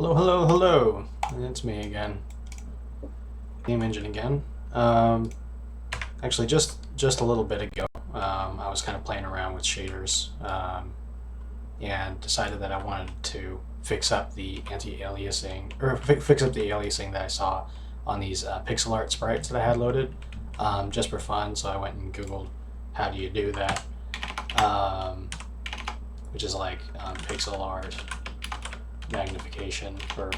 Hello, hello, hello. It's me again. Game engine again. Actually, just a little bit ago, I was kind of playing around with shaders and decided that I wanted to fix up the anti-aliasing, or fix up the aliasing that I saw on these pixel art sprites that I had loaded, just for fun. So I went and Googled how do you do that, which is like pixel art magnification for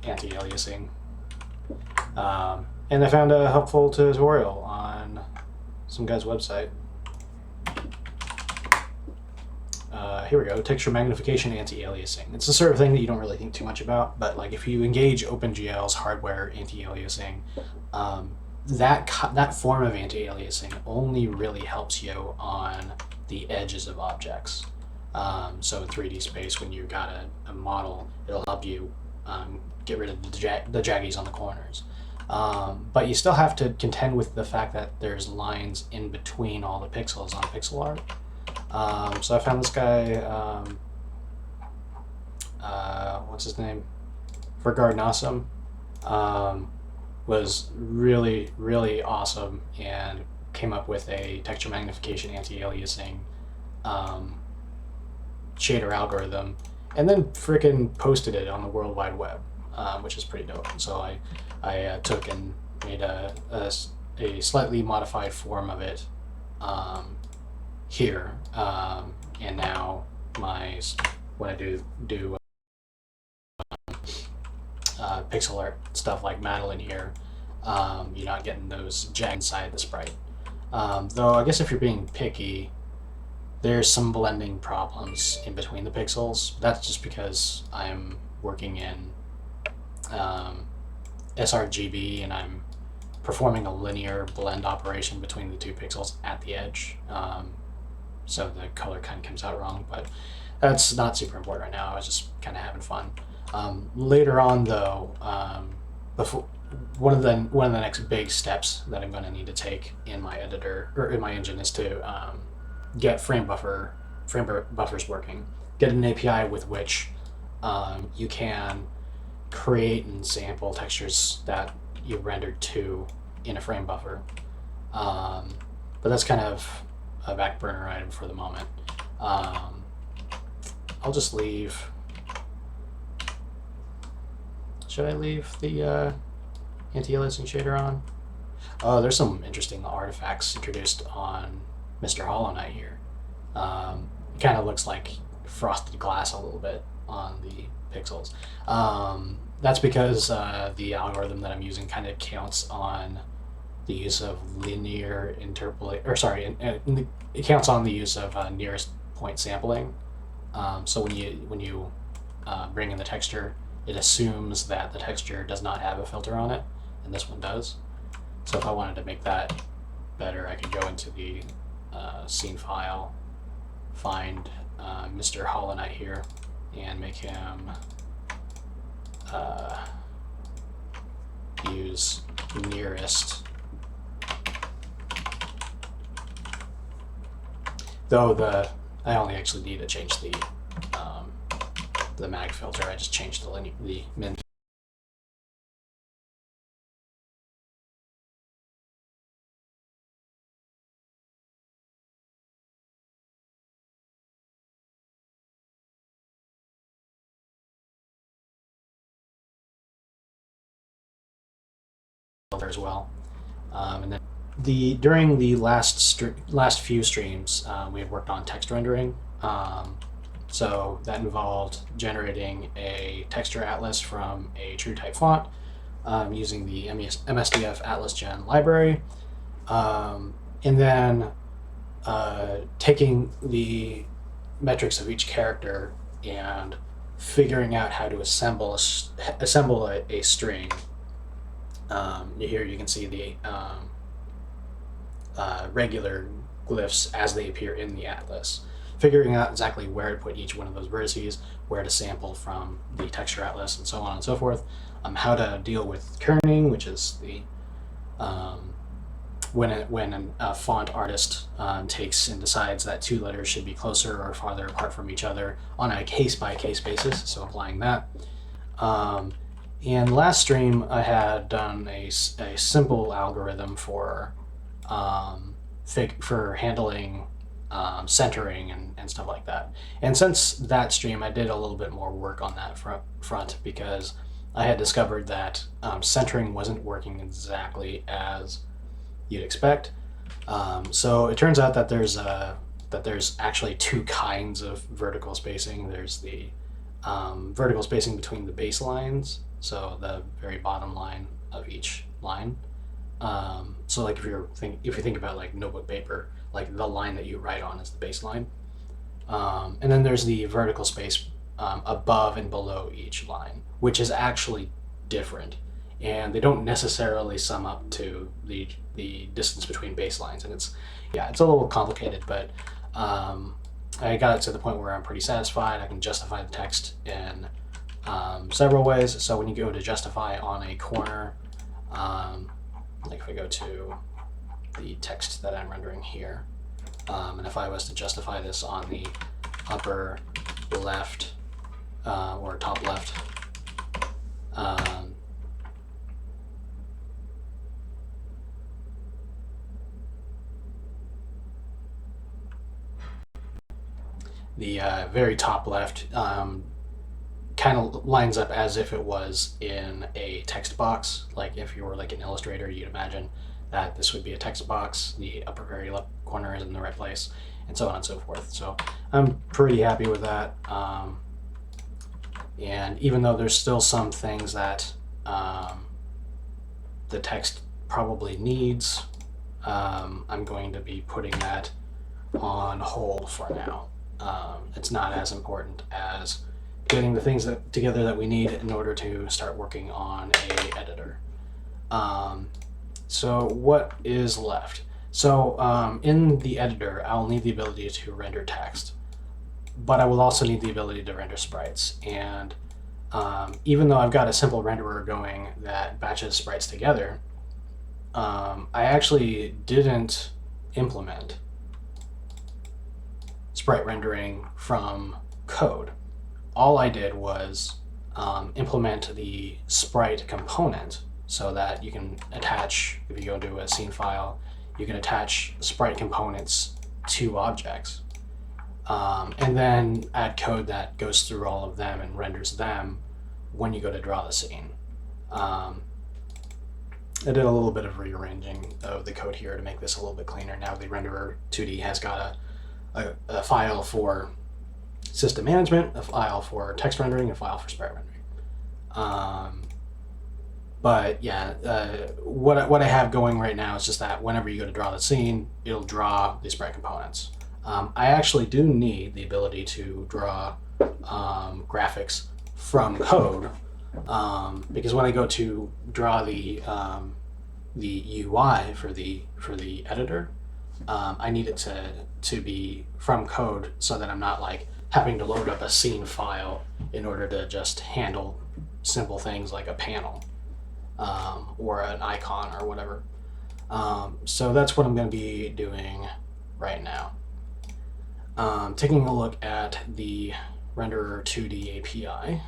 anti-aliasing. And I found a helpful tutorial on some guy's website. Here we go, texture magnification anti-aliasing. It's the sort of thing that you don't really think too much about, but like if you engage OpenGL's hardware anti-aliasing, that form of anti-aliasing only really helps you on the edges of objects. So in 3D space, when you've got a model, it'll help you get rid of the jaggies on the corners. But you still have to contend with the fact that there's lines in between all the pixels on pixel art. So I found this guy, what's his name? Vergardnasum, was really, really awesome and came up with a texture magnification anti-aliasing shader algorithm, and then freaking posted it on the World Wide Web, which is pretty dope. So I took and made a slightly modified form of it here, and now when I do pixel art stuff like Madeline here, you're not getting those jagged inside the sprite. Though I guess if you're being picky, there's some blending problems in between the pixels. That's just because I'm working in sRGB and I'm performing a linear blend operation between the two pixels at the edge. So the color kind of comes out wrong, but that's not super important right now. I was just kind of having fun. Later on, though, before one of the next big steps that I'm going to need to take in my editor or in my engine is to get frame buffers working. Get an API with which you can create and sample textures that you rendered to in a frame buffer. But that's kind of a back burner item for the moment. I'll just leave. Should I leave the Anti-Aliasing shader on? Oh, there's some interesting artifacts introduced on Mr. Hollow Knight here. It kind of looks like frosted glass a little bit on the pixels. That's because the algorithm that I'm using kind of counts on the use of linear interpolate, or sorry, it counts on the use of nearest point sampling. So when you bring in the texture, it assumes that the texture does not have a filter on it, and this one does. So if I wanted to make that better, I could go into the scene file, find Mr. Hollow Knight here, and make him use nearest. Though I only actually need to change the mag filter. I just changed the min filter as well. And then during the last few streams, we had worked on text rendering. So that involved generating a texture atlas from a true type font using the MSDF Atlas Gen library, and then taking the metrics of each character and figuring out how to assemble a string. Here you can see the regular glyphs as they appear in the atlas. Figuring out exactly where to put each one of those vertices, where to sample from the texture atlas, and so on and so forth. How to deal with kerning, which is the when a font artist takes and decides that two letters should be closer or farther apart from each other on a case-by-case basis, so applying that. And last stream, I had done a simple algorithm for handling centering and stuff like that. And since that stream, I did a little bit more work on that front because I had discovered that centering wasn't working exactly as you'd expect. So it turns out that there's actually two kinds of vertical spacing. There's the vertical spacing between the baselines, so the very bottom line of each line. So like if you think about like notebook paper, like the line that you write on is the baseline. And then there's the vertical space above and below each line, which is actually different. And they don't necessarily sum up to the distance between baselines. And it's a little complicated, but I got it to the point where I'm pretty satisfied. I can justify the text in several ways. So when you go to justify on a corner, like if I go to the text that I'm rendering here, and if I was to justify this on the upper left or top left, the very top left kind of lines up as if it was in a text box. Like if you were like an illustrator, you'd imagine that this would be a text box. The upper very left corner is in the right place, and so on and so forth. So I'm pretty happy with that. And even though there's still some things that the text probably needs, I'm going to be putting that on hold for now. It's not as important as getting the things together that we need in order to start working on a editor. So what is left? So in the editor, I'll need the ability to render text, but I will also need the ability to render sprites. And even though I've got a simple renderer going that batches sprites together, I actually didn't implement sprite rendering from code. All I did was implement the sprite component so that you can attach, if you go to a scene file, you can attach sprite components to objects. And then add code that goes through all of them and renders them when you go to draw the scene. I did a little bit of rearranging of the code here to make this a little bit cleaner. Now the renderer 2D has got a file for system management, a file for text rendering, a file for sprite rendering. But yeah, what I have going right now is just that whenever you go to draw the scene, it'll draw the sprite components. I actually do need the ability to draw graphics from code, because when I go to draw the UI for the editor, I need it to be from code so that I'm not like having to load up a scene file in order to just handle simple things like a panel or an icon or whatever. So that's what I'm going to be doing right now. Taking a look at the renderer 2D API.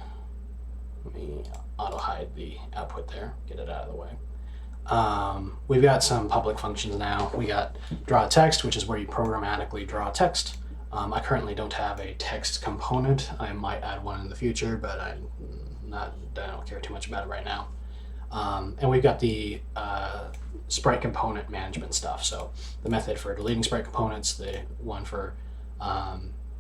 Let me auto hide the output there, get it out of the way. We've got some public functions now. We got draw text, which is where you programmatically draw text. I currently don't have a text component. I might add one in the future, but I don't care too much about it right now. And we've got the sprite component management stuff. So the method for deleting sprite components, the one for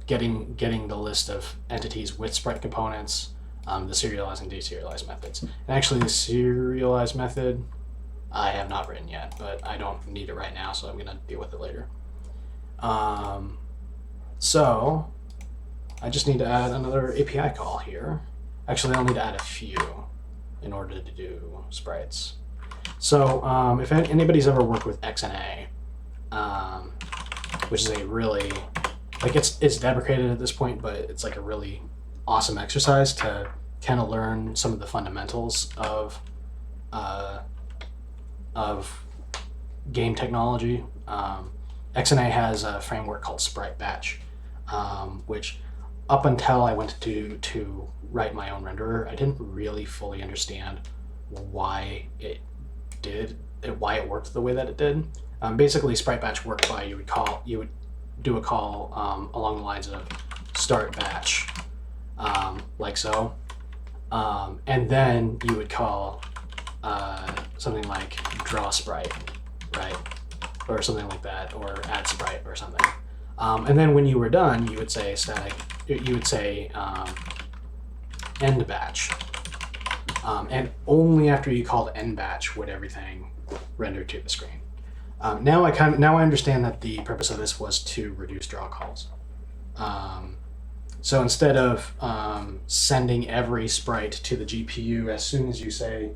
getting the list of entities with sprite components, the serializing, deserialize methods. And actually the serialize method I have not written yet, but I don't need it right now, so I'm gonna deal with it later. So I just need to add another API call here. Actually, I'll need to add a few in order to do sprites. So if anybody's ever worked with XNA, which is a really, like it's deprecated at this point, but it's like a really awesome exercise to kind of learn some of the fundamentals of game technology. XNA has a framework called Sprite Batch, which up until I went to write my own renderer, I didn't really fully understand why it worked the way that it did. Basically, sprite batch worked by you would do a call along the lines of start batch, like so, and then you would call something like draw sprite, right, or something like that, or add sprite or something. And then when you were done, you would say end batch, and only after you called end batch would everything render to the screen. Now I understand that the purpose of this was to reduce draw calls. So instead of sending every sprite to the GPU as soon as you say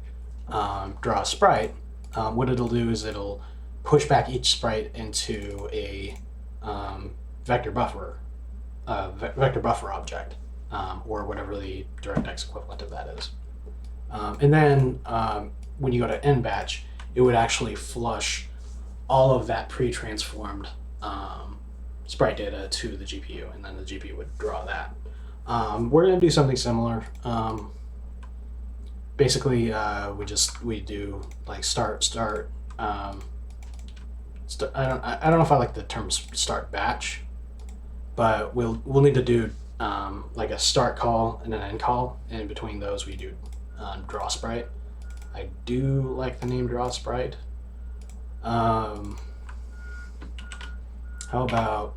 draw sprite, what it'll do is it'll push back each sprite into a vector buffer object, or whatever the DirectX equivalent of that is. And then when you go to end batch, it would actually flush all of that pre-transformed sprite data to the GPU, and then the GPU would draw that. We're going to do something similar. Basically, we do like start. I don't know if I like the term start batch, but we'll need to do like a start call and an end call. And in between those, we do draw sprite. I do like the name draw sprite. How about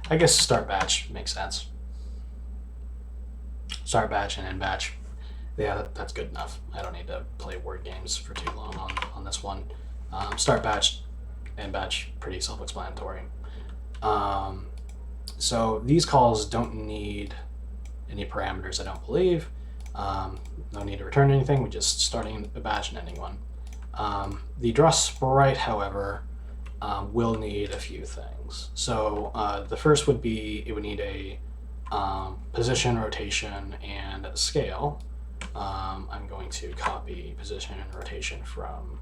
I guess start batch makes sense. Start batch and end batch. Yeah, that's good enough. I don't need to play word games for too long on this one. Start batch, end batch, pretty self-explanatory. So these calls don't need any parameters, I don't believe. No need to return anything. We're just starting a batch and ending one. The draw sprite, however, will need a few things. So the first would be it would need a position, rotation, and scale. I'm going to copy position and rotation from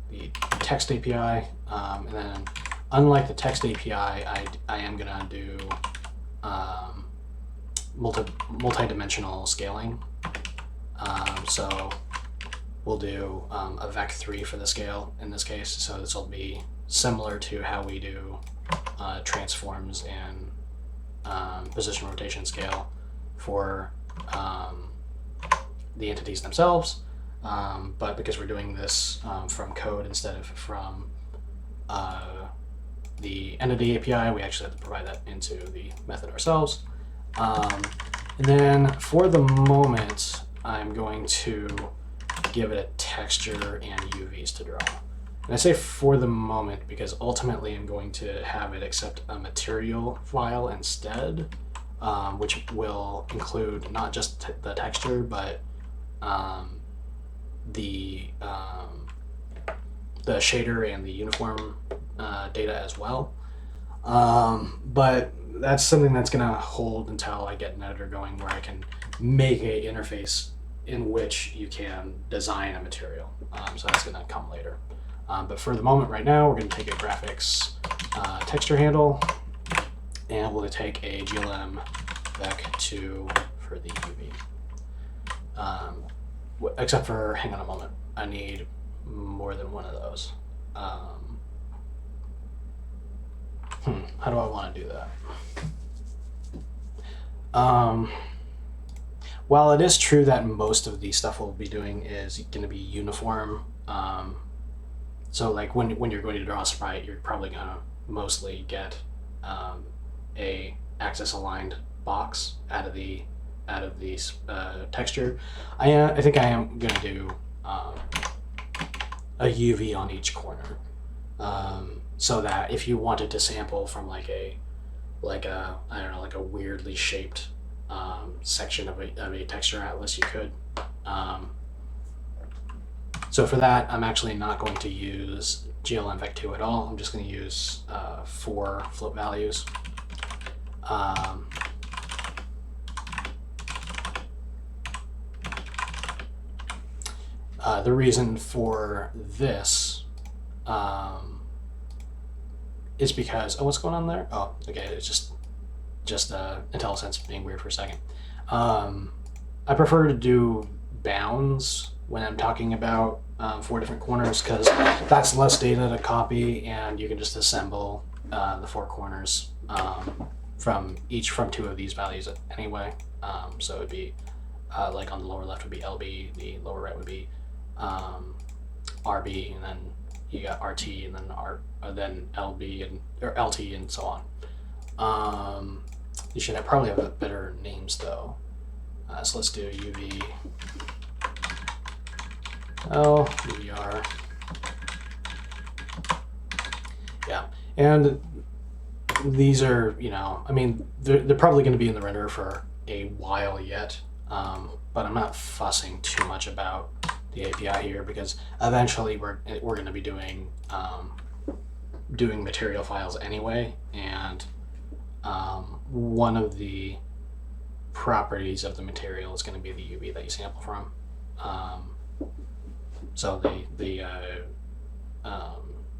the text API, and then unlike the text API, I am gonna do multi-dimensional scaling. So we'll do a vec3 for the scale in this case. So this will be similar to how we do transforms and position, rotation, scale for the entities themselves. But because we're doing this from code instead of from the entity API, we actually have to provide that into the method ourselves. And then for the moment, I'm going to give it a texture and UVs to draw. And I say for the moment because ultimately I'm going to have it accept a material file instead, which will include not just the texture, but the shader and the uniform data as well. But that's something that's going to hold until I get an editor going where I can make a interface in which you can design a material. So that's going to come later. But for the moment right now, we're going to take a graphics texture handle, and we'll take a GLM vec2 for the UV. Except for, hang on a moment, I need more than one of those. How do I want to do that? While it is true that most of the stuff we'll be doing is going to be uniform, so like when you're going to draw a sprite, you're probably going to mostly get a axis aligned box out of the texture. I think I am going to do a UV on each corner, so that if you wanted to sample from like a I don't know, like a weirdly shaped section of a texture atlas, you could. So for that, I'm actually not going to use GLM vec2 at all. I'm just going to use 4 float values. The reason for this is because, oh, what's going on there? Oh, okay, it's just IntelliSense being weird for a second. I prefer to do bounds when I'm talking about 4 different corners, because that's less data to copy, and you can just assemble the 4 corners from 2 of these values anyway. So it would be like on the lower left would be LB, the lower right would be RB, and then you got RT, and then then LB or LT, and so on. You should probably have better names though. So let's do UV L, UVR. Yeah, and these are, I mean, they're probably going to be in the renderer for a while yet, but I'm not fussing too much about the API here, because eventually we're going to be doing material files anyway, and one of the properties of the material is going to be the UV that you sample from. So the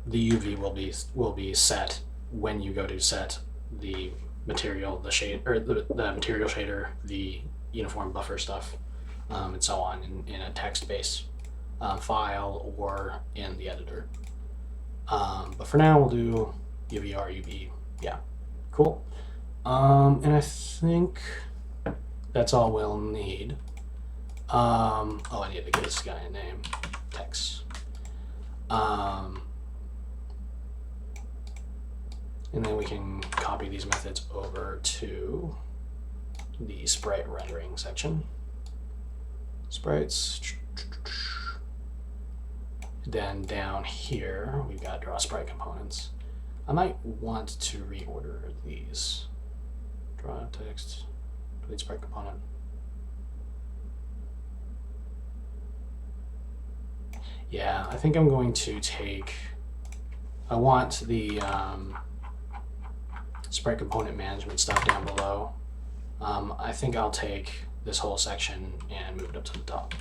UV will be set when you go to set the material, the shade, or the material shader, the uniform buffer stuff, and so on in a text-based file or in the editor. But for now, we'll do UVR, UV. Yeah, cool. And I think that's all we'll need. Oh, I need to give this guy a name. Text. And then we can copy these methods over to the sprite rendering section. Sprites. Then down here, we've got draw sprite components. I might want to reorder these. Draw text, delete sprite component. Yeah, I think I'm going to take, I want the sprite component management stuff down below. I think I'll take this whole section and move it up to the top.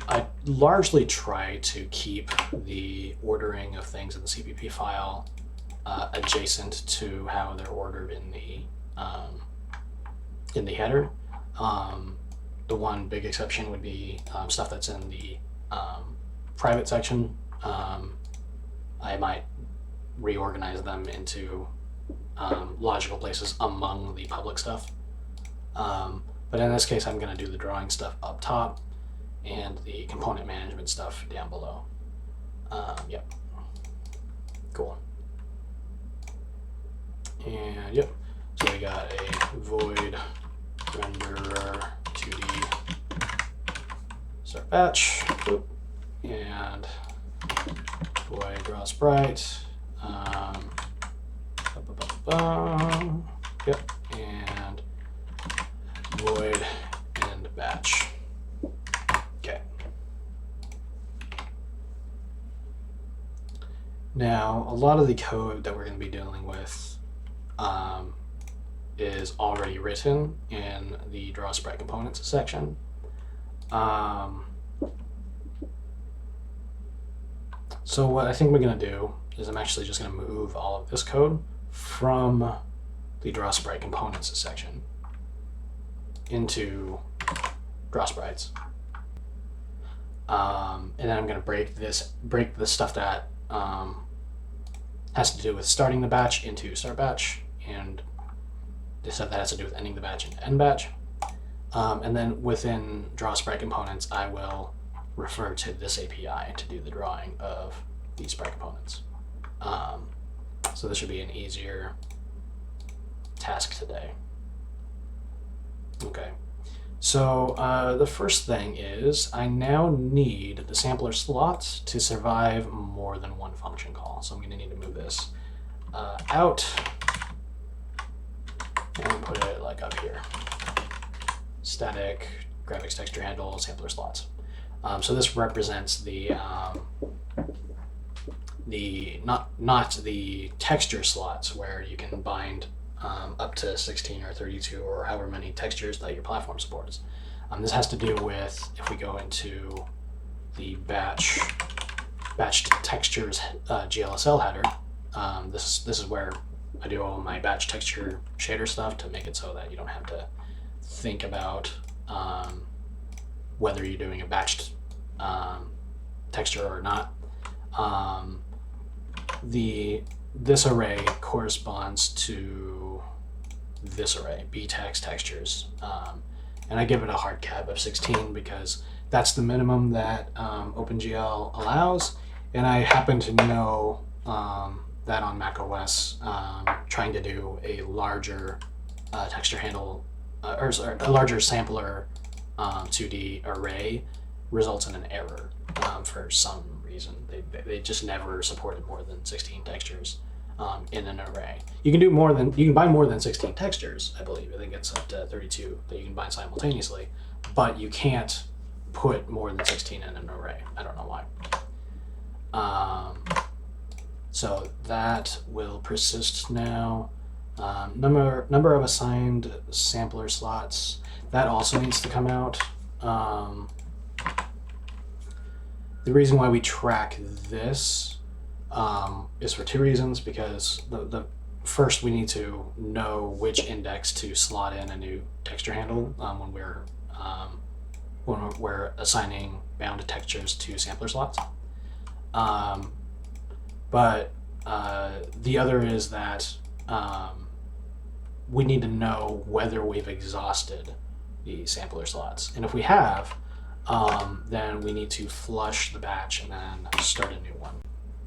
I largely try to keep the ordering of things in the CPP file adjacent to how they're ordered in the header. The one big exception would be stuff that's in the private section. I might reorganize them into logical places among the public stuff. But in this case, I'm going to do the drawing stuff up top and the component management stuff down below. Yep. Cool. And yep. So we got a void renderer 2D start batch, and void draw sprite. Yep. And void end batch. Okay. Now, a lot of the code that we're going to be dealing with is already written in the draw sprite components section. So what I think we're going to do is I'm actually just going to move all of this code from the draw sprite components section into draw sprites. And then I'm going to break the stuff that has to do with starting the batch into start batch, and the stuff that has to do with ending the batch into end batch. And then within draw sprite components, I will refer to this API to do the drawing of these sprite components. So this should be an easier task today. Okay. So the first thing is I now need the sampler slot to survive more than one function call. So I'm going to need to move this out and put it like up here. Static graphics texture handle sampler slots. So this represents the not the texture slots where you can bind up to 16 or 32 or however many textures that your platform supports. This has to do with, if we go into the batched textures GLSL header, this is where I do all my batch texture shader stuff to make it so that you don't have to think about whether you're doing a batched texture or not. This array corresponds to this array, btext textures, and I give it a hard cap of 16 because that's the minimum that OpenGL allows, and I happen to know that on macOS, trying to do a larger texture handle, or sorry, a larger sampler 2D array results in an error for some reason. They just never supported more than 16 textures in an array. You can bind more than 16 textures, I believe. I think it's up to 32 that you can bind simultaneously, but you can't put more than 16 in an array. I don't know why. So that will persist now. Number of assigned sampler slots, that also needs to come out. The reason why we track this is for two reasons, because the first, we need to know which index to slot in a new texture handle when we're assigning bound textures to sampler slots. But the other is that we need to know whether we've exhausted the sampler slots. And if we have, then we need to flush the batch and then start a new one.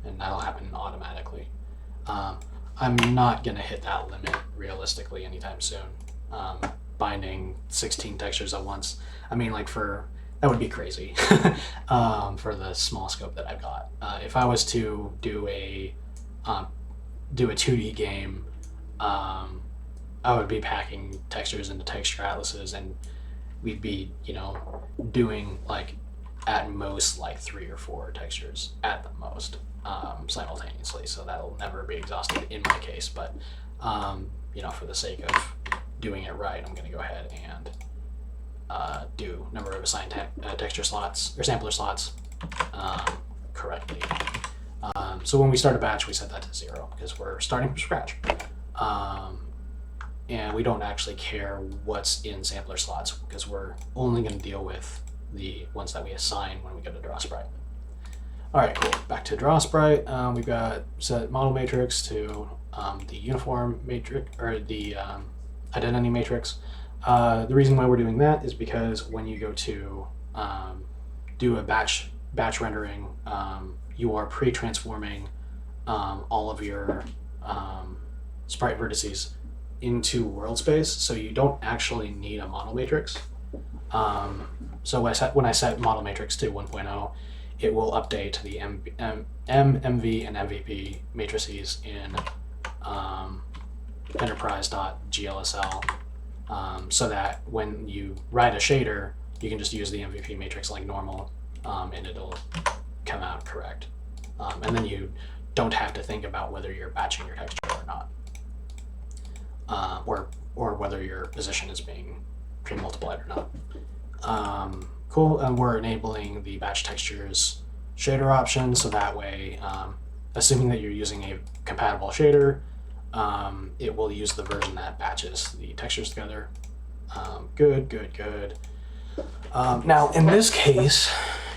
And that'll happen automatically. I'm not going to hit that limit realistically anytime soon. Binding 16 textures at once. I mean, like, that would be crazy for the small scope that I've got. If I was to do a 2D game, I would be packing textures into texture atlases, and we'd be, doing like at most like 3 or 4 textures at the most simultaneously. So that'll never be exhausted in my case, but for the sake of doing it right, I'm going to go ahead and do number of assigned texture slots or sampler slots correctly. So when we start a batch, we set that to 0 because we're starting from scratch. And we don't actually care what's in sampler slots because we're only going to deal with the ones that we assign when we go to draw sprite. All right, cool. Back to draw sprite. We've got set model matrix to the uniform matrix, or the identity matrix. The reason why we're doing that is because when you go to do a batch rendering, you are pre-transforming all of your sprite vertices into world space, so you don't actually need a model matrix. So when I set model matrix to 1.0, it will update the MV, and MVP matrices in enterprise.glsl, so that when you write a shader, you can just use the MVP matrix like normal, and it'll come out correct. And then you don't have to think about whether you're batching your texture or not, or whether your position is being pre-multiplied or not. Cool, and we're enabling the batch textures shader option, so that way, assuming that you're using a compatible shader, it will use the version that batches the textures together. Good. Now, in this case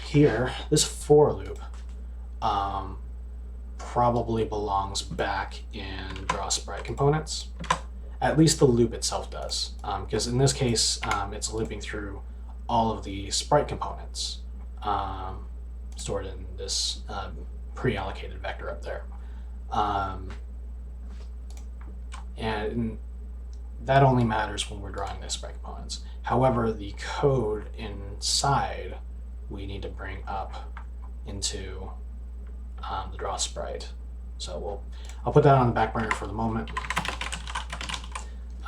here, this for loop probably belongs back in draw sprite components. At least the loop itself does, because in this case, it's looping through all of the sprite components stored in this pre-allocated vector up there. And that only matters when we're drawing the sprite components. However, the code inside we need to bring up into the draw sprite. So I'll put that on the back burner for the moment.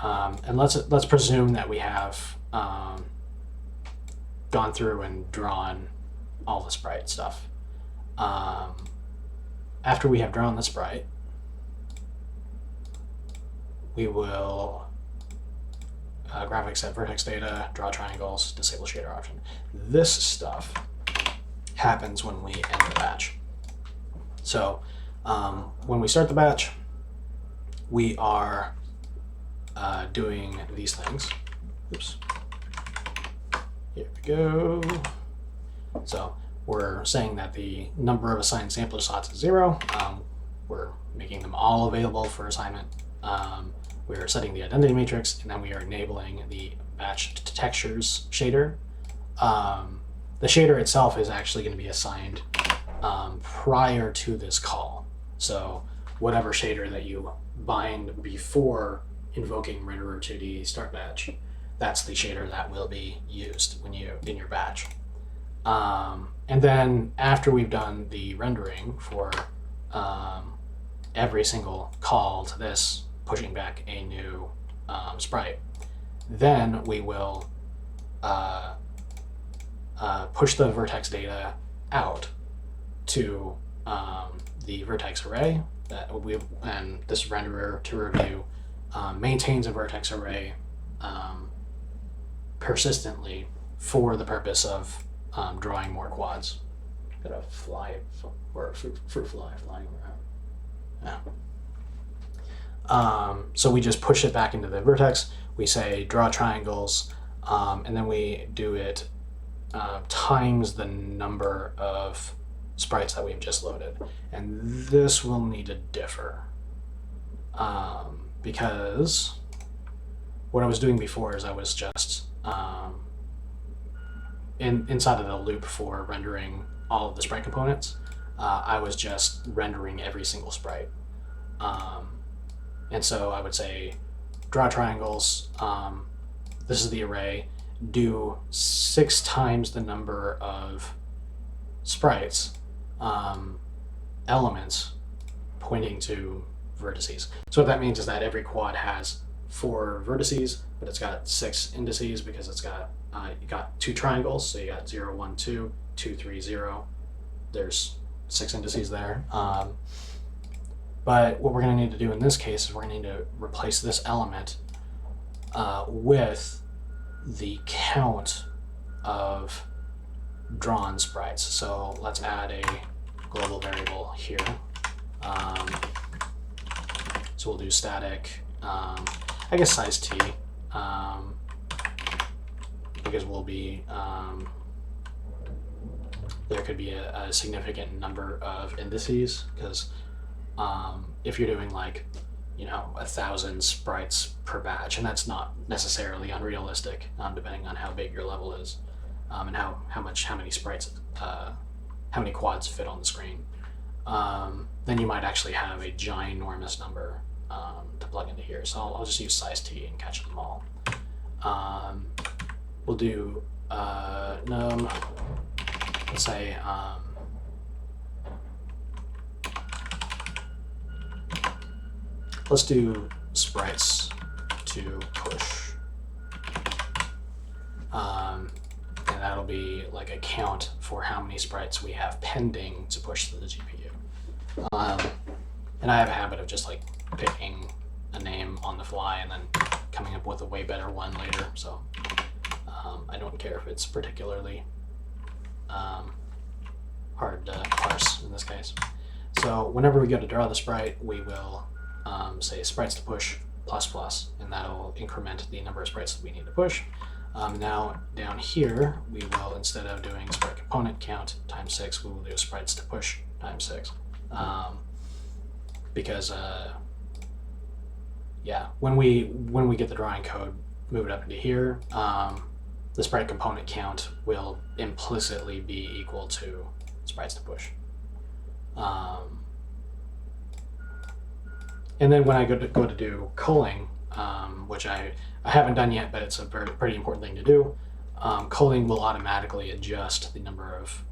And let's presume that we have gone through and drawn all the sprite stuff. after we have drawn the sprite, we will graphics set vertex data, draw triangles, disable shader option. This stuff happens when we end the batch. So when we start the batch, we are doing these things. Oops. Here we go. So we're saying that the number of assigned sampler slots is 0. We're making them all available for assignment. We're setting the identity matrix, and then we are enabling the batch textures shader. The shader itself is actually going to be assigned prior to this call. So whatever shader that you bind before invoking renderer 2D start batch, that's the shader that will be used when you in your batch. And then after we've done the rendering for every single call to this, pushing back a new sprite, then we will push the vertex data out to the vertex array and this renderer to review maintains a vertex array persistently for the purpose of drawing more quads. Got a fly or a fruit fly flying around. Yeah. So we just push it back into the vertex. We say draw triangles, and then we do it times the number of sprites that we've just loaded. And this will need to differ because what I was doing before is I was just inside of the loop for rendering all of the sprite components. I was just rendering every single sprite. And so I would say draw triangles, this is the array, do 6 times the number of sprites, elements pointing to vertices. So what that means is that every quad has 4 vertices, but it's got 6 indices because it's got you got 2 triangles, so you got 0, 1, 2, 2, 3, 0. There's 6 indices there. But what we're going to need to do in this case is we're going to need to replace this element with the count of drawn sprites. So let's add a global variable here. So we'll do static, I guess size t, because we'll be, there could be a significant number of indices, because if you're doing like, 1,000 sprites per batch, and that's not necessarily unrealistic, depending on how big your level is, and how many sprites, how many quads fit on the screen, then you might actually have a ginormous number to plug into here. So I'll just use size t and catch them all. We'll do num, let's say let's do sprites to push, and that'll be like a count for how many sprites we have pending to push to the GPU. And I have a habit of just like picking a name on the fly and then coming up with a way better one later, so I don't care if it's particularly hard to parse in this case. So whenever we go to draw the sprite, we will say sprites to push ++, and that'll increment the number of sprites that we need to push. Now down here, we will, instead of doing sprite component count times 6, we will do sprites to push times 6. Because yeah, when we get the drawing code, move it up into here, the sprite component count will implicitly be equal to sprites to push. And then when I go to do culling, which I haven't done yet, but it's a pretty important thing to do, culling will automatically adjust the number of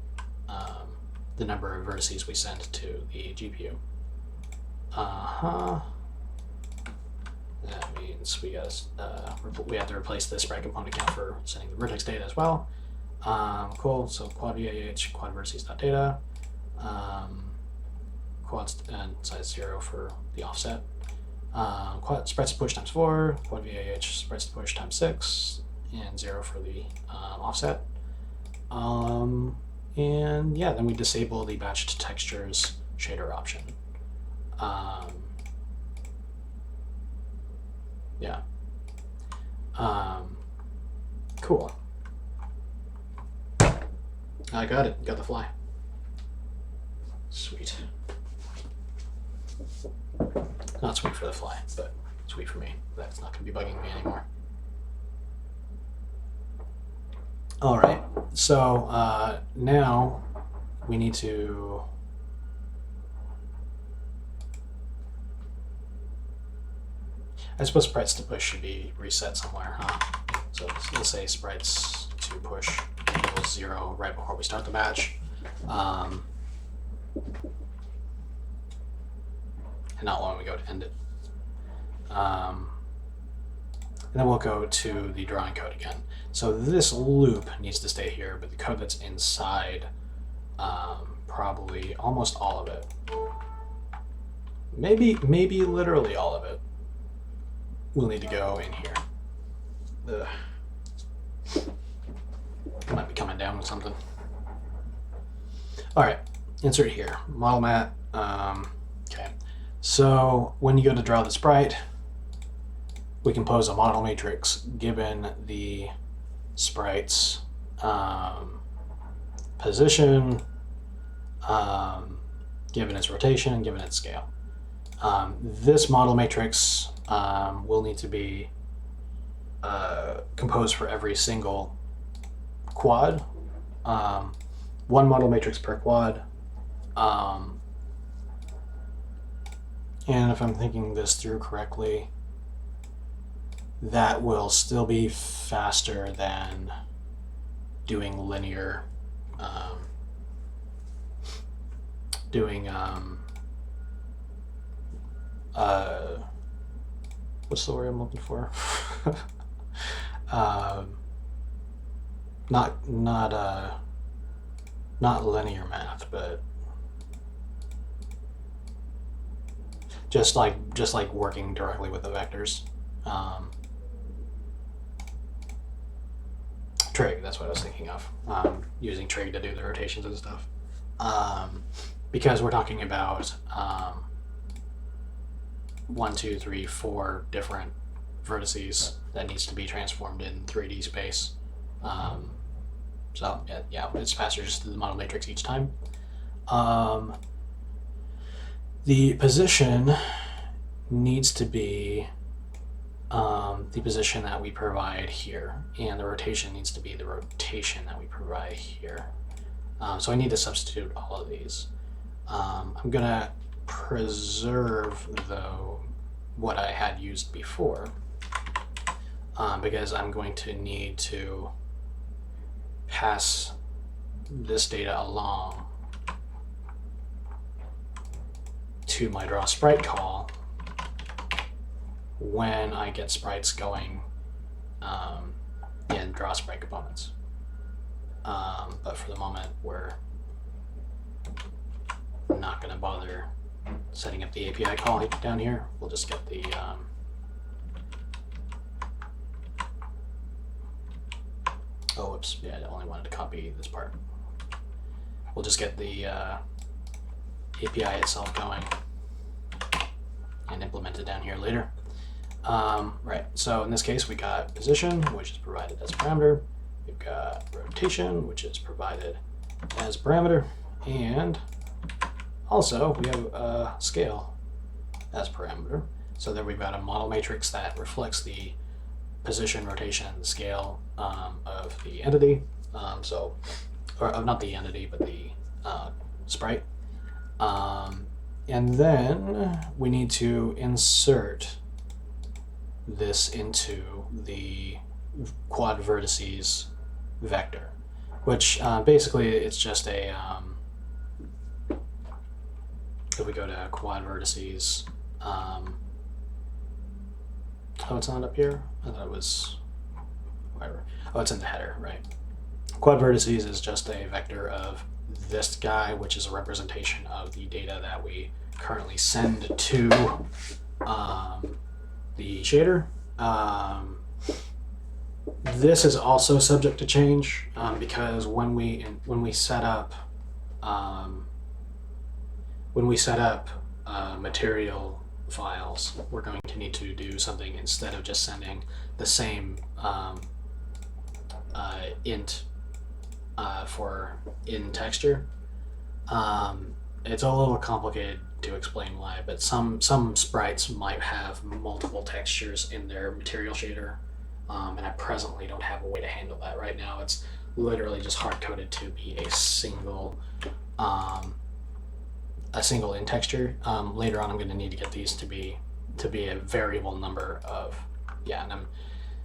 vertices we send to the GPU. That means we have to replace the sprite component count for sending the vertex data as well. Cool. So quad VAH quad vertices.data. quad and size 0 for the offset. Quad sprites to push times 4, quad VAH sprites to push times 6, and 0 for the offset. And yeah, then we disable the batched textures shader option. Yeah. Cool. I got it. Got the fly. Sweet. Not sweet for the fly, but sweet for me. That's not going to be bugging me anymore. All right. So now we need to I suppose sprites to push should be reset somewhere, huh? So let's say sprites to push equals 0 right before we start the batch. And not when we go to end it. And then we'll go to the drawing code again. So this loop needs to stay here, but the code that's inside, probably almost all of it. Maybe literally all of it will need to go in here. Ugh. Might be coming down with something. All right, insert here, model mat. Okay, so when you go to draw the sprite, we compose a model matrix given the sprite's position, given its rotation, and given its scale. This model matrix will need to be composed for every single quad. One model matrix per quad. And if I'm thinking this through correctly, that will still be faster than doing linear, what's the word I'm looking for? Not linear math, but just like working directly with the vectors. Trig, that's what I was thinking of. Using trig to do the rotations and stuff. Because we're talking about 1, 2, 3, 4 different vertices that needs to be transformed in 3D space. So yeah, it's faster just to do the model matrix each time. The position needs to be the position that we provide here, and the rotation needs to be the rotation that we provide here. So I need to substitute all of these. I'm gonna preserve though what I had used before, because I'm going to need to pass this data along to my draw sprite call when I get sprites going in draw sprite components. But for the moment, we're not going to bother setting up the API call down here. We'll just get the oh, whoops, yeah, I only wanted to copy this part. We'll just get the API itself going and implement it down here later. Right, so in this case, we got position, which is provided as a parameter. We've got rotation, which is provided as a parameter. And also, we have scale as parameter. So there we've got a model matrix that reflects the position, rotation, and the scale of the entity. Or not the entity, but the sprite. And then we need to insert this into the quad vertices vector, which basically it's just a, if we go to quad vertices, oh, it's not up here? I thought it was, whatever. Oh, it's in the header, right? Quad vertices is just a vector of this guy, which is a representation of the data that we currently send to the shader. This is also subject to change because when we set up material files, we're going to need to do something instead of just sending the same int for in texture. It's a little complicated to explain why, but some sprites might have multiple textures in their material shader, and I presently don't have a way to handle that right now. It's literally just hard-coded to be a single in texture. Later on, I'm going to need to get these to be a variable number of, and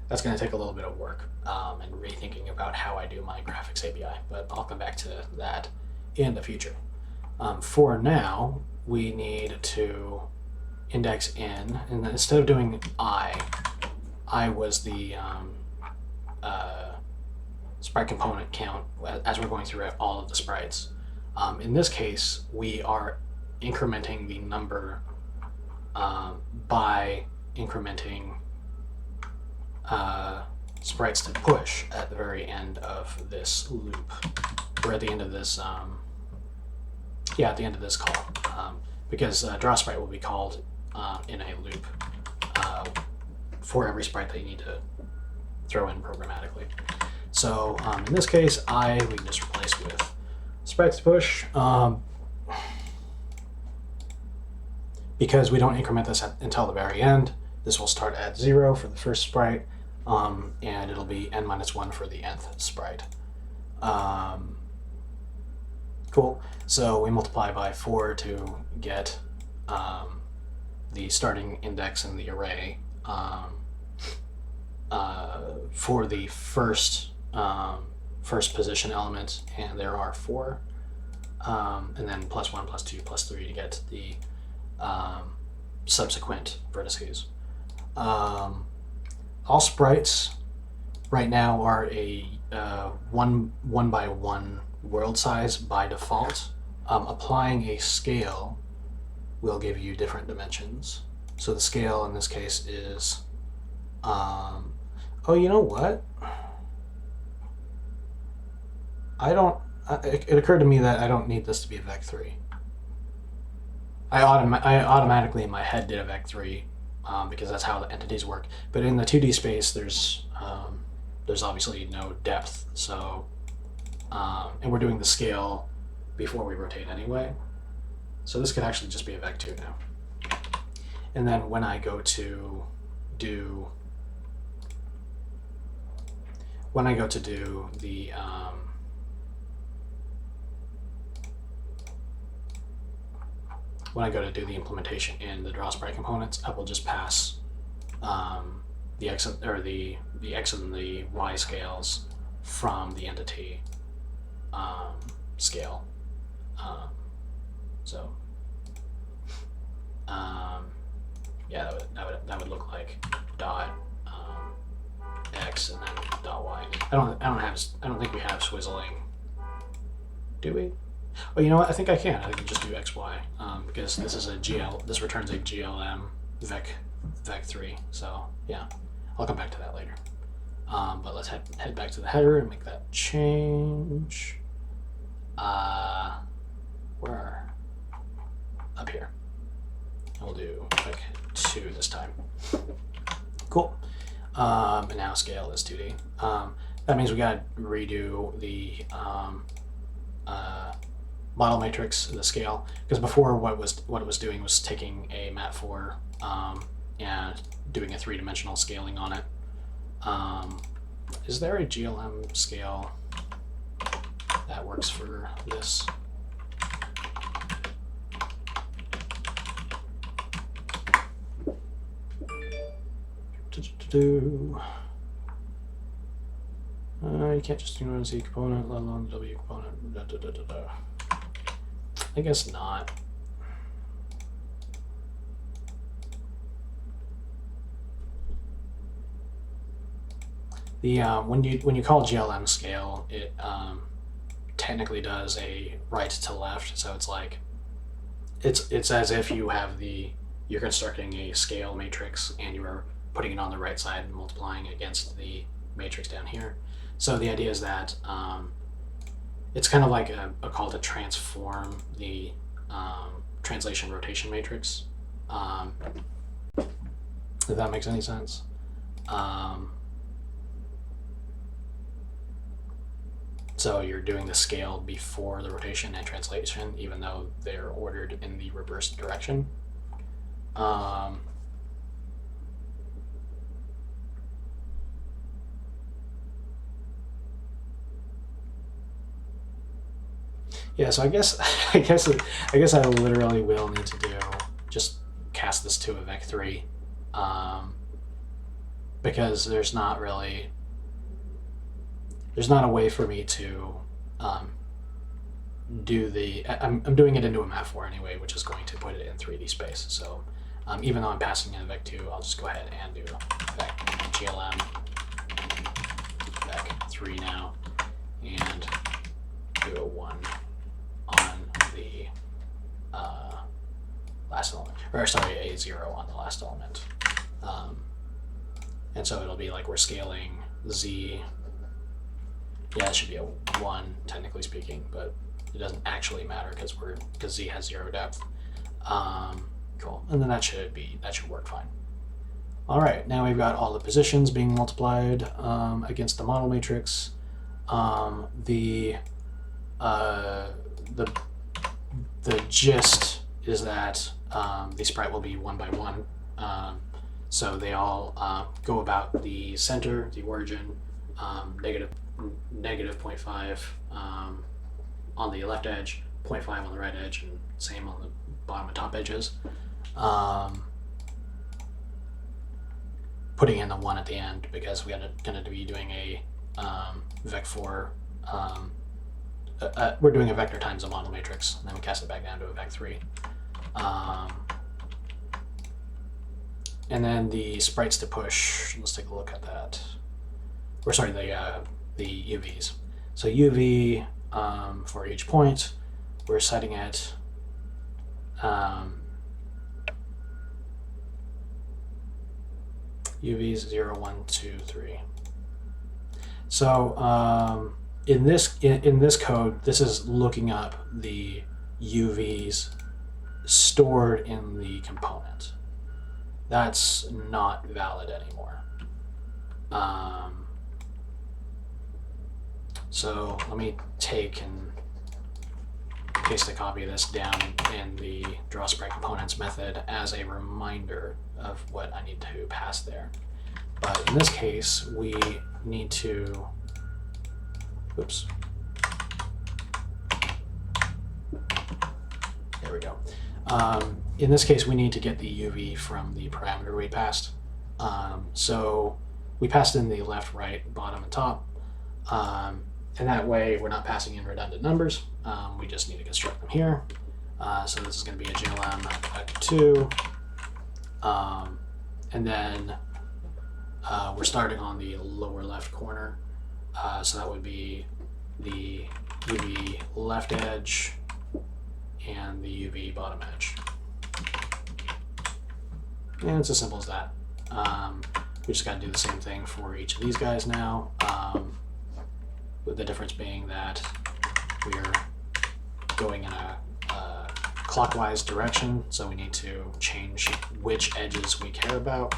that's going to take a little bit of work and rethinking about how I do my graphics API, but I'll come back to that in the future. For now, we need to index in, and instead of doing I was the sprite component count as we're going through all of the sprites. In this case, we are incrementing the number by incrementing sprites to push at the very end of this loop, or at the end of this at the end of this call, because draw sprite will be called in a loop for every sprite that you need to throw in programmatically. So in this case, we can just replace with sprites to push, because we don't increment this until the very end. This will start at 0 for the first sprite, and it'll be n-1 for the nth sprite. Cool. So we multiply by 4 to get the starting index in the array for the first position element, and there are 4, and then +1, +2, +3 to get the subsequent vertices. All sprites right now are a 1 by 1 world size by default. Applying a scale will give you different dimensions. So the scale in this case is, oh, you know what? It occurred to me that I don't need this to be a vec3. I automatically in my head did a vec3 because that's how the entities work. But in the 2D space, there's obviously no depth. So, and we're doing the scale before we rotate anyway. So this could actually just be a vec2 now. And then when I go to do the implementation in the draw sprite components, I will just pass the x or the x and the y scales from the entity scale. Yeah, that would look like dot x and then dot y. I don't think we have swizzling. Do we? Oh, you know what? I think I can. I can just do xy because this is a GL. This returns a GLM vec3. So yeah, I'll come back to that later. But let's head back to the header and make that change. Where? Up here. We'll do vec2 this time. Cool. And now scale is 2D. That means we gotta redo the model matrix, the scale, because before what it was doing was taking a mat4 and doing a 3-dimensional scaling on it. Is there a GLM scale that works for this? You can't just do a Z component, let alone the W component. I guess not. The when you call GLM scale, it technically does a right to left, so it's like it's as if you're constructing a scale matrix and you're putting it on the right side and multiplying against the matrix down here. So the idea is that it's kind of like a call to transform the translation rotation matrix, if that makes any sense. So you're doing the scale before the rotation and translation, even though they're ordered in the reverse direction. Yeah, so I guess I literally will need to just cast this to a vec3, because there's not a way for me to do I'm doing it into a map4 anyway, which is going to put it in 3D space. So even though I'm passing in a vec2, I'll just go ahead and do glm vec3 now and do a 1 on the last element, or sorry, a 0 on the last element. And so it'll be like we're scaling z. Yeah, it should be a 1 technically speaking, but it doesn't actually matter because z has 0 depth. Cool, and then that should work fine. All right, now we've got all the positions being multiplied against the model matrix. The gist is that the sprite will be 1 by 1. So they all go about the center, the origin, negative 0.5 on the left edge, 0.5 on the right edge, and same on the bottom and top edges. Putting in the 1 at the end because we're going to be doing a vec4. We're doing a vector times a model matrix, and then we cast it back down to a vec3. And then the sprites to push, let's take a look at that. Or sorry, the UVs. So UV for each point, we're setting it UVs 0, 1, 2, 3. So in this code, this is looking up the UVs stored in the component. That's not valid anymore. So let me take and paste a copy of this down in the draw sprite components method as a reminder of what I need to pass there. But in this case, we need to, oops. There we go. In this case, we need to get the UV from the parameter we passed. So we passed in the left, right, bottom, and top. And that way, we're not passing in redundant numbers. We just need to construct them here. So this is going to be a glm 2. And then we're starting on the lower left corner. So that would be the UV left edge and the UV bottom edge. And it's as simple as that. We just got to do the same thing for each of these guys now, with the difference being that we're going in a clockwise direction, so we need to change which edges we care about.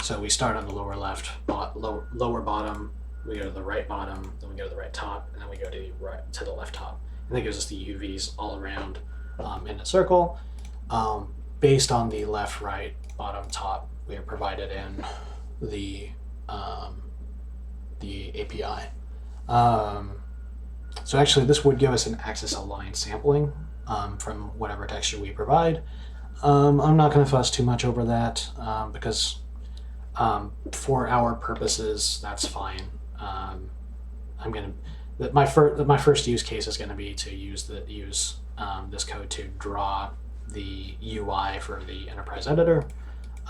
So we start on the lower left, lower bottom, we go to the right bottom, then we go to the right top, and then we go to the left top. And that gives us the UVs all around in a circle. Based on the left, right, bottom, top, we are provided in the API. So actually, this would give us an axis aligned sampling from whatever texture we provide. I'm not going to fuss too much over that because for our purposes, that's fine. My first use case is going to be to use this code to draw the UI for the enterprise editor,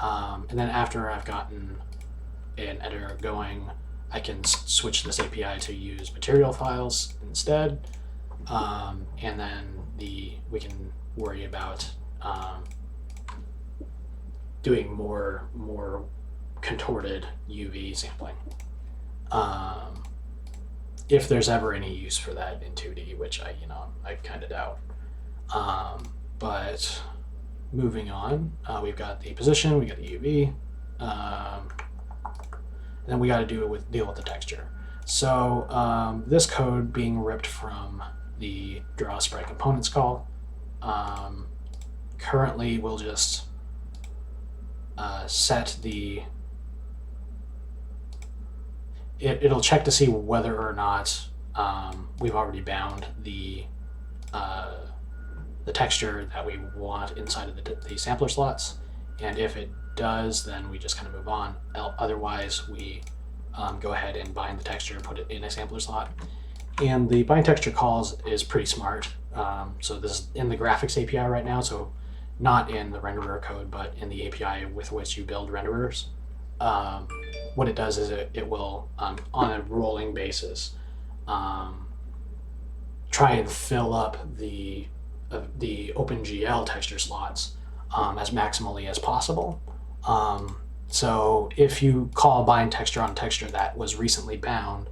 and then after I've gotten an editor going, I can switch this API to use material files instead, and then we can worry about doing more contorted UV sampling. If there's ever any use for that in 2D, which I kind of doubt. But moving on, we've got the position, we got the UV, and then we got to deal with the texture. So this code being ripped from the draw sprite components call. Currently, we'll just set the. It'll check to see whether or not we've already bound the texture that we want inside of the sampler slots, and if it does, then we just kind of move on. Otherwise, we go ahead and bind the texture and put it in a sampler slot. And the bind texture calls is pretty smart. So this is in the graphics API right now, so not in the renderer code, but in the API with which you build renderers. What it does is it will, on a rolling basis, try and fill up the OpenGL texture slots as maximally as possible. So if you call bind texture on a texture that was recently bound,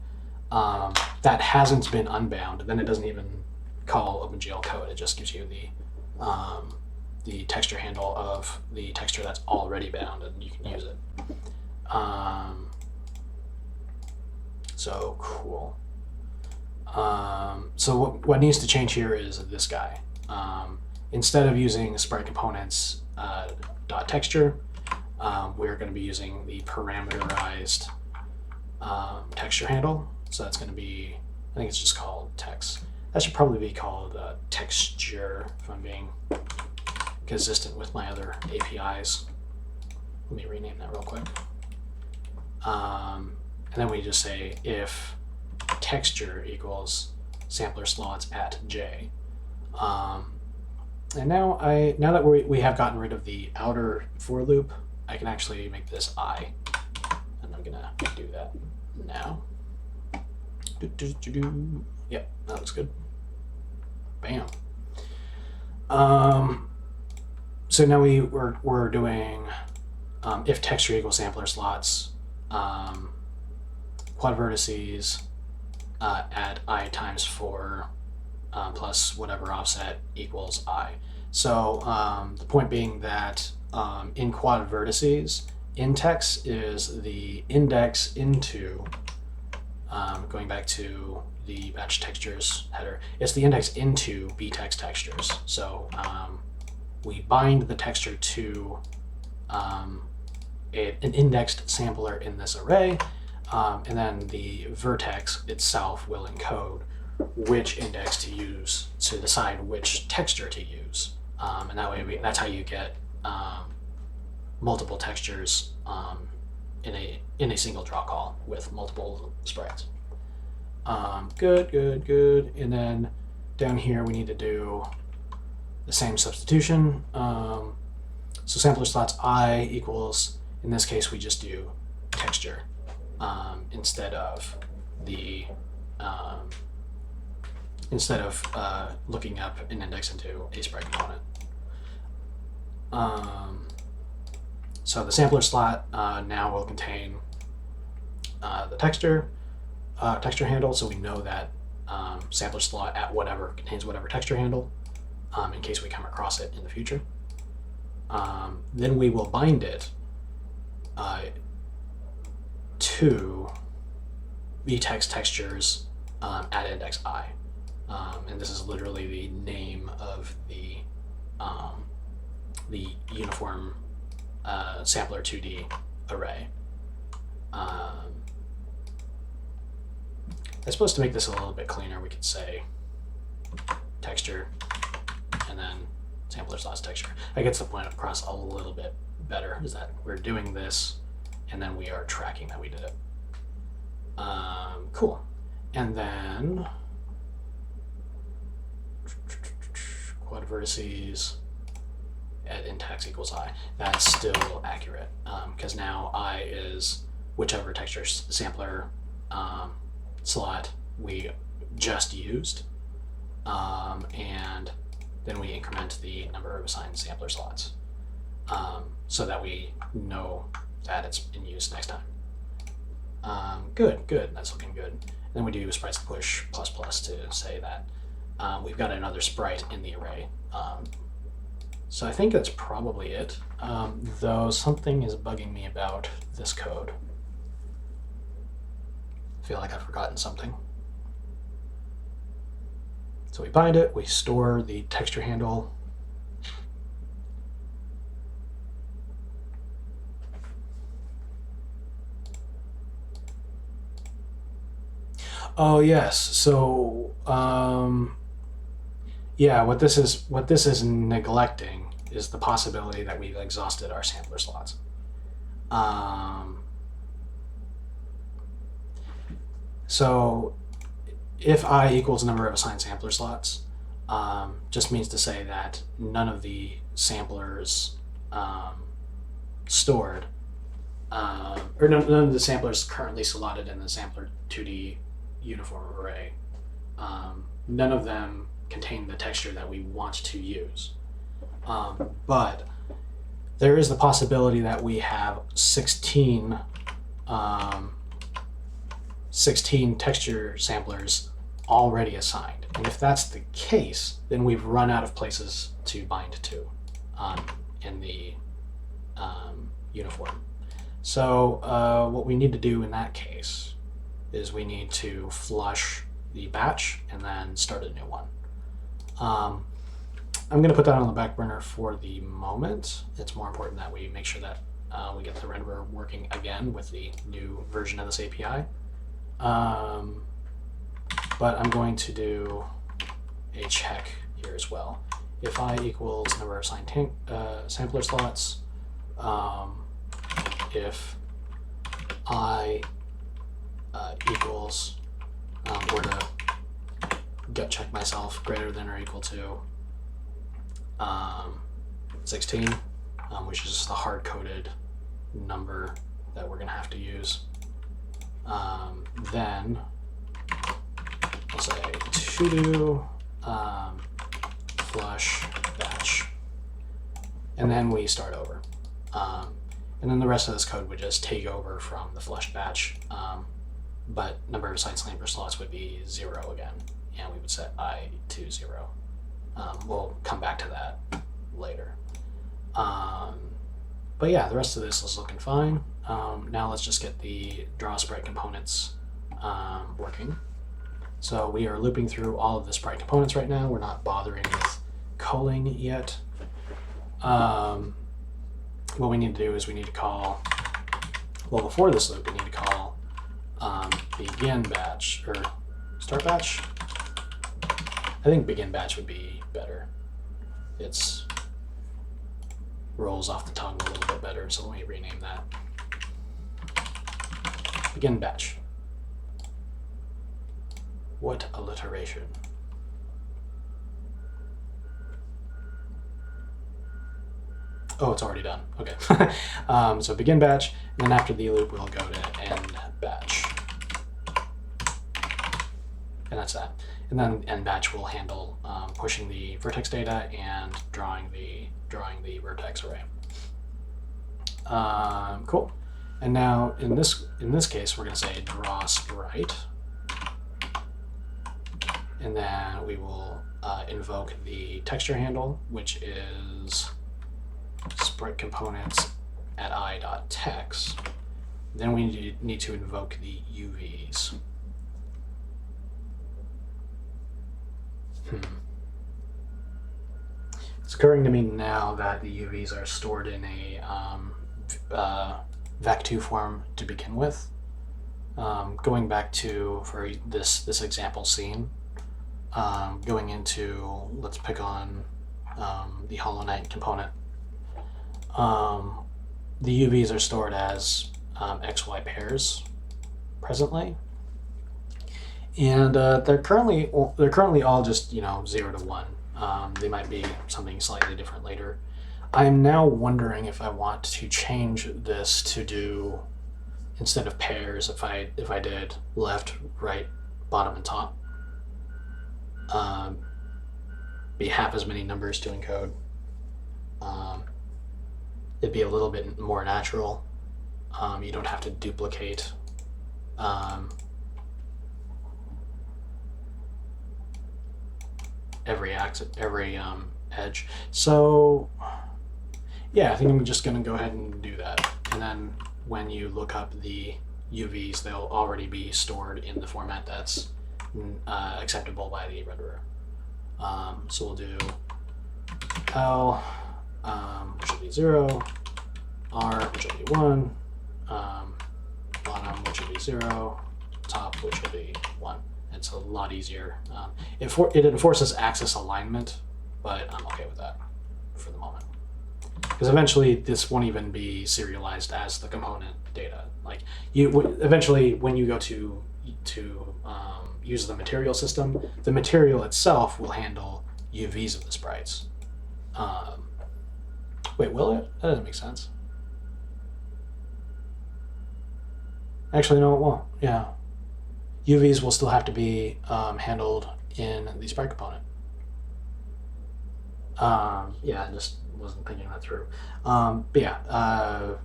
that hasn't been unbound, then it doesn't even call OpenGL code. It just gives you the texture handle of the texture that's already bound, and you can use it. So cool. So what needs to change here is this guy. Instead of using sprite components dot texture, we're going to be using the parameterized texture handle. So that's going to be, I think it's just called text. That should probably be called texture if I'm being consistent with my other APIs. Let me rename that real quick. And then we just say if texture equals sampler slots at j. And now that we have gotten rid of the outer for loop, I can actually make this I, and I'm gonna do that now. Yep, that looks good. Bam. So now we're doing if texture equals sampler slots, quad vertices at I times 4 plus whatever offset equals I. So the point being that in quad vertices, index is the index into, going back to the batch textures header, it's the index into btext textures. So we bind the texture to an indexed sampler in this array, and then the vertex itself will encode which index to use to decide which texture to use. And that way that's how you get multiple textures in a single draw call with multiple sprites. Good. And then down here we need to do the same substitution. So sampler slots I equals, in this case we just do texture instead of looking up an index into a sprite component. So the sampler slot now will contain the texture handle, so we know that sampler slot at whatever contains whatever texture handle in case we come across it in the future. Then we will bind it to btext textures at index I. And this is literally the name of the uniform sampler 2D array. I suppose to make this a little bit cleaner, we could say texture and then sampler slots texture. That gets the point across a little bit better, is that we're doing this and then we are tracking that we did it. Cool. And then quad vertices at index equals I. That's still accurate because now I is whichever texture sampler slot we just used, and then we increment the number of assigned sampler slots, so that we know that it's in use next time. Good, that's looking good. And then we do sprites push plus plus to say that we've got another sprite in the array. So I think that's probably it, though something is bugging me about this code. I feel like I've forgotten something. So we bind it, we store the texture handle. Oh yes, so yeah, what this is neglecting is the possibility that we've exhausted our sampler slots. So if I equals number of assigned sampler slots, just means to say that none of the samplers stored, or none of the samplers currently slotted in the sampler 2D uniform array, none of them contain the texture that we want to use. But there is the possibility that we have 16 texture samplers already assigned. And if that's the case, then we've run out of places to bind to in the uniform. So what we need to do in that case is we need to flush the batch and then start a new one. I'm going to put that on the back burner for the moment. It's more important that we make sure that we get the renderer working again with the new version of this API. But I'm going to do a check here as well. If I equals number of assigned sampler slots, if I equals, or to gut check myself, greater than or equal to 16, which is the hard-coded number that we're going to have to use. Then I'll say to do flush batch, and then we start over. And then the rest of this code would just take over from the flush batch, but number of assigned sampler slots would be 0 again, and we would set I to 0. We'll come back to that later. But yeah, the rest of this is looking fine. Now let's just get the draw sprite components working. So we are looping through all of the sprite components right now. We're not bothering with culling yet. What we need to do is we need to call, well, before this loop, we need to call begin batch, or start batch. I think begin batch would be better. It's rolls off the tongue a little bit better, so let me rename that. Begin batch. What alliteration. Oh, it's already done. Okay. So begin batch, and then after the loop, we'll go to end batch. And that's that. And then end batch will handle pushing the vertex data and drawing the vertex array. Cool. And now in this case, we're going to say draw sprite, and then we will invoke the texture handle, which is sprite components at i.text. Then we need to invoke the UVs. It's occurring to me now that the UVs are stored in a vec2 form to begin with. Going back to, for this example scene, going into, let's pick on the Hollow Knight component. The UVs are stored as XY pairs presently, and they're currently all just 0 to 1. They might be something slightly different later. I'm now wondering if I want to change this to do instead of pairs, if I did left, right, bottom, and top, be half as many numbers to encode. It'd be a little bit more natural. You don't have to duplicate every edge. So yeah, I think I'm just going to go ahead and do that. And then when you look up the UVs, they'll already be stored in the format that's acceptable by the renderer. So we'll do L, which will be 0, R, which will be 1, bottom, which will be 0, top, which will be 1. It's a lot easier. It enforces axis alignment, but I'm okay with that for the moment. Because eventually this won't even be serialized as the component data. Like eventually when you go to use the material system, the material itself will handle UVs of the sprites. Wait, will it? That doesn't make sense. Actually, no, it won't. Yeah. UVs will still have to be handled in the sprite component. Yeah, I just wasn't thinking that through. But yeah,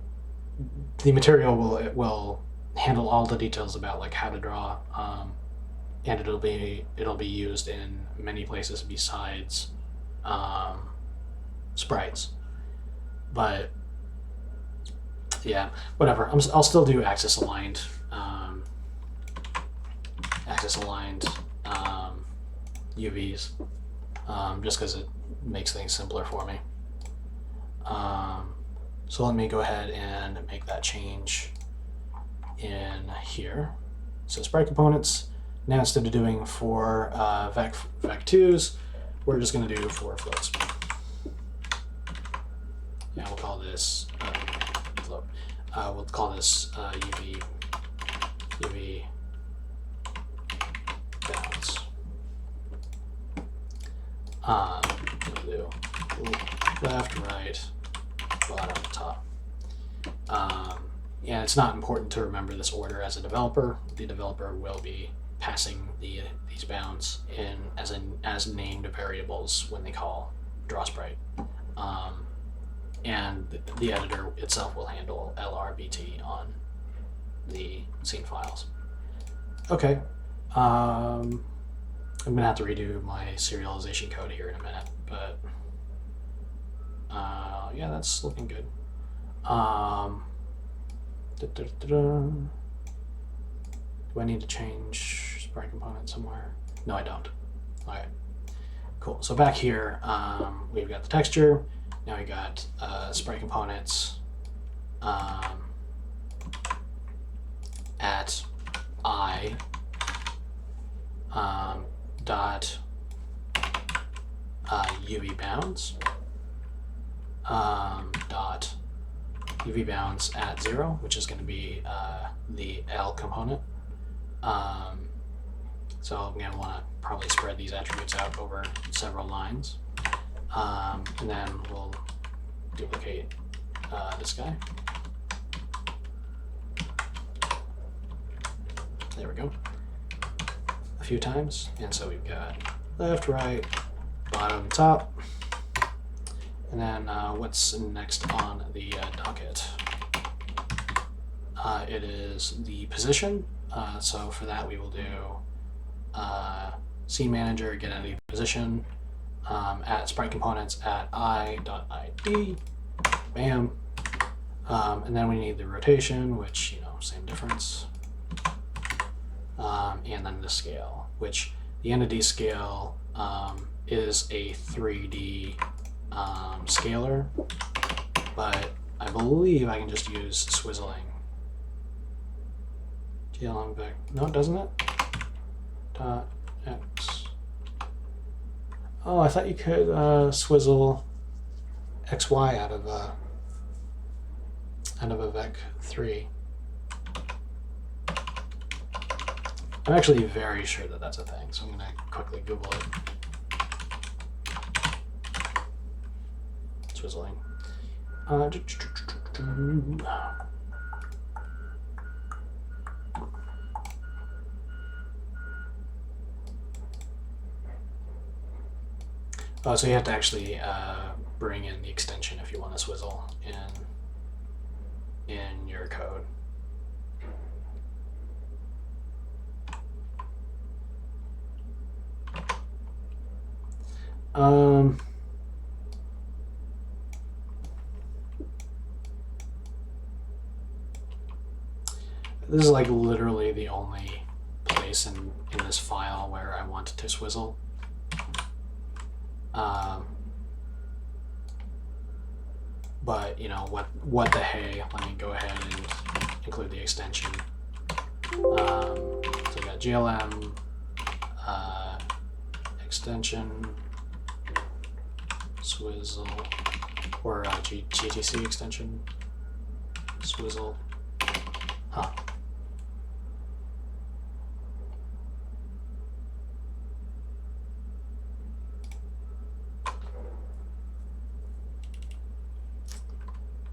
the material will handle all the details about like how to draw, and it'll be used in many places besides sprites. But yeah, whatever. I'll still do axis aligned. UVs, just because it makes things simpler for me. So let me go ahead and make that change in here. So sprite components, now instead of doing 4 vec2s, we're just going to do 4 floats. Yeah, we'll call this float. We'll call this UV bounds. We'll do left, right, bottom, top. And it's not important to remember this order as a developer. The developer will be passing these bounds in as named variables when they call drawSprite. And the editor itself will handle LRBT on the scene files. Okay. I'm gonna have to redo my serialization code here in a minute, but yeah, that's looking good. Do I need to change sprite component somewhere? No, I don't. Okay, cool. So back here, we've got the texture. Now we got sprite components at I dot UV bounds dot UV bounds at 0, which is going to be the L component. So I'm going to want to probably spread these attributes out over several lines. And then we'll duplicate this guy. There we go. A few times. And so we've got left, right, bottom, top. And then what's next on the docket? It is the position. So for that we will do scene manager get any position at sprite components at I.id, bam. And then we need the rotation, which, same difference. And then the scale, which the entity scale is a 3D scalar, but I believe I can just use swizzling. GLM vec. No, doesn't it? Dot x. Oh, I thought you could swizzle xy out of a vec3. I'm actually very sure that that's a thing, so I'm going to quickly Google it. Swizzling. Oh, so you have to actually bring in the extension if you want to swizzle in your code. This is like literally the only place in this file where I want to swizzle. But you know what the hey? Let me go ahead and include the extension. So we got GLM extension swizzle or GTC extension swizzle. Huh.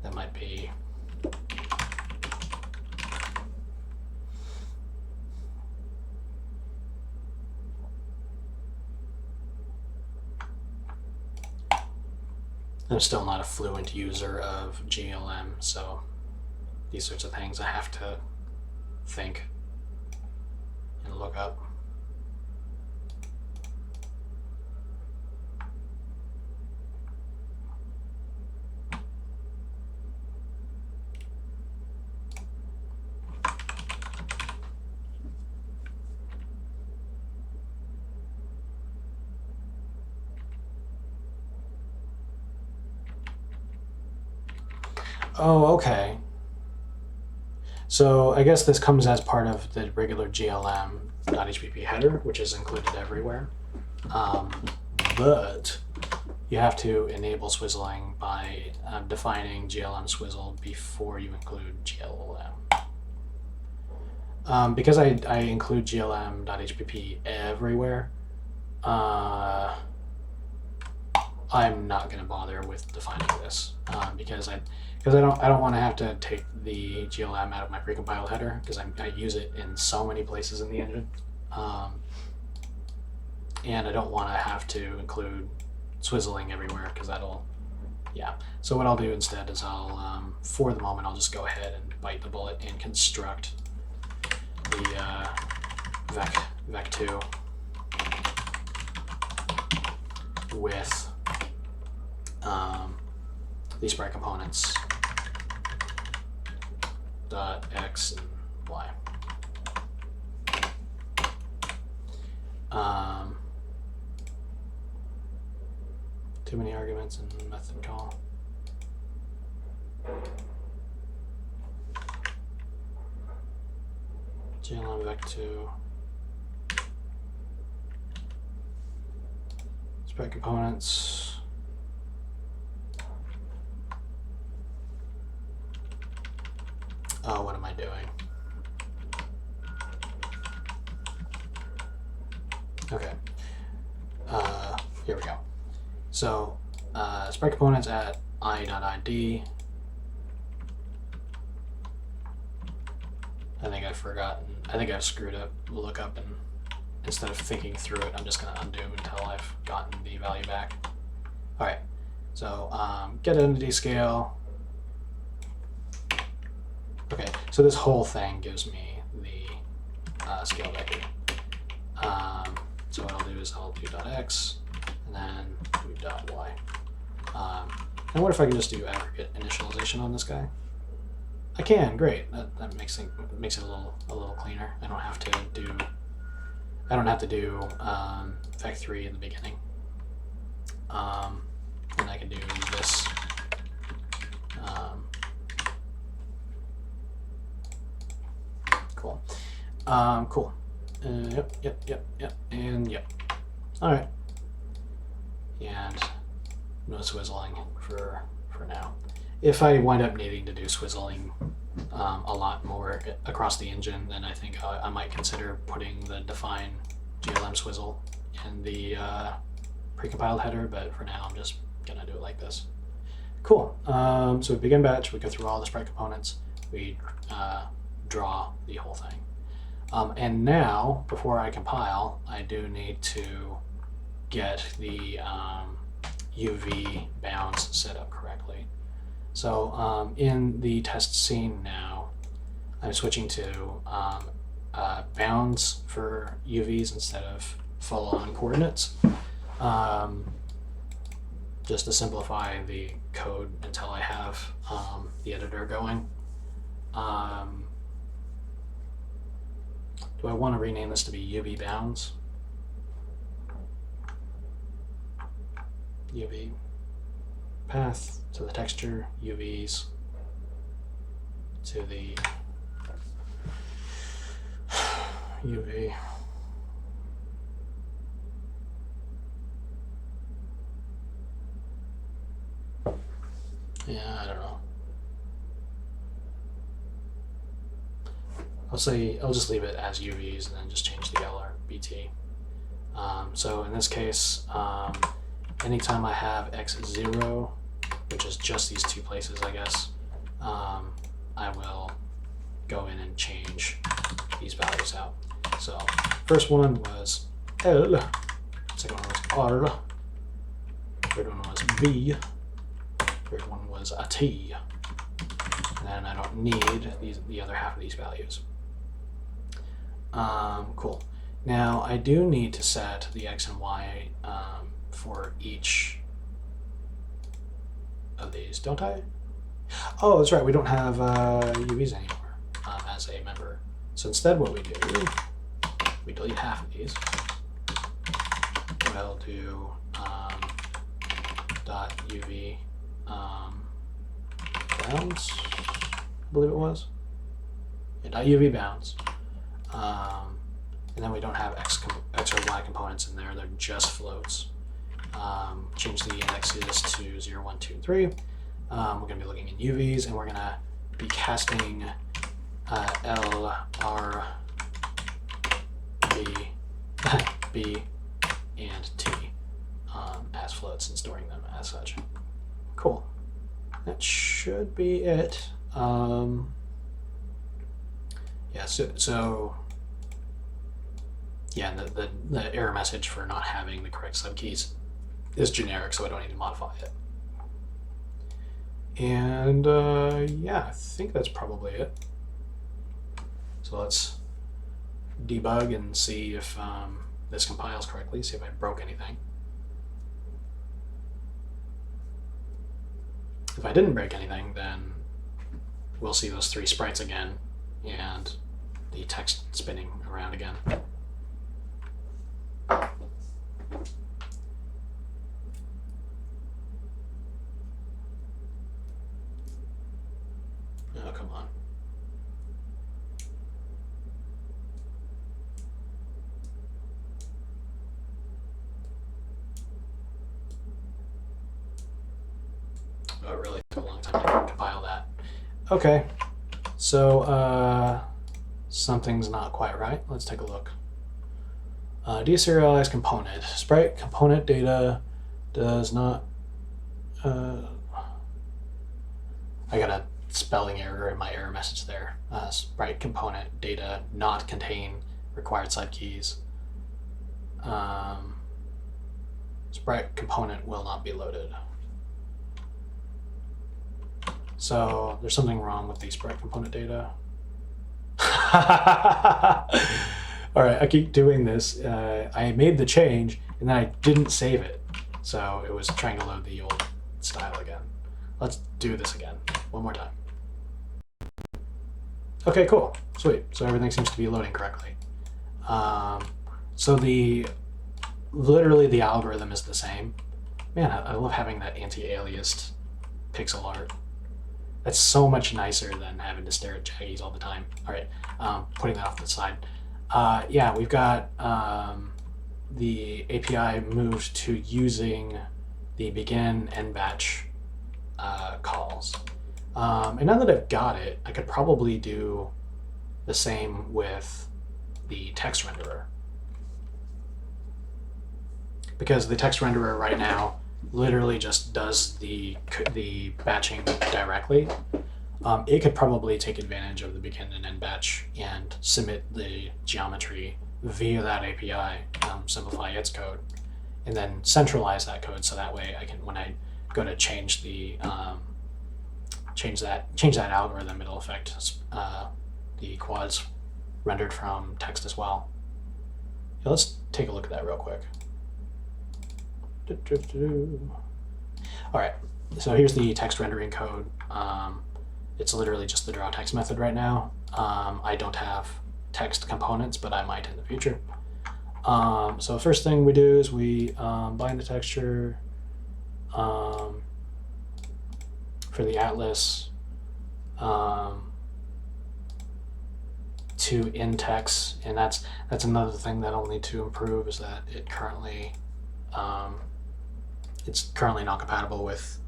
That might be. I'm still not a fluent user of GLM, so these sorts of things I have to think and look up. Oh, okay. So I guess this comes as part of the regular GLM.hpp header, which is included everywhere. But you have to enable swizzling by defining GLM swizzle before you include GLM. Because I include GLM.hpp everywhere, I'm not going to bother with defining this because I don't want to have to take the GLM out of my precompiled header because I use it in so many places in the engine, and I don't want to have to include swizzling everywhere because that'll, yeah. So what I'll do instead is I'll, for the moment, I'll just go ahead and bite the bullet and construct the vec2 with these sprite components dot x and y. Too many arguments in method call. GLM vec2 sprite components. Oh, what am I doing? Okay. Here we go. So, sprite components at I.id. I think I've forgotten. I think I've screwed up the lookup, and instead of thinking through it, I'm just going to undo until I've gotten the value back. All right. So, get entity scale. Okay, so this whole thing gives me the scale vector. So what I'll do is I'll do .x and then do .y. And what if I can just do aggregate initialization on this guy? I can, great. That makes it a little cleaner. I don't have to do vec3 in the beginning. And I can do this. Cool. Cool. Yep, and yep. All right. And no swizzling for now. If I wind up needing to do swizzling a lot more across the engine, then I think I might consider putting the define GLM swizzle in the precompiled header, but for now I'm just gonna do it like this. Cool. So we begin batch, we go through all the sprite components, we draw the whole thing. And now, before I compile, I do need to get the UV bounds set up correctly. So in the test scene now, I'm switching to bounds for UVs instead of full-on coordinates, just to simplify the code until I have the editor going. Do I want to rename this to be UV bounds? UV path to the texture, UVs to the UV. Yeah, I don't know. I'll just leave it as UVs and then just change the LRBT. So in this case, anytime I have x0, which is just these two places, I guess, I will go in and change these values out. So first one was L, second one was R, third one was B, third one was a T, and then I don't need the other half of these values. Cool. Now I do need to set the X and Y for each of these, don't I? Oh, that's right, we don't have UVs anymore as a member. So instead what we do, we delete half of these. We'll do dot UV bounds, I believe it was. Yeah, dot UV bounds. And then we don't have X or Y components in there, they're just floats. Change the indexes to 0, 1, 2, and 3. We're going to be looking in UVs, and we're going to be casting L, R, B, and T as floats and storing them as such. Cool. That should be it. Yeah, so yeah, the error message for not having the correct subkeys is generic, so I don't need to modify it. And yeah, I think that's probably it. So let's debug and see if this compiles correctly, see if I broke anything. If I didn't break anything, then we'll see those three sprites again and the text spinning around again. Oh, come on. Oh, it really took a long time to compile that. Okay, so something's not quite right. Let's take a look. Deserialize component. Sprite component data does not... I got a spelling error in my error message there. Sprite component data not contain required subkeys. Sprite component will not be loaded. So there's something wrong with the Sprite component data. All right, I keep doing this. I made the change and then I didn't save it. So it was trying to load the old style again. Let's do this again, one more time. Okay, cool, sweet. So everything seems to be loading correctly. So literally the algorithm is the same. Man, I love having that anti-aliased pixel art. That's so much nicer than having to stare at jaggies all the time. All right, putting that off to the side. Yeah, we've got the API moved to using the begin and batch calls. And now that I've got it, I could probably do the same with the text renderer. Because the text renderer right now literally just does the batching directly. It could probably take advantage of the begin and end batch and submit the geometry via that API, simplify its code, and then centralize that code so that way I can, when I go to change the change that algorithm, it'll affect the quads rendered from text as well. Yeah, let's take a look at that real quick. All right, so here's the text rendering code. It's literally just the draw text method right now. I don't have text components, but I might in the future. So first thing we do is we bind the texture for the atlas to in-text, and that's another thing that I'll need to improve, is that it currently it's currently not compatible with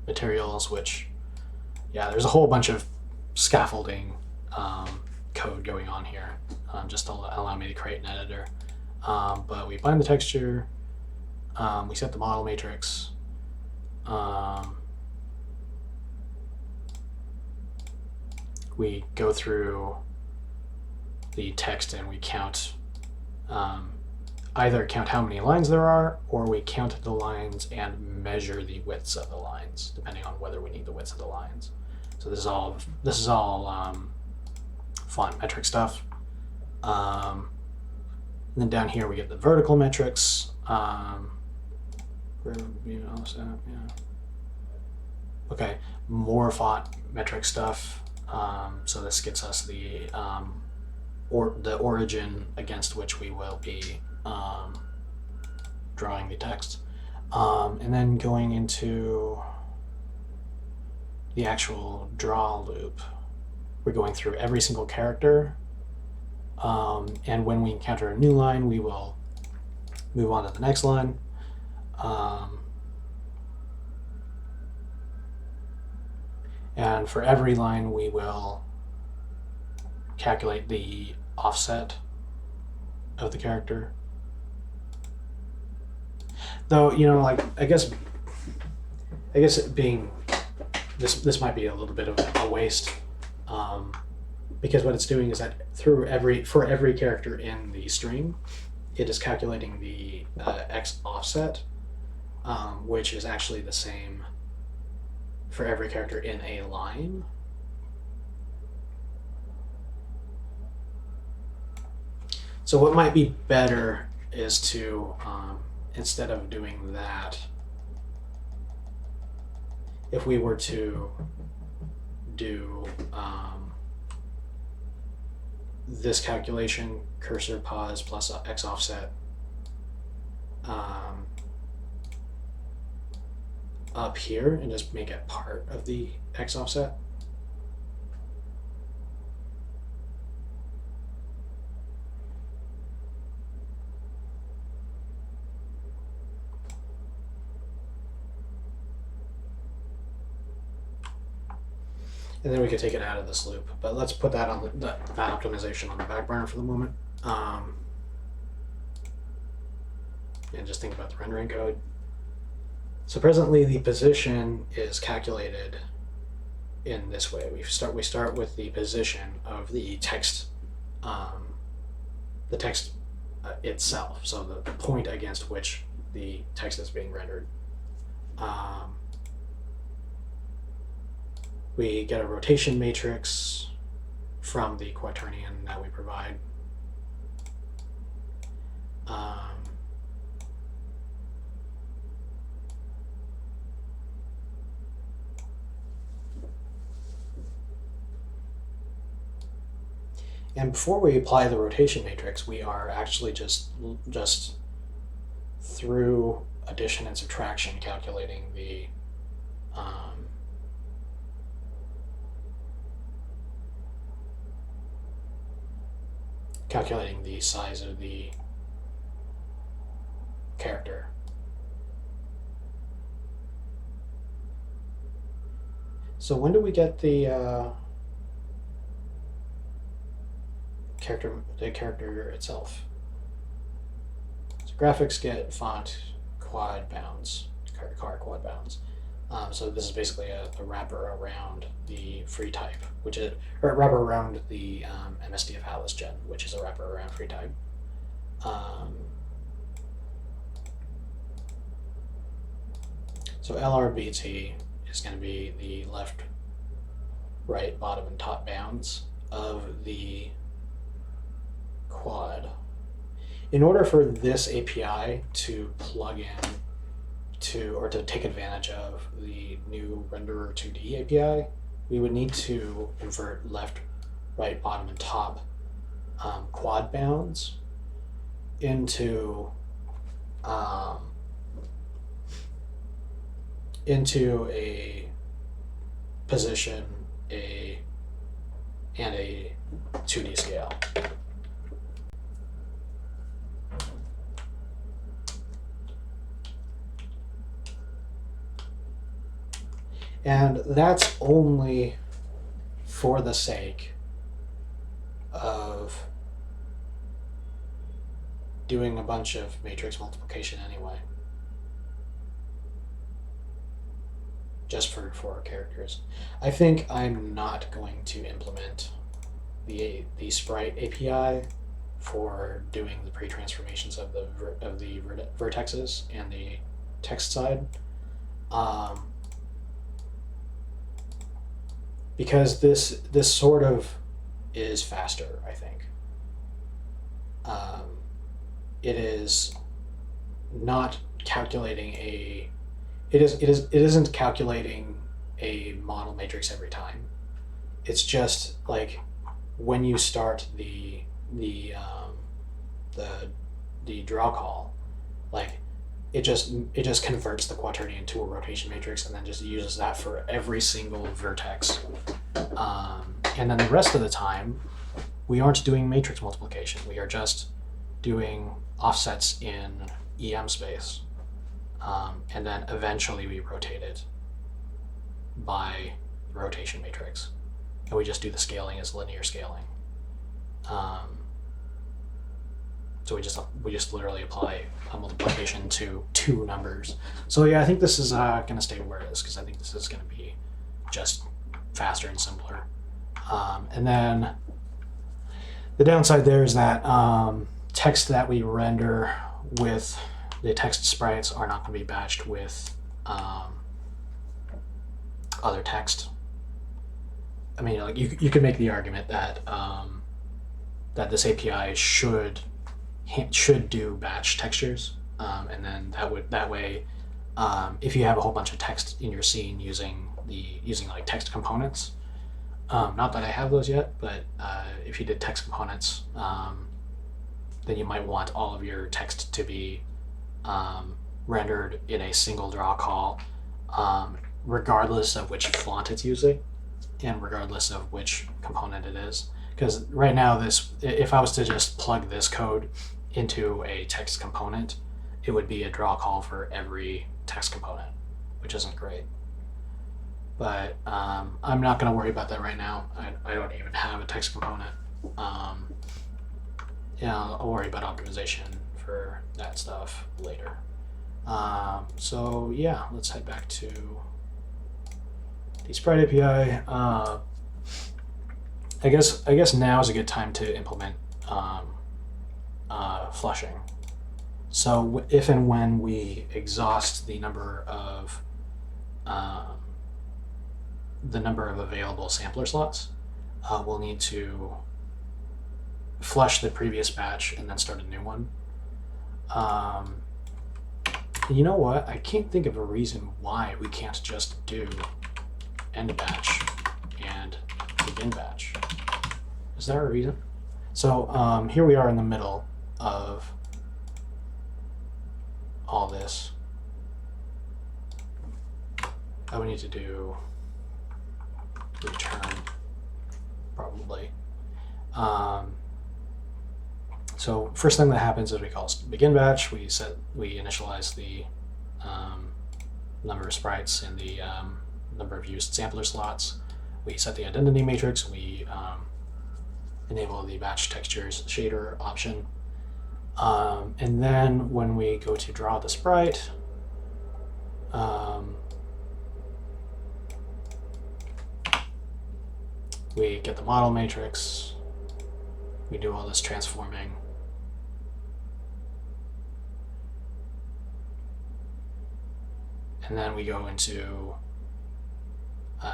materials, which, yeah, there's a whole bunch of scaffolding code going on here, just to allow me to create an editor. But we bind the texture, we set the model matrix, we go through the text and we count, either count how many lines there are, or we count the lines and measure the widths of the lines, depending on whether we need the widths of the lines. So this is all font metric stuff. And then down here we get the vertical metrics. Okay, more font metric stuff. So this gets us the origin against which we will be drawing the text, and then going into the actual draw loop, we're going through every single character, and when we encounter a new line, we will move on to the next line. And for every line, we will calculate the offset of the character. Though, you know, like, I guess it being this might be a little bit of a waste, because what it's doing is that for every character in the string, it is calculating the x offset, which is actually the same for every character in a line. So what might be better is to, instead of doing that, if we were to do this calculation, cursor pause plus x offset, up here, and just make it part of the x offset. And then we could take it out of this loop, but let's put that on that optimization on the back burner for the moment, and just think about the rendering code. So presently the position is calculated in this way. We start with the position of the text, itself, so the point against which the text is being rendered. We get a rotation matrix from the quaternion that we provide. And before we apply the rotation matrix, we are actually just through addition and subtraction calculating the size of the character. So when do we get the character itself? So graphics get font quad bounds, car quad bounds. So this is basically a wrapper around the free type, which is, or a wrapper around the MSDF Atlas gen, which is a wrapper around free type. So LRBT is going to be the left, right, bottom, and top bounds of the quad. In order for this API to plug in to, or to take advantage of the new renderer 2D API, we would need to convert left, right, bottom, and top quad bounds into a position, and a 2D scale. And that's only for the sake of doing a bunch of matrix multiplication anyway. Just for our characters. I think I'm not going to implement the Sprite API for doing the pre-transformations of the vertexes and the text side. Because this sort of is faster, I think. It is not calculating it isn't calculating a model matrix every time. It's just like when you start the draw call, like it just converts the quaternion to a rotation matrix and then just uses that for every single vertex. And then the rest of the time, we aren't doing matrix multiplication. We are just doing offsets in EM space. And then eventually we rotate it by the rotation matrix. And we just do the scaling as linear scaling. So we just literally apply a multiplication to two numbers. So yeah, I think this is going to stay where it is because I think this is going to be just faster and simpler. And then the downside there is that text that we render with the text sprites are not going to be batched with other text. I mean, like you could make the argument that that this API should do batch textures, and then that way, if you have a whole bunch of text in your scene using like text components, not that I have those yet, but if you did text components, then you might want all of your text to be rendered in a single draw call, regardless of which font it's using and regardless of which component it is. Because right now, if I was to just plug this code into a text component, it would be a draw call for every text component, which isn't great. But I'm not going to worry about that right now. I don't even have a text component. I'll worry about optimization for that stuff later. So yeah, let's head back to the Sprite API. I guess now is a good time to implement flushing. So if and when we exhaust the number of available sampler slots, we'll need to flush the previous batch and then start a new one. You know what? I can't think of a reason why we can't just do end batch and begin batch. Is there a reason? So here we are in the middle of all this. I would need to do return, probably. So first thing that happens is we call begin batch. We initialize the number of sprites and the number of used sampler slots. We set the identity matrix. We enable the batch textures shader option. And then when we go to draw the sprite, we get the model matrix. We do all this transforming. and then we go into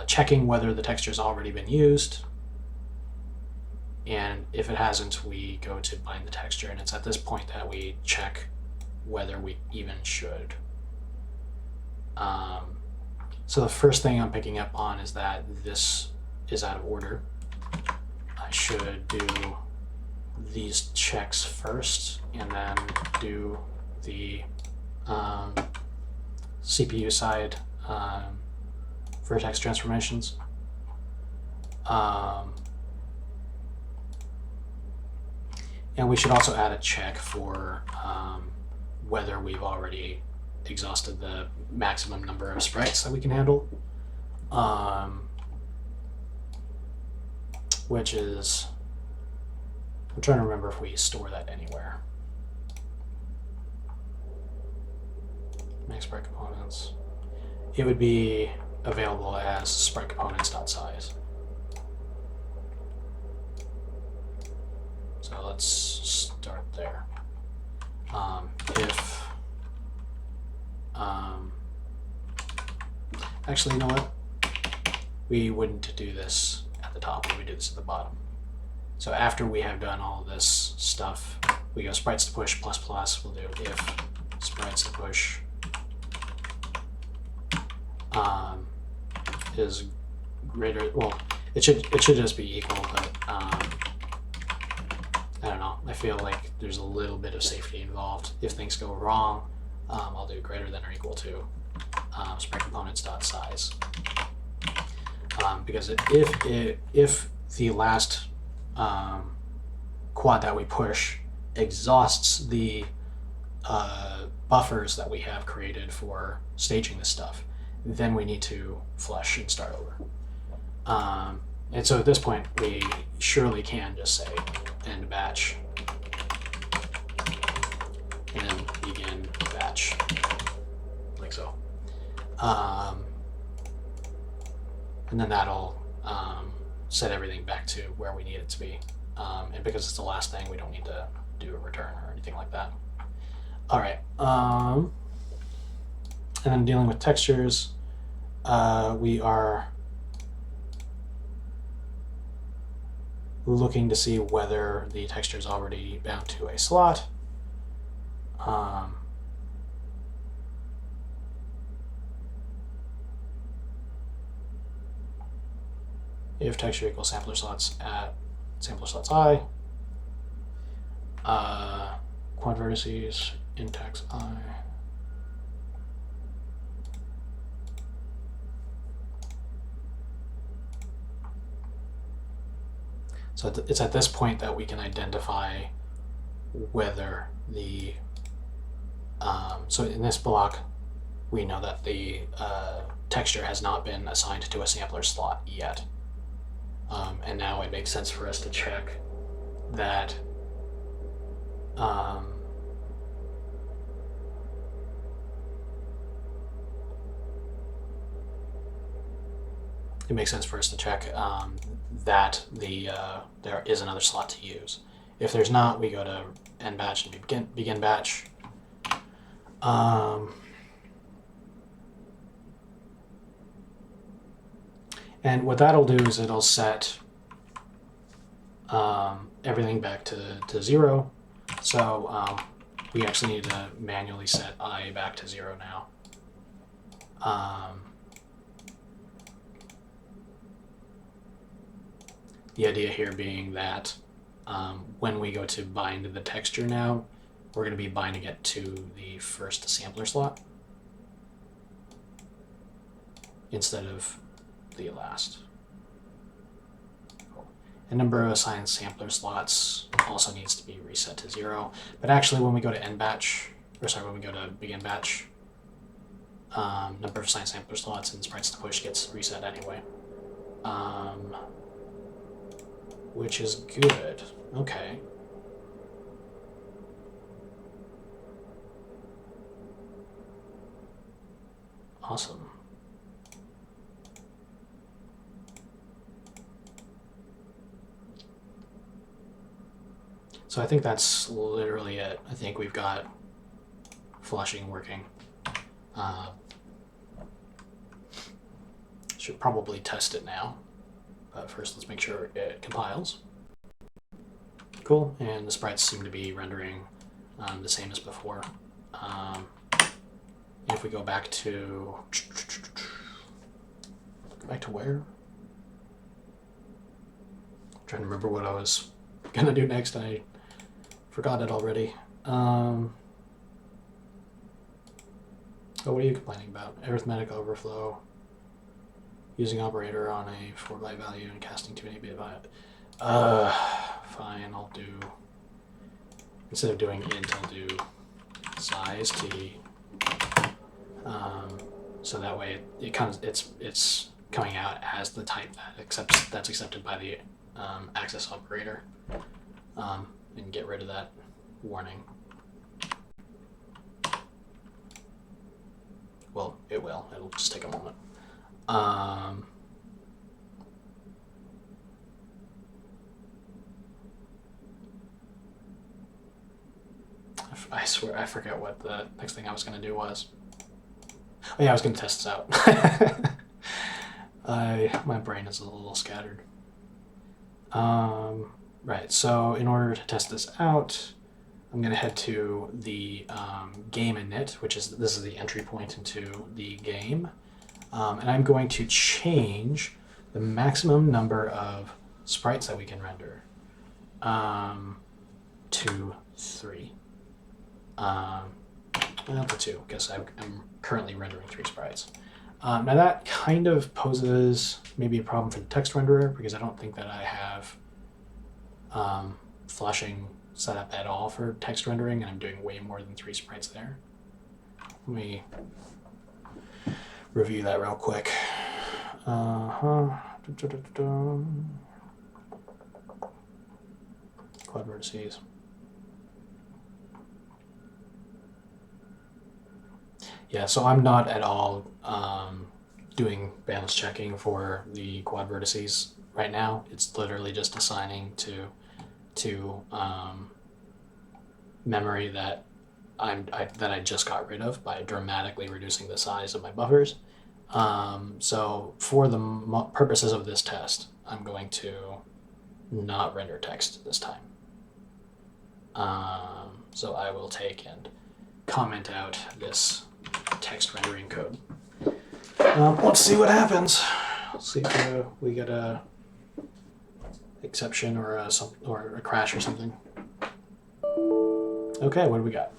checking whether the texture has already been used. And if it hasn't, we go to bind the texture, and it's at this point that we check whether we even should. So the first thing I'm picking up on is that this is out of order. I should do these checks first and then do the CPU side vertex transformations. And we should also add a check for whether we've already exhausted the maximum number of sprites that we can handle, which is, I'm trying to remember if we store that anywhere. Make sprite components. It would be available as sprite components.size. So let's start there. If actually, you know what? We wouldn't do this at the top. We would do this at the bottom. So after we have done all this stuff, we go sprites to push plus plus. We'll do if sprites to push is greater. Well, it should just be equal, but I don't know. I feel like there's a little bit of safety involved. If things go wrong, I'll do greater than or equal to sprite components.size. Because if the last quad that we push exhausts the buffers that we have created for staging this stuff, then we need to flush and start over. And so at this point, we surely can just say end batch and begin batch, like so. And then that'll set everything back to where we need it to be. And because it's the last thing, we don't need to do a return or anything like that. All right. And then dealing with textures, we are looking to see whether the texture is already bound to a slot. If texture equals sampler slots at sampler slots I, quad vertices index I. So it's at this point that we can identify whether the, so in this block, we know that the texture has not been assigned to a sampler slot yet. And now it makes sense for us to check that it makes sense for us to check that there is another slot to use. If there's not, we go to end batch and begin batch. And what that'll do is it'll set everything back to 0. So we actually need to manually set I back to 0 now. The idea here being that when we go to bind the texture now, we're going to be binding it to the first sampler slot instead of the last. The number of assigned sampler slots also needs to be reset to 0. But actually, when we go to end batch, or sorry, when we go to begin batch, number of assigned sampler slots and sprites to push gets reset anyway. Which is good. Okay. Awesome. So I think that's literally it. I think we've got flushing working. Should probably test it now. But first, let's make sure it compiles. Cool, and the sprites seem to be rendering the same as before. If we go back to where? I'm trying to remember what I was gonna do next. I forgot it already. Oh, what are you complaining about? Arithmetic Overflow. Using operator on a 4-byte value and casting to any bit byte. Fine, I'll do, instead of doing int, I'll do size t. So that way it comes, it's coming out as the type that's accepted by the access operator, and get rid of that warning. Well, it'll just take a moment. I swear I forget what the next thing I was going to do was. Oh yeah, I was going to test this out. My brain is a little scattered. Right, so in order to test this out, I'm going to head to the game init, which is, this is the entry point into the game. And I'm going to change the maximum number of sprites that we can render to 3. Not to 2, because I'm currently rendering 3 sprites. Now that kind of poses maybe a problem for the text renderer, because I don't think that I have flushing set up at all for text rendering, and I'm doing way more than 3 sprites there. Let me review that real quick. Quad vertices. Yeah, so I'm not at all doing balance checking for the quad vertices right now. It's literally just assigning to memory that I just got rid of by dramatically reducing the size of my buffers. So for the purposes of this test, I'm going to not render text this time. So I will take and comment out this text rendering code. Let's see what happens. Let's see if we get a exception or a crash or something. Okay, what do we got?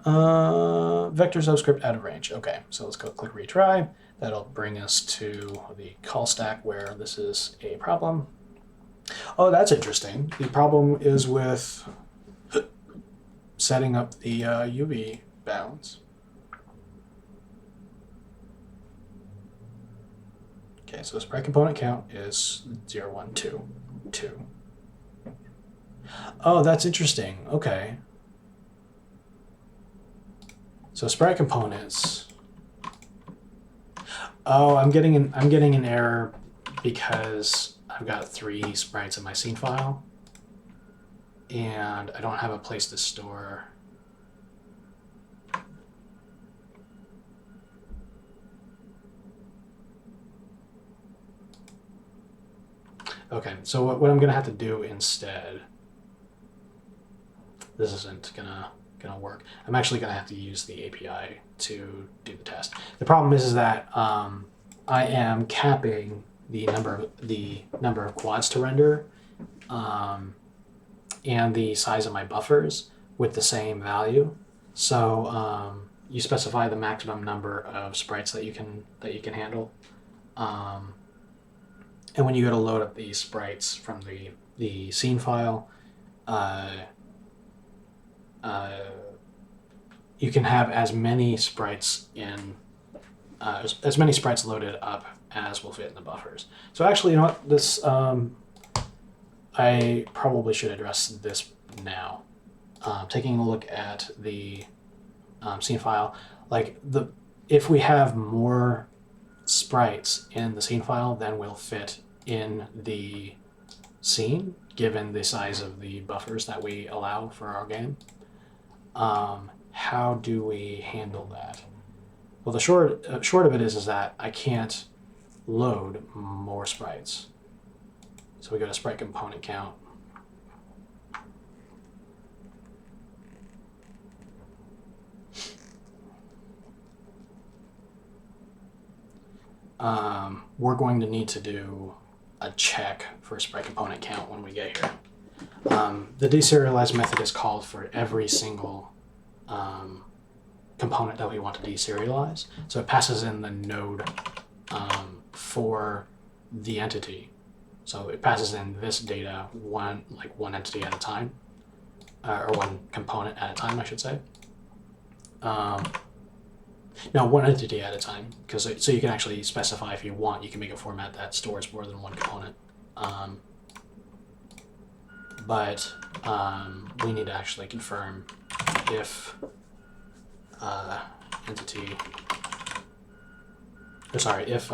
Vectors of script out of range. Okay, so let's go click retry. That'll bring us to the call stack where this is a problem. Oh, that's interesting. The problem is with setting up the UV bounds. Okay, so sprite component count is 0, 1, 2, 2. Oh, that's interesting. Okay. So sprite components. Oh, I'm getting an error because I've got 3 sprites in my scene file, and I don't have a place to store. Okay, so what I'm gonna have to do instead, this isn't gonna work. I'm actually gonna have to use the API to do the test. The problem is that I am capping the number of quads to render and the size of my buffers with the same value. So you specify the maximum number of sprites that you can handle. And when you go to load up these sprites from the scene file, you can have as many sprites as many sprites loaded up as will fit in the buffers. So actually, you know what? This I probably should address this now. Taking a look at the scene file, like if we have more sprites in the scene file than will fit in the scene, given the size of the buffers that we allow for our game, how do we handle that? Well, the short of it is that I can't load more sprites. So we go to sprite component count. We're going to need to do a check for sprite component count when we get here. The deserialize method is called for every single component that we want to deserialize. So it passes in the node for the entity. So it passes in this data one entity at a time, or one component at a time, I should say. No, one entity at a time, because so you can actually specify if you want. You can make a format that stores more than one component. But we need to actually confirm if if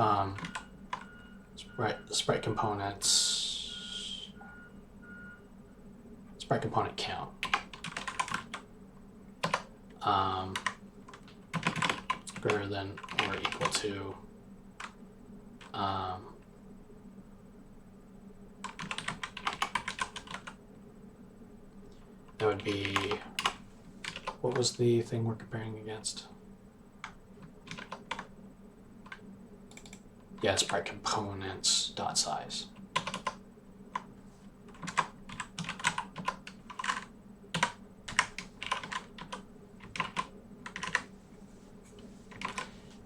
sprite component count greater than or equal to that would be, what was the thing we're comparing against? Yeah, sprite components dot size.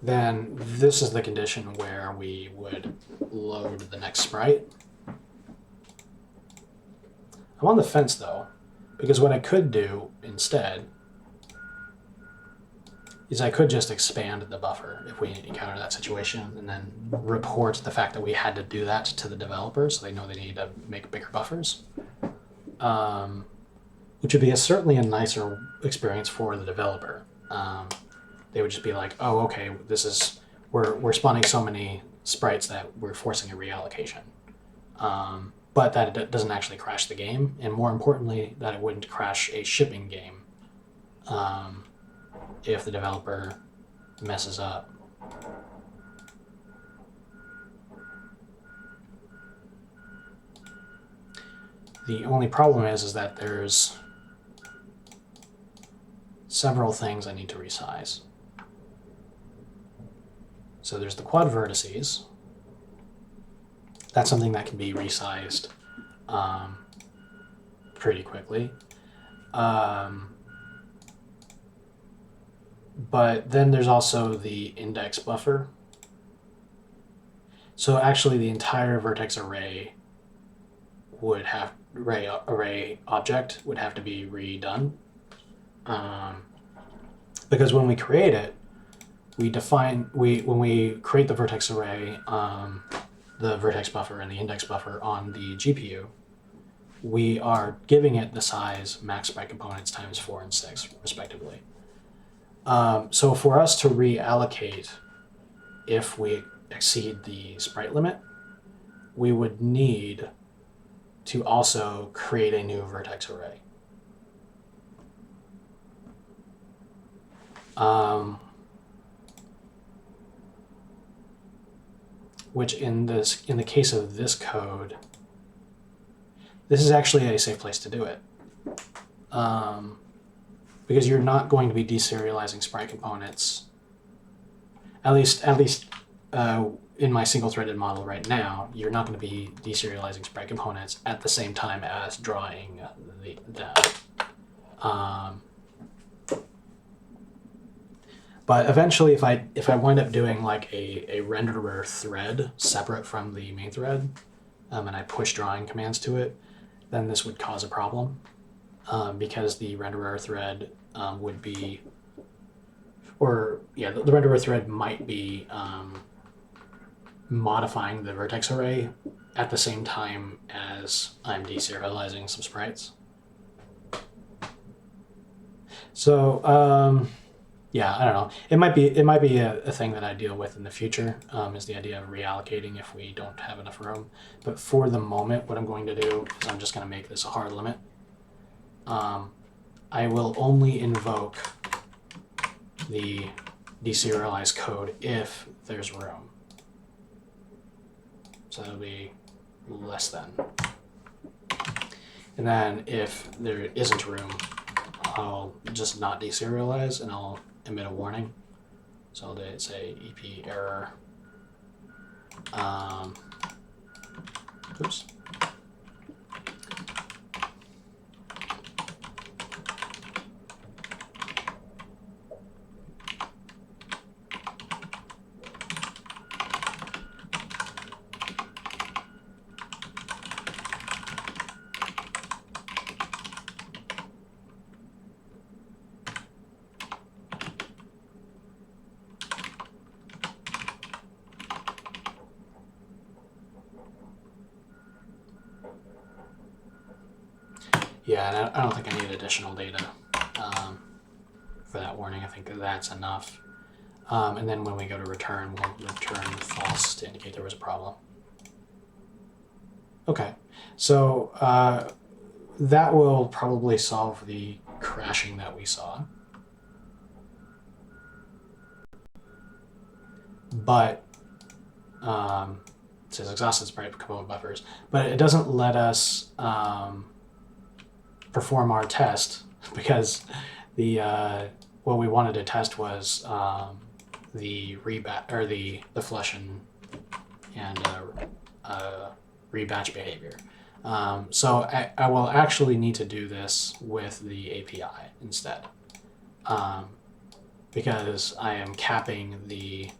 Then this is the condition where we would load the next sprite. I'm on the fence though, because what I could do instead is I could just expand the buffer if we encounter that situation, and then report the fact that we had to do that to the developer so they know they need to make bigger buffers, which would be certainly a nicer experience for the developer. They would just be like, oh, okay, this is, we're spawning so many sprites that we're forcing a reallocation. But that it doesn't actually crash the game, and more importantly, that it wouldn't crash a shipping game if the developer messes up. The only problem is that there's several things I need to resize. So there's the quad vertices. That's something that can be resized pretty quickly. But then there's also the index buffer. So actually the entire vertex array would have, array object would have to be redone. Because when we create it, we define, when we create the vertex array, the vertex buffer and the index buffer on the GPU, we are giving it the size max sprite components times 4 and 6 respectively. So for us to reallocate if we exceed the sprite limit, we would need to also create a new vertex array. Which in the case of this code, this is actually a safe place to do it. Because you're not going to be deserializing sprite components, at least in my single-threaded model right now, you're not going to be deserializing sprite components at the same time as drawing them. But eventually, if I wind up doing like a renderer thread separate from the main thread, and I push drawing commands to it, then this would cause a problem, because the renderer thread would be, the renderer thread might be modifying the vertex array at the same time as I'm deserializing some sprites. So yeah, I don't know. It might be a thing that I deal with in the future, is the idea of reallocating if we don't have enough room. But for the moment, what I'm going to do is I'm just going to make this a hard limit. I will only invoke the deserialize code if there's room. So that'll be less than. And then if there isn't room, I'll just not deserialize and I'll emit a warning. So I'll say EP error. Oops. Yeah, and I don't think I need additional data for that warning. I think that's enough. And then when we go to return, we'll return false to indicate there was a problem. Okay, so that will probably solve the crashing that we saw. But it says exhausted sprite component buffers, but it doesn't let us perform our test because the what we wanted to test was the flush and rebatch behavior. So I will actually need to do this with the API instead, because I am capping the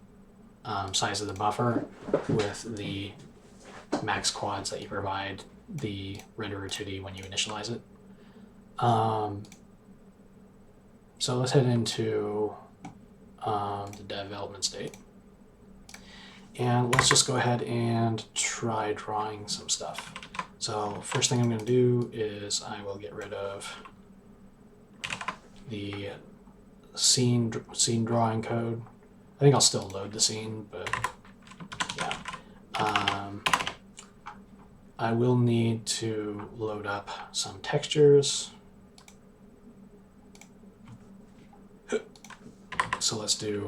size of the buffer with the max quads that you provide the renderer 2D when you initialize it. So let's head into the development state. And let's just go ahead and try drawing some stuff. So first thing I'm going to do is I will get rid of the scene drawing code. I think I'll still load the scene, but yeah. I will need to load up some textures. So let's do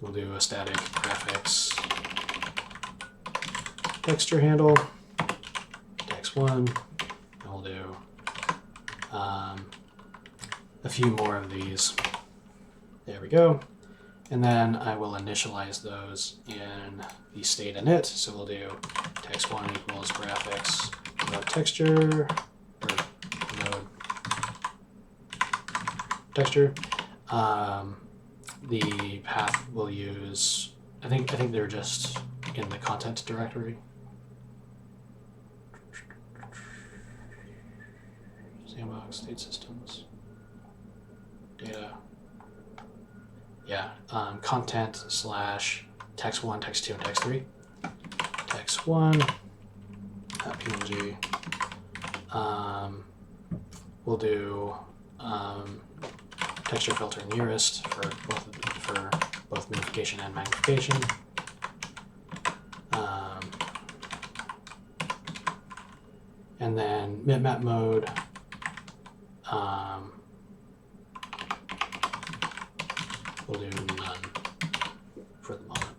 we'll do a static graphics texture handle, text1, and we'll do a few more of these. There we go. And then I will initialize those in the state init. So we'll do text1 equals graphics texture, or node texture. The path we'll use, I think they're just in the content directory. Sandbox, state systems, data. Yeah, content slash text1, text2, and text3. Text1, PNG. We'll do texture filter nearest for both minification and magnification. And then bitmap mode. We'll do none for the moment.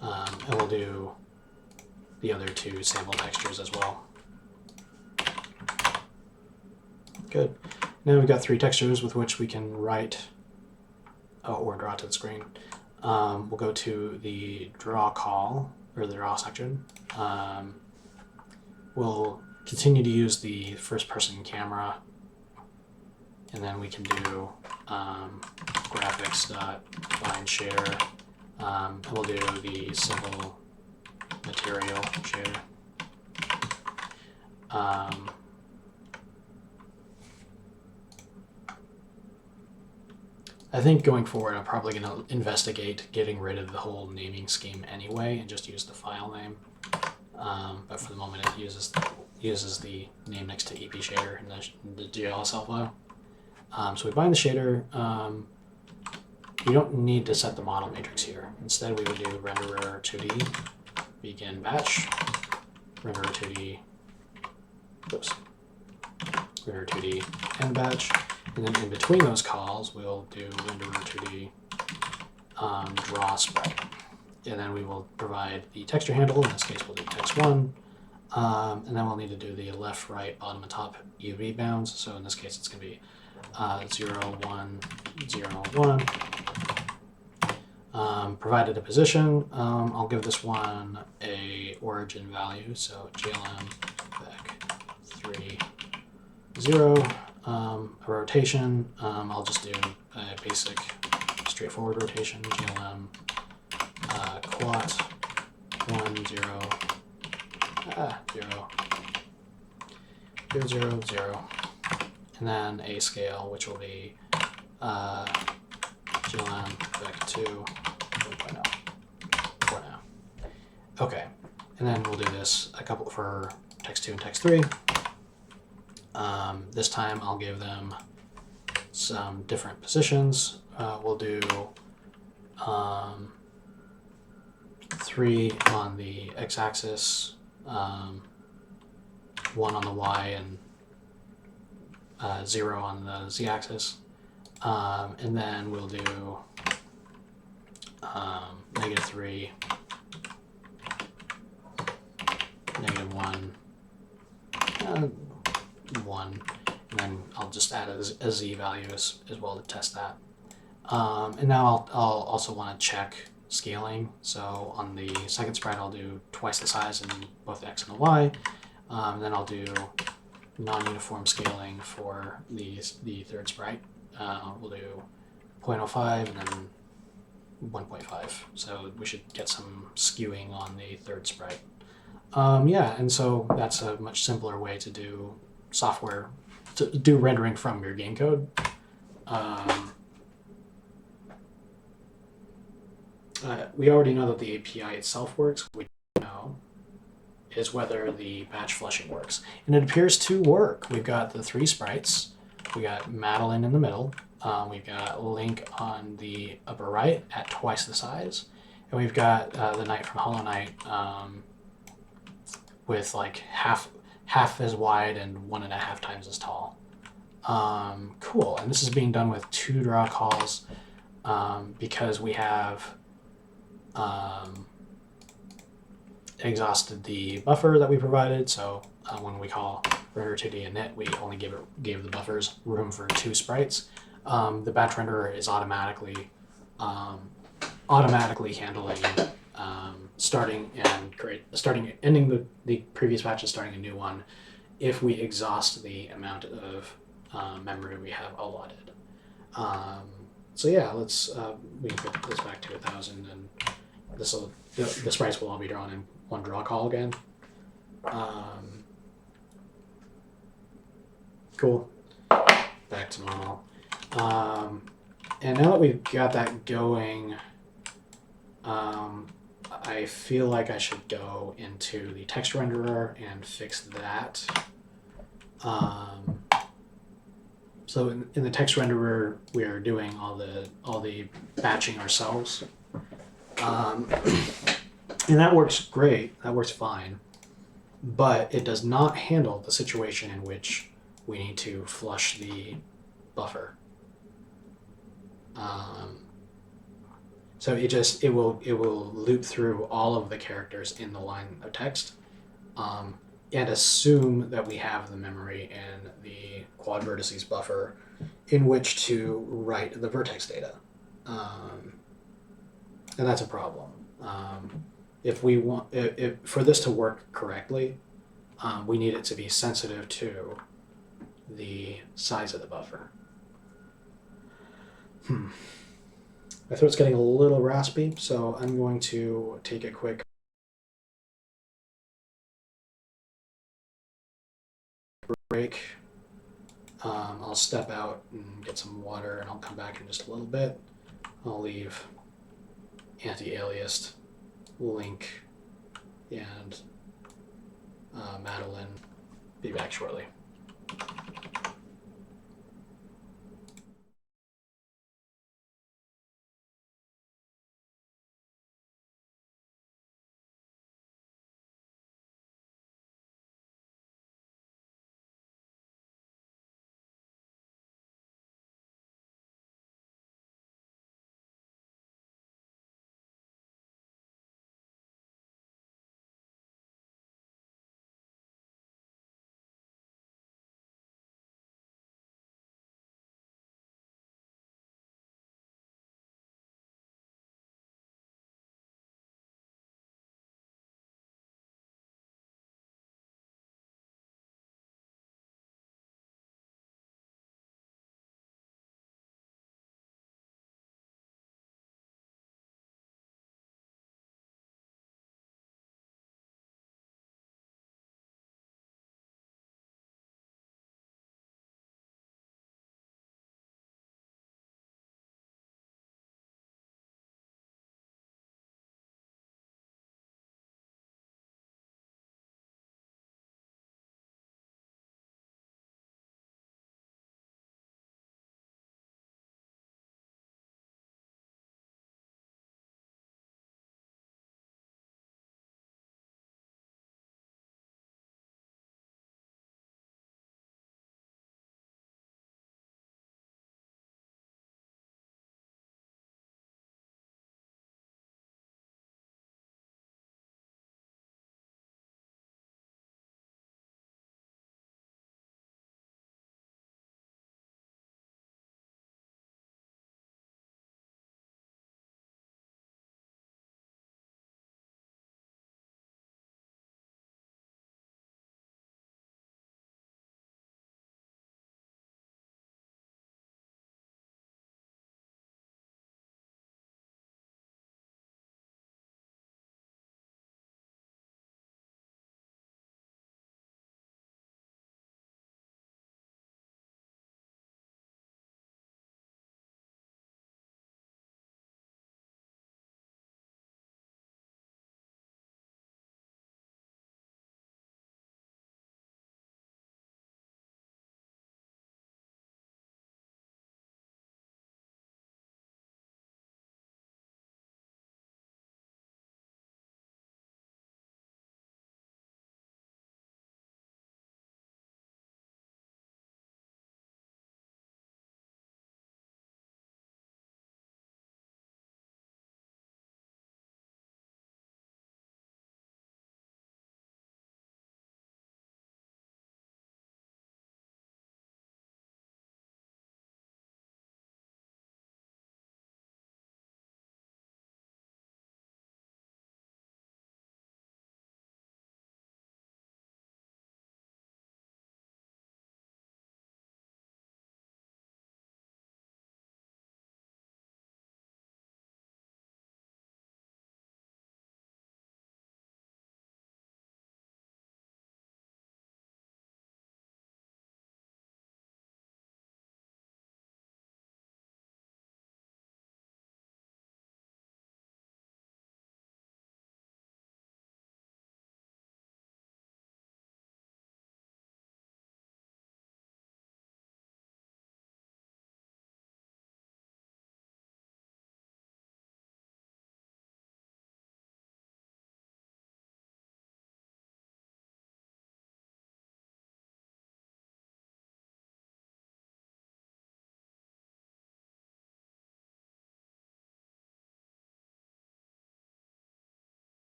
And we'll do the other two sample textures as well. Good. Now we've got three textures with which we can write or draw to the screen. We'll go to the draw call, or the draw section. We'll continue to use the first person camera, and then we can do graphics.find shader, and we'll do the simple material shader. I think going forward, I'm probably going to investigate getting rid of the whole naming scheme anyway and just use the file name. But for the moment, it uses the name next to EP shader in the GLSL file. So we bind the shader. We don't need to set the model matrix here. Instead, we would do renderer 2D, begin batch, renderer 2D, oops, render 2D end batch, and then in between those calls, we'll do renderer 2D draw sprite. And then we will provide the texture handle. In this case, we'll do text1. And then we'll need to do the left, right, bottom, and top UV bounds. So in this case, it's going to be 0, 1, 0, 1. Provided a position, I'll give this one a origin value. So glm back 3, 0. A rotation, I'll just do a basic straightforward rotation. glm quat 1, 0, 0, 0, 0, 0, and then a scale, which will be glm back 2, 1.0 for now. Okay, and then we'll do this a couple for text 2 and text 3. This time I'll give them some different positions. We'll do 3 on the x-axis, 1 on the y, and 0 on the z-axis. And then we'll do -3, -1, 1, and then I'll just add a z value as well to test that. And now I'll also want to check scaling. So on the second sprite, I'll do twice the size in both the x and the y. Then I'll do non-uniform scaling for the third sprite. We'll do 0.05 and then 1.5. So we should get some skewing on the third sprite. Yeah, and so that's a much simpler way to do software, to do rendering from your game code. We already know that the API itself works. What we don't know is whether the batch flushing works. And it appears to work. We've got the 3 sprites. We got Madeline in the middle. We've got Link on the upper right at twice the size. And we've got the Knight from Hollow Knight with like half as wide and 1.5 times as tall. Cool. And this is being done with 2 draw calls because we have exhausted the buffer that we provided. So when we call render 2D init, we only gave the buffers room for 2 sprites. The batch renderer is automatically handling ending the previous batch and starting a new one if we exhaust the amount of memory we have allotted. So yeah, let's we can put this back to 1,000, and the sprites will all be drawn in one draw call again. Cool. Back to normal. And now that we've got that going, I feel like I should go into the text renderer and fix that. So in the text renderer, we are doing all the batching ourselves, and that works great. That works fine, but it does not handle the situation in which we need to flush the buffer. So it will loop through all of the characters in the line of text, and assume that we have the memory in the quad vertices buffer in which to write the vertex data. And that's a problem. If for this to work correctly, we need it to be sensitive to the size of the buffer. My throat's getting a little raspy, so I'm going to take a quick break. I'll step out and get some water, and I'll come back in just a little bit. I'll leave Anti-Aliased, Link, and Madeline. Be back shortly.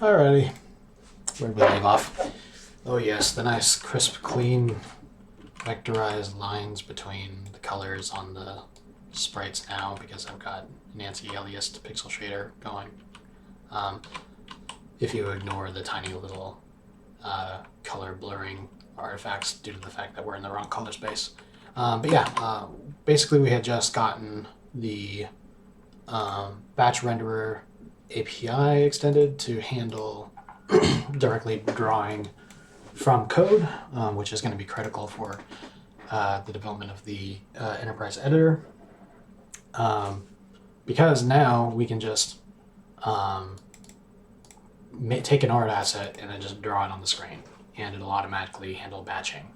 Alrighty, where did we leave off? Oh yes, the nice, crisp, clean, vectorized lines between the colors on the sprites now because I've got an anti-aliased pixel shader going. If you ignore the tiny little color blurring artifacts due to the fact that we're in the wrong color space. But yeah, basically we had just gotten the batch renderer API extended to handle directly drawing from code, which is going to be critical for the development of the enterprise editor. Because now we can just take an art asset and then just draw it on the screen, and it'll automatically handle batching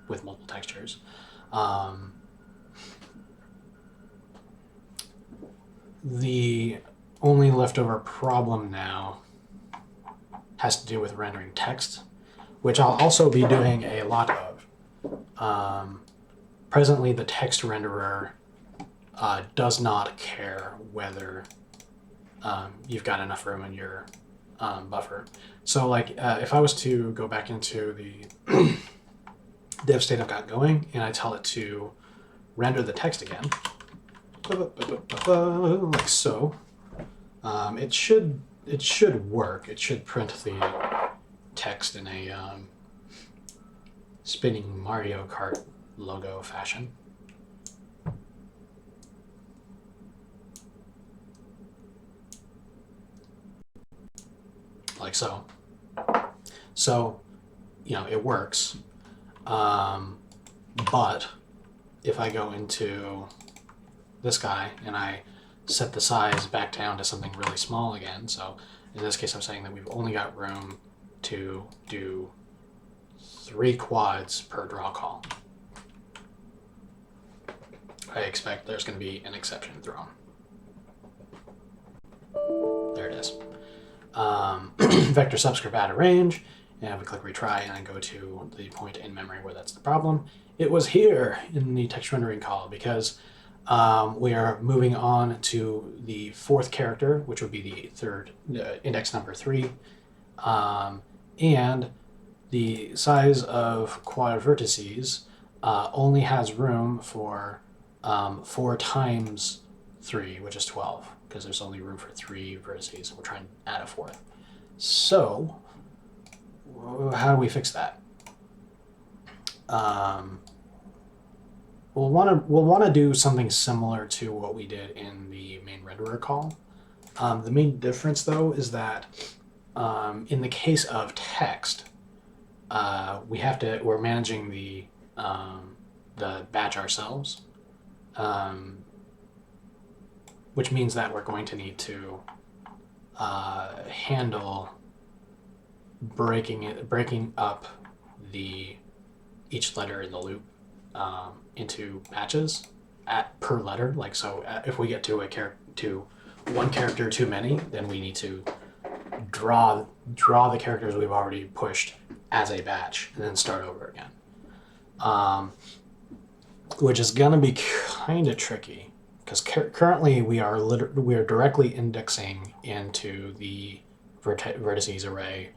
with multiple textures. The only leftover problem now has to do with rendering text, which I'll also be doing a lot of. Presently, the text renderer does not care whether you've got enough room in your buffer. So like if I was to go back into the dev state I've got going and I tell it to render the text again, like so, it should work. It should print the text in a spinning Mario Kart logo fashion. Like so. So, you know, it works. But if I go into this guy and I set the size back down to something really small again, so in this case I'm saying that we've only got room to do 3 quads per draw call, I expect there's going to be an exception thrown. There it is. Vector subscript add a range, and we click retry, and I go to the point in memory where that's the problem. It was here in the text rendering call because we are moving on to the 4th character, which would be the 3rd index number 3, and the size of quad vertices only has room for 4 times 3, which is 12, because there's only room for 3 vertices, and we're trying to add a 4th. So, how do we fix that? We'll want to do something similar to what we did in the main renderer call. The main difference, though, is that in the case of text, we're managing the batch ourselves, which means that we're going to need to handle breaking up each letter in the loop into batches per letter. Like so, if we get to one character too many, then we need to draw the characters we've already pushed as a batch and then start over again, which is gonna be kind of tricky because currently we are directly indexing into the vertices array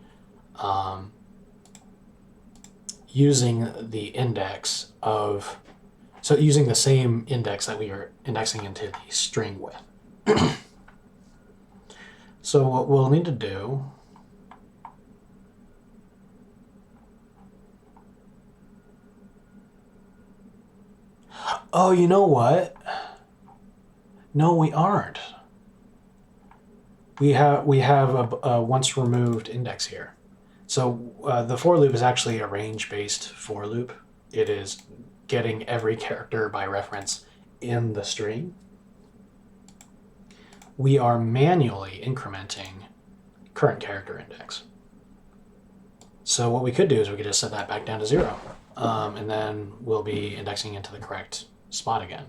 using the index of, so using the same index that we are indexing into the string with. So what we'll need to do oh, you know what? No, we aren't. We have a once removed index here. So the for loop is actually a range-based for loop. It is getting every character by reference in the string. We are manually incrementing current character index. So what we could do is we could just set that back down to 0, and then we'll be indexing into the correct spot again.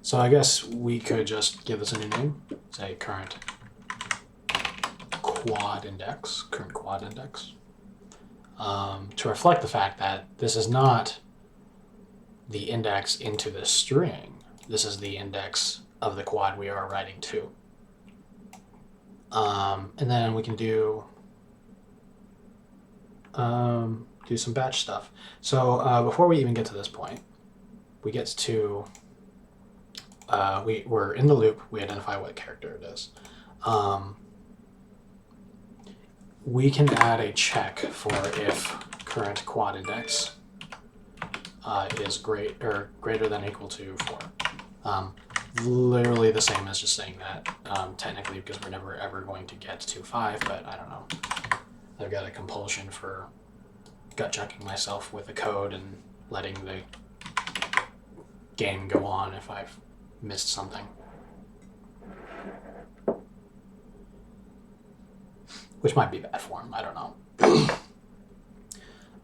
So I guess we could just give this a new name, say current quad index, to reflect the fact that this is not the index into the string. This is the index of the quad we are writing to. And then we can do some batch stuff. So before we even get to this point, we get to we're in the loop. We identify what character it is. We can add a check for if current quad index is greater than or equal to 4. Literally the same as just saying that, technically, because we're never ever going to get to 5, but I don't know. I've got a compulsion for gut checking myself with the code and letting the game go on if I've missed something. Which might be bad form, I don't know.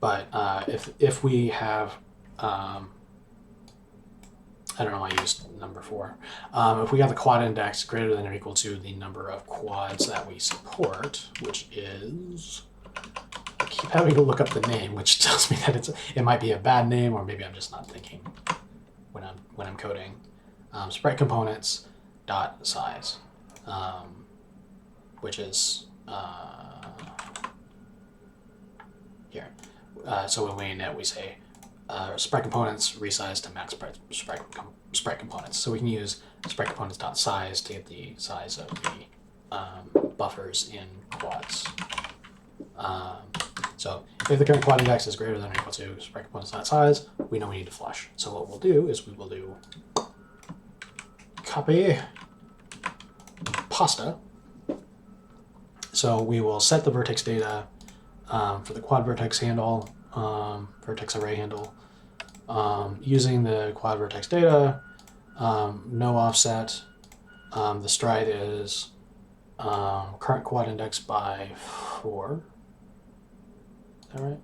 But if we have, I don't know, I used number 4. If we have the quad index greater than or equal to the number of quads that we support, which is, I keep having to look up the name, which tells me that it might be a bad name, or maybe I'm just not thinking when I'm coding. Sprite components dot size, which is here. So when we init, we say sprite components resize to max sprite components. So we can use sprite components dot size to get the size of the buffers in quads. So if the current quad index is greater than or equal to sprite components dot size, we know we need to flush. So what we'll do is we will do copy pasta. So we will set the vertex data for the quad vertex handle, vertex array handle, using the quad vertex data, no offset. The stride is current quad index by 4. Is that right?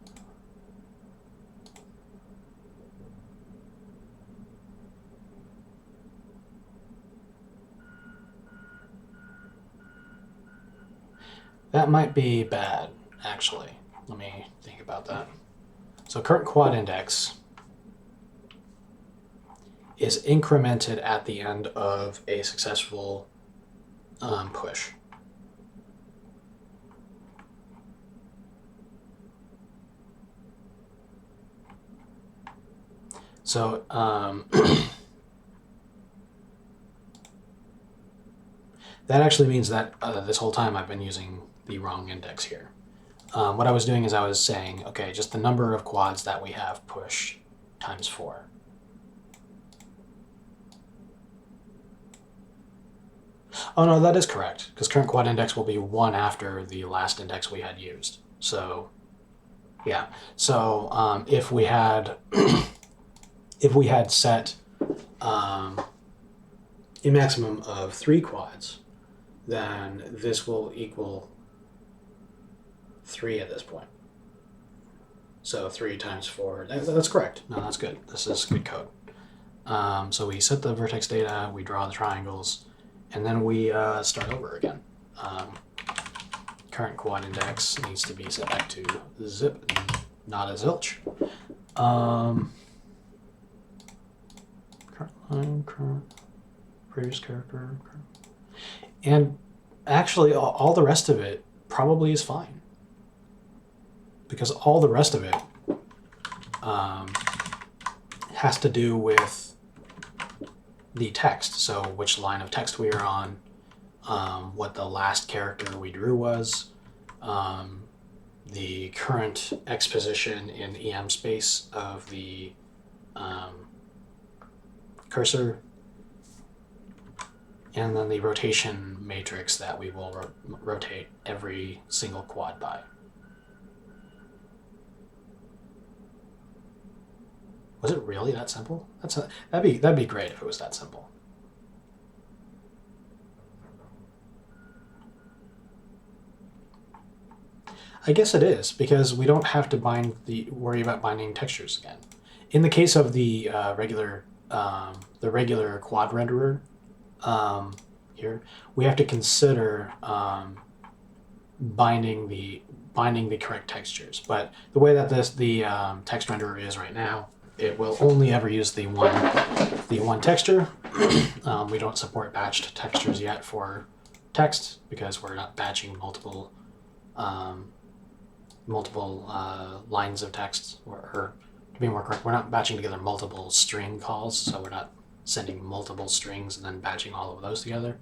That might be bad, actually. Let me think about that. So current quad index is incremented at the end of a successful push. So that actually means that this whole time I've been using the wrong index here. What I was doing is I was saying, okay, just the number of quads that we have push times 4. Oh no, that is correct, because current quad index will be 1 after the last index we had used. So yeah, so if we had set a maximum of 3 quads, then this will equal 3 at this point. So 3 times 4, that's correct. No, that's good. This is good code. So we set the vertex data, we draw the triangles, and then we start over again. Current quad index needs to be set back to zip, not a zilch. Current line, current previous character. And actually, all the rest of it probably is fine. Because all the rest of it has to do with the text. So which line of text we are on, what the last character we drew was, the current X position in EM space of the cursor, and then the rotation matrix that we will rotate every single quad by. Was it really that simple? That'd be great if it was that simple. I guess it is, because we don't have to worry about binding textures again. In the case of the regular quad renderer here, we have to consider binding the correct textures. But the way that the text renderer is right now, it will only ever use the one texture. We don't support batched textures yet for text because we're not batching multiple lines of text, or to be more correct, we're not batching together multiple string calls, so we're not sending multiple strings and then batching all of those together.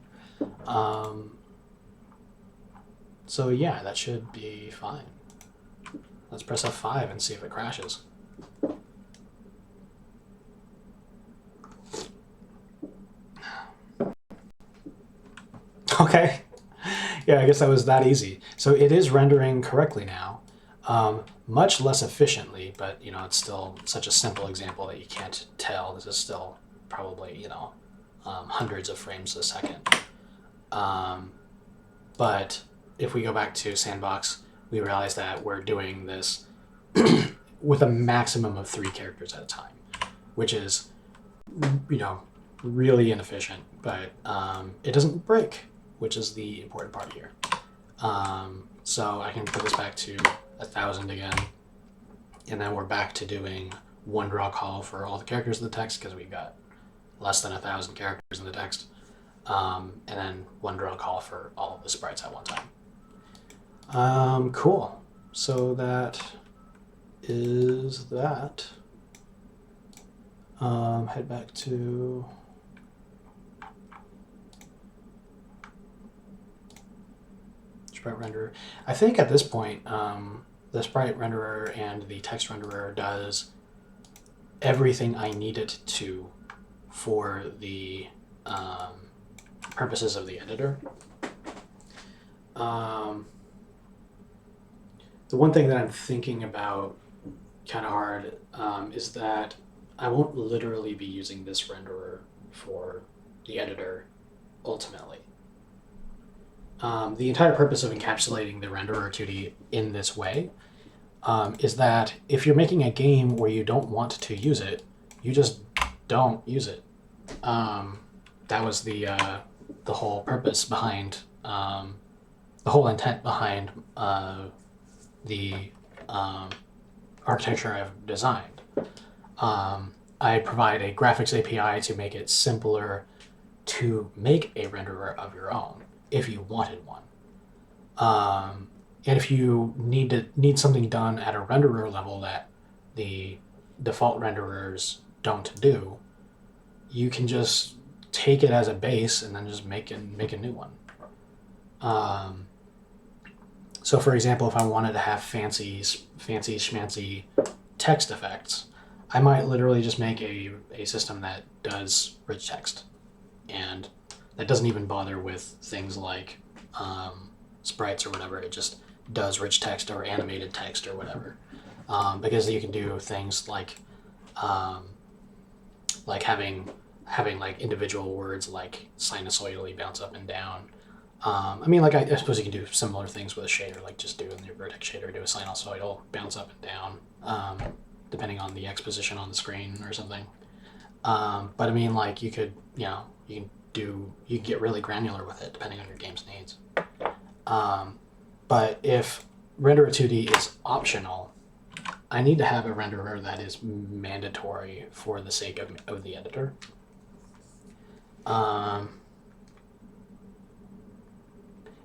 So yeah, that should be fine. Let's press F5 and see if it crashes. Okay. Yeah, I guess that was that easy. So it is rendering correctly now. Much less efficiently, but you know, it's still such a simple example that you can't tell. This is still probably, you know, hundreds of frames a second. But if we go back to Sandbox, we realize that we're doing this with a maximum of 3 characters at a time, which is, you know, really inefficient, but it doesn't break, which is the important part here. So I can put this back to 1,000 again, and then we're back to doing one draw call for all the characters in the text because we've got less than 1,000 characters in the text, and then one draw call for all of the sprites at one time. Cool. So that is that. Head back to Sprite Renderer. I think at this point, the Sprite Renderer and the Text Renderer does everything I need it to for the purposes of the editor. The one thing that I'm thinking about kind of hard is that I won't literally be using this renderer for the editor ultimately. The entire purpose of encapsulating the renderer 2D in this way is that if you're making a game where you don't want to use it, you just don't use it. That was the whole purpose behind, the whole intent behind the architecture I've designed. I provide a graphics API to make it simpler to make a renderer of your own if you wanted one. And if you need something done at a renderer level that the default renderers don't do, you can just take it as a base and then just make a new one. So for example, if I wanted to have fancy schmancy text effects, I might literally just make a system that does rich text, and that doesn't even bother with things like sprites or whatever. It just does rich text or animated text or whatever, because you can do things like having like individual words like sinusoidally bounce up and down. I mean, like I suppose you can do similar things with a shader, like just do in your vertex shader, do a sinusoidal bounce up and down, depending on the exposition on the screen or something. But I mean, like you could, you know, you can get really granular with it depending on your game's needs. But if renderer 2D is optional, I need to have a renderer that is mandatory for the sake of the editor.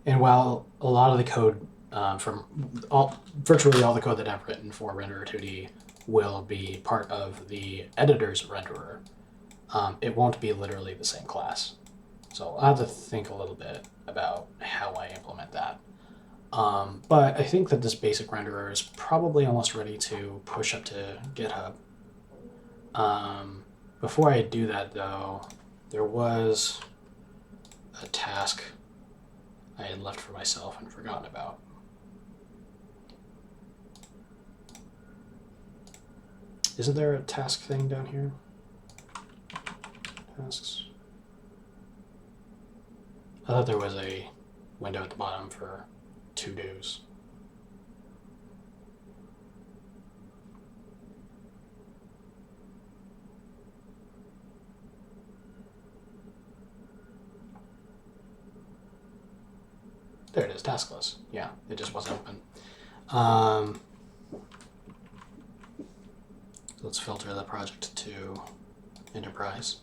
And while a lot of the code virtually all the code that I've written for renderer 2D will be part of the editor's renderer, it won't be literally the same class. So I'll have to think a little bit about how I implement that. But I think that this basic renderer is probably almost ready to push up to GitHub. Before I do that, though, there was a task I had left for myself and forgotten about. Isn't there a task thing down here? Tasks. I thought there was a window at the bottom for to-dos. There it is, task list. Yeah, it just wasn't open. Let's filter the project to enterprise.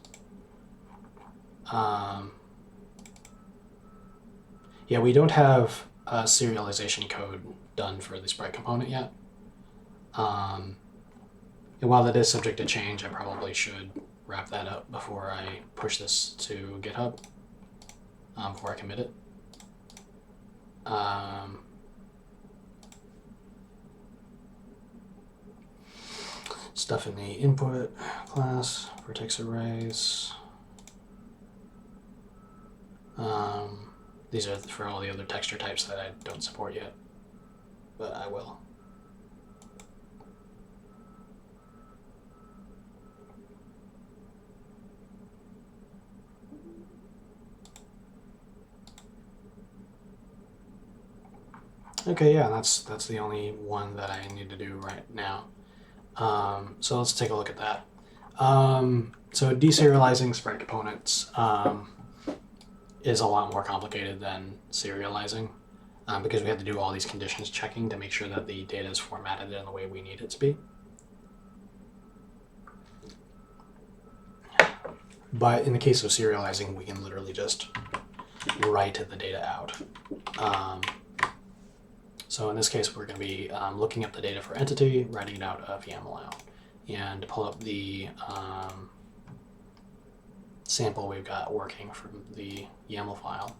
Yeah, we don't have a serialization code done for the Sprite component yet. And while that is subject to change, I probably should wrap that up before I push this to GitHub, before I commit it. Stuff in the input class, vertex arrays. These are for all the other texture types that I don't support yet, but I will. Okay, yeah, that's the only one that I need to do right now. So let's take a look at that. So deserializing Sprite components is a lot more complicated than serializing, because we have to do all these conditions checking to make sure that the data is formatted in the way we need it to be. But in the case of serializing, we can literally just write the data out. So in this case, we're going to be looking up the data for entity, writing it out of YAML out, and pull up the sample we've got working from the YAML file.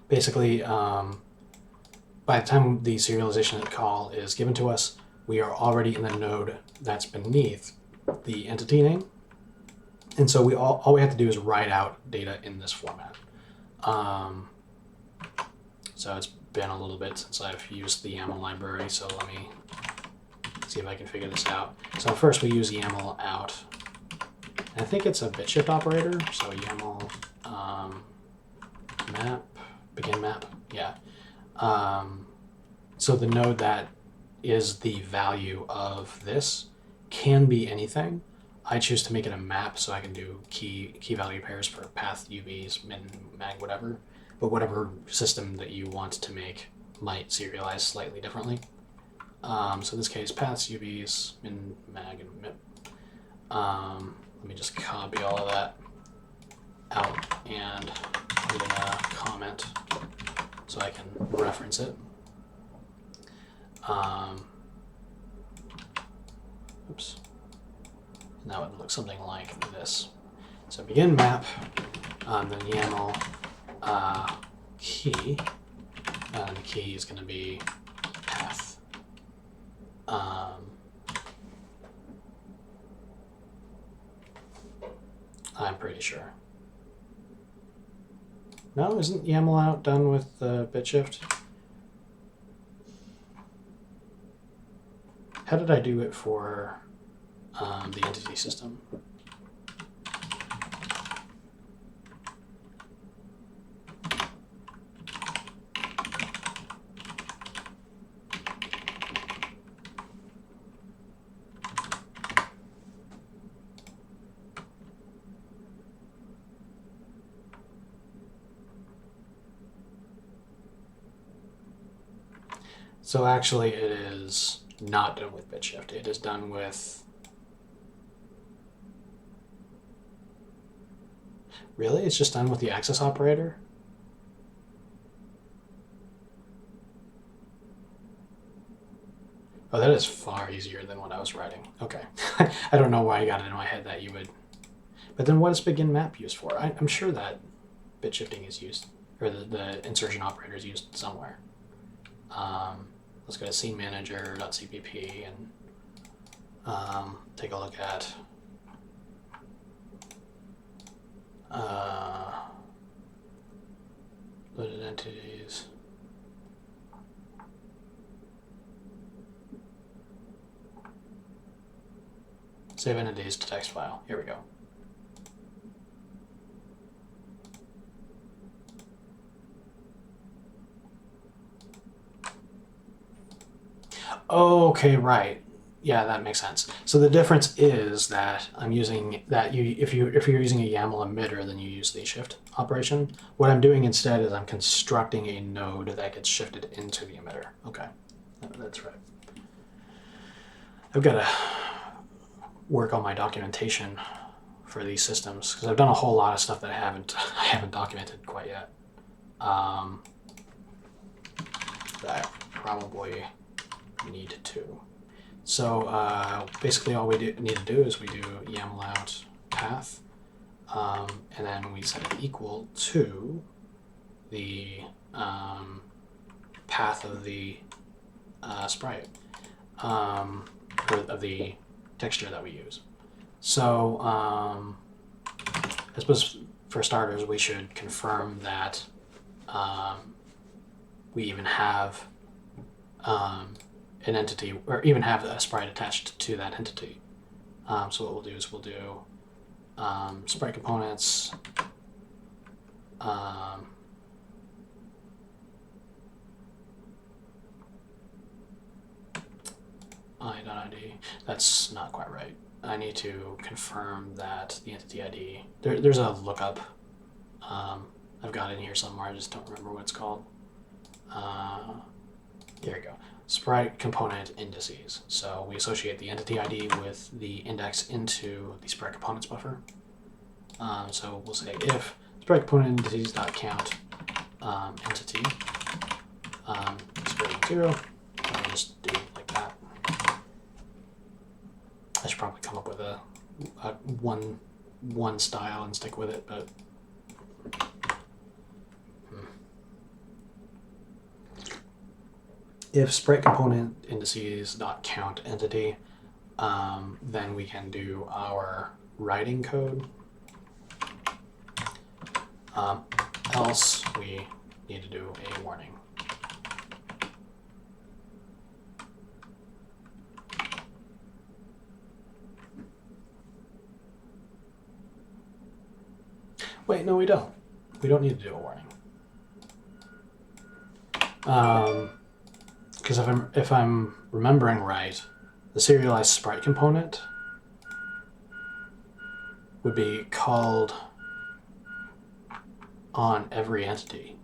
Basically, by the time the serialization call is given to us, we are already in the node that's beneath the entity name. And so all we have to do is write out data in this format. So it's been a little bit since I've used the YAML library, so let me see if I can figure this out. So first we use YAML out. And I think it's a bit shift operator, so YAML map, begin map, yeah. So the node that is the value of this can be anything. I choose to make it a map so I can do key value pairs for path, UVs, min, mag, whatever. But whatever system that you want to make might serialize slightly differently. So in this case, paths, UVs, min, mag, and mip. Let me just copy all of that out and put in a comment so I can reference it. Oops. And that would look something like this. So begin map, then YAML key, and the key is going to be path. I'm pretty sure. No, isn't YAML out done with the bit shift? How did I do it for the entity system? So actually it is not done with bit shift. It is done with... Really? It's just done with the access operator? Oh, that is far easier than what I was writing. Okay. I don't know why I got it in my head that you would... But then what is begin map used for? I'm sure that bit shifting is used, or the insertion operator is used somewhere. Let's go to scene manager.cpp and take a look at loaded entities. Save entities to text file. Here we go. Okay, right. Yeah, that makes sense. So the difference is that I'm using that if you're using a YAML emitter, then you use the shift operation. What I'm doing instead is I'm constructing a node that gets shifted into the emitter. Okay, that's right. I've got to work on my documentation for these systems because I've done a whole lot of stuff that I haven't documented quite yet. that probably need to. So basically all we need to do is we do yaml out path, and then we set it equal to the path of the sprite, or of the texture that we use. So I suppose for starters we should confirm that we even have an entity, or even have a sprite attached to that entity. So what we'll do is we'll do sprite components i.id. That's not quite right. I need to confirm that the entity ID, there's a lookup I've got in here somewhere, I just don't remember what it's called. Here we go. Sprite component indices. So we associate the entity ID with the index into the sprite components buffer. So we'll say if sprite component indices.count entity is greater than 0, I'll just do it like that. I should probably come up with a one style and stick with it, but if sprite component indices.count entity, then we can do our writing code. Else we need to do a warning. Wait, no, we don't. We don't need to do a warning. Because if I'm remembering right, the serialized sprite component would be called on every entity.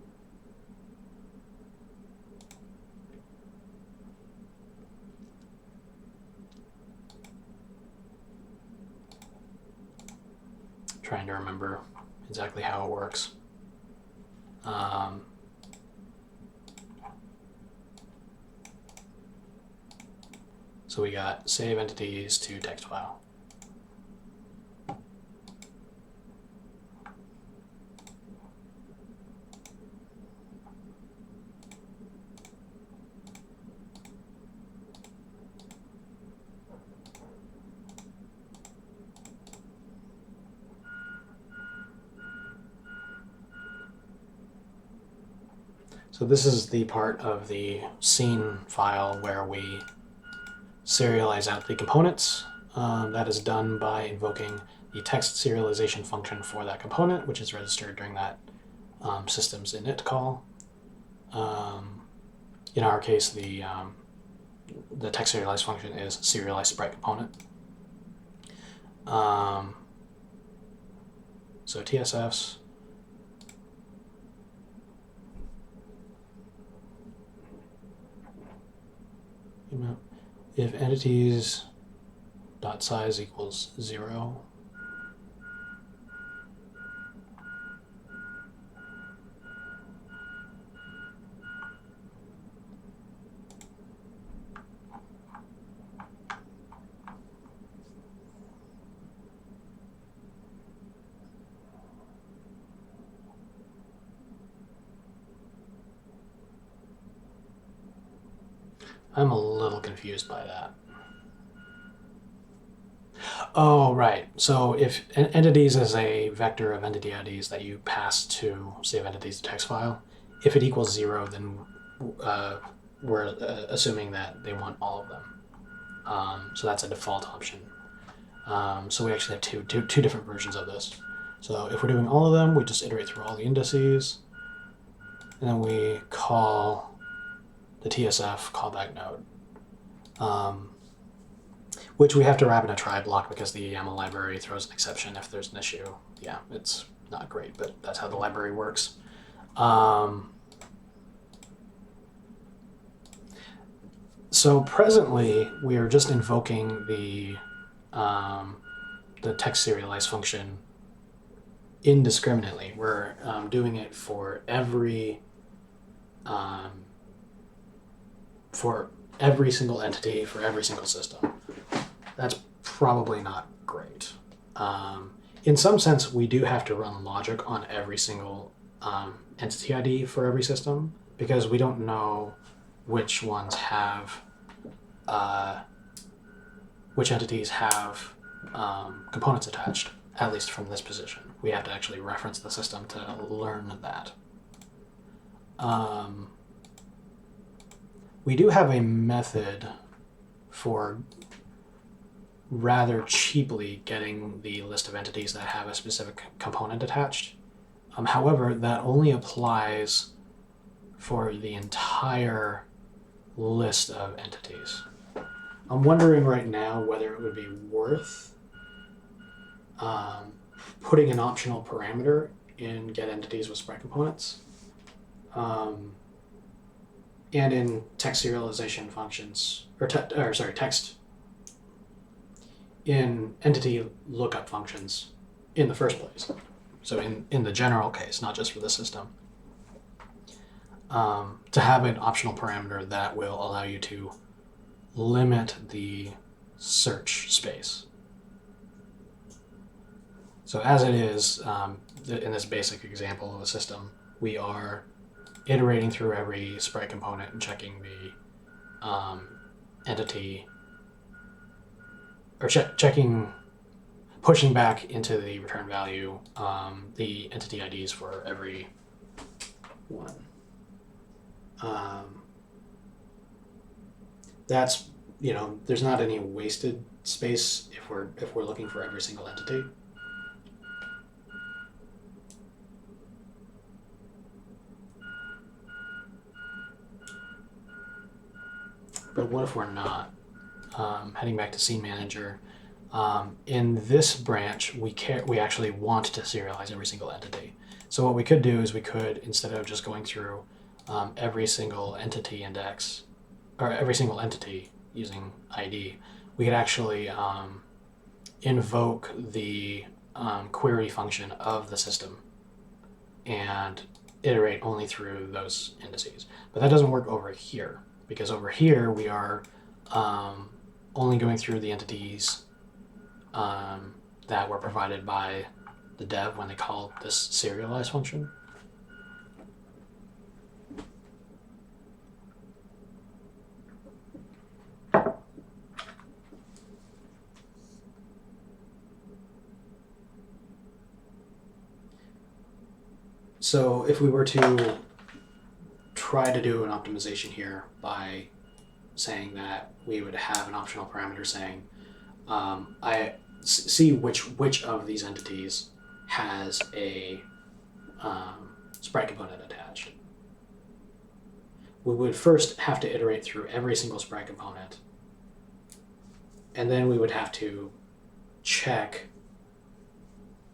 Trying to remember exactly how it works. So we got save entities to text file. So this is the part of the scene file where we serialize out the components. That is done by invoking the text serialization function for that component, which is registered during that systems init call. In our case, the text serialize function is serialize sprite component. So TSFs. If entities dot size equals 0, I'm a little confused by that. Oh, right. So if entities is a vector of entity IDs that you pass to save entities to text file, if it equals 0, then we're assuming that they want all of them. So that's a default option. So we actually have two different versions of this. So if we're doing all of them, we just iterate through all the indices, and then we call the TSF callback node, which we have to wrap in a try block because the YAML library throws an exception if there's an issue. Yeah, it's not great, but that's how the library works. So presently, we are just invoking the text serialize function indiscriminately. We're doing it for every single entity, for every single system. That's probably not great. In some sense, we do have to run logic on every single entity ID for every system, because we don't know which ones have, which entities have components attached, at least from this position. We have to actually reference the system to learn that. We do have a method for rather cheaply getting the list of entities that have a specific component attached. However, that only applies for the entire list of entities. I'm wondering right now whether it would be worth putting an optional parameter in get entities with sprite components, and in text serialization functions, text in entity lookup functions in the first place. So in the general case, not just for the system, to have an optional parameter that will allow you to limit the search space. So as it is, in this basic example of a system, we are iterating through every sprite component and checking the entity, or pushing back into the return value the entity IDs for every one. That's, there's not any wasted space if we're looking for every single entity. But what if we're not? Heading back to Scene Manager, in this branch, we actually want to serialize every single entity. So what we could do is we could, instead of just going through every single entity index, or every single entity using ID, we could actually invoke the query function of the system and iterate only through those indices. But that doesn't work over here, because over here we are only going through the entities that were provided by the dev when they called this serialize function. So if we were to try to do an optimization here by saying that we would have an optional parameter saying, I see which of these entities has a sprite component attached. We would first have to iterate through every single sprite component, and then we would have to check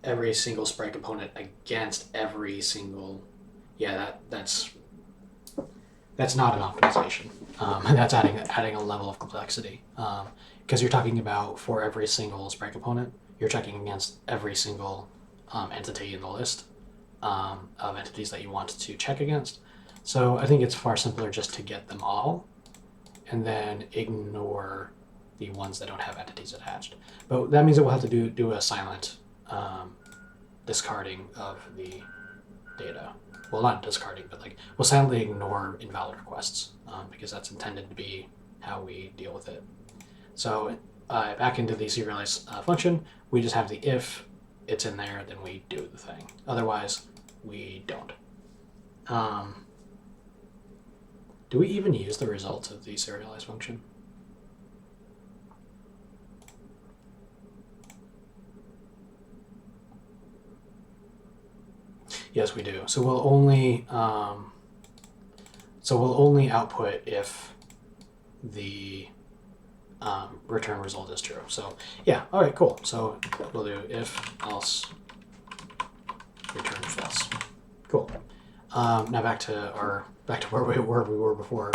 every single sprite component against every single, that's not an optimization. That's adding a level of complexity, because you're talking about for every single sprite component, you're checking against every single entity in the list of entities that you want to check against. So I think it's far simpler just to get them all and then ignore the ones that don't have entities attached. But that means that we'll have to do a silent discarding of the data. Well, not discarding, but we'll silently ignore invalid requests, because that's intended to be how we deal with it. So back into the serialize function, we just have the if it's in there, then we do the thing. Otherwise, we don't. Do we even use the results of the serialize function? Yes, we do. So we'll only output if the return result is true. So yeah, all right, cool. So we'll do if else return false. Cool. Now back to where we were before.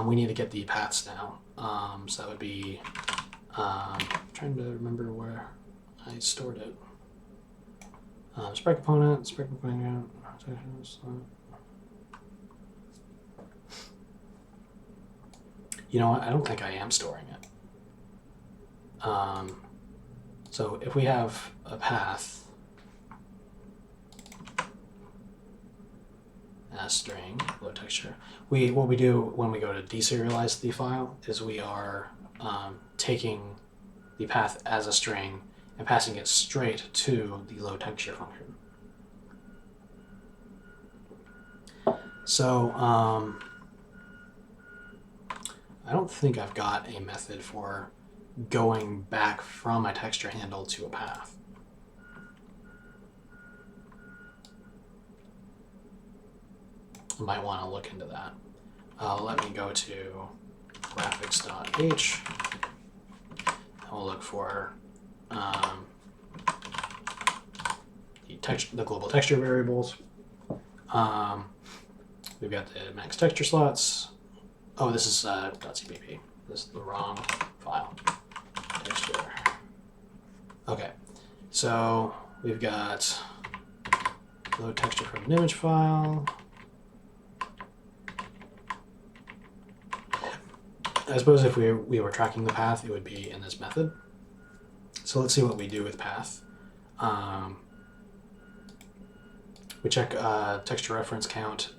We need to get the paths now. So that would be trying to remember where I stored it. Sprite component, Sprite component. You know what? I don't think I am storing it. So if we have a path as string, load texture, what we do when we go to deserialize the file is we are taking the path as a string and passing it straight to the load texture function. So I don't think I've got a method for going back from a texture handle to a path. I might want to look into that. Let me go to graphics.h. We'll look for the global texture variables. We've got the max texture slots. Oh, this is .cpp. This is the wrong file. Texture. Okay, so we've got load texture from an image file. I suppose if we were tracking the path, it would be in this method. So let's see what we do with path. We check texture reference count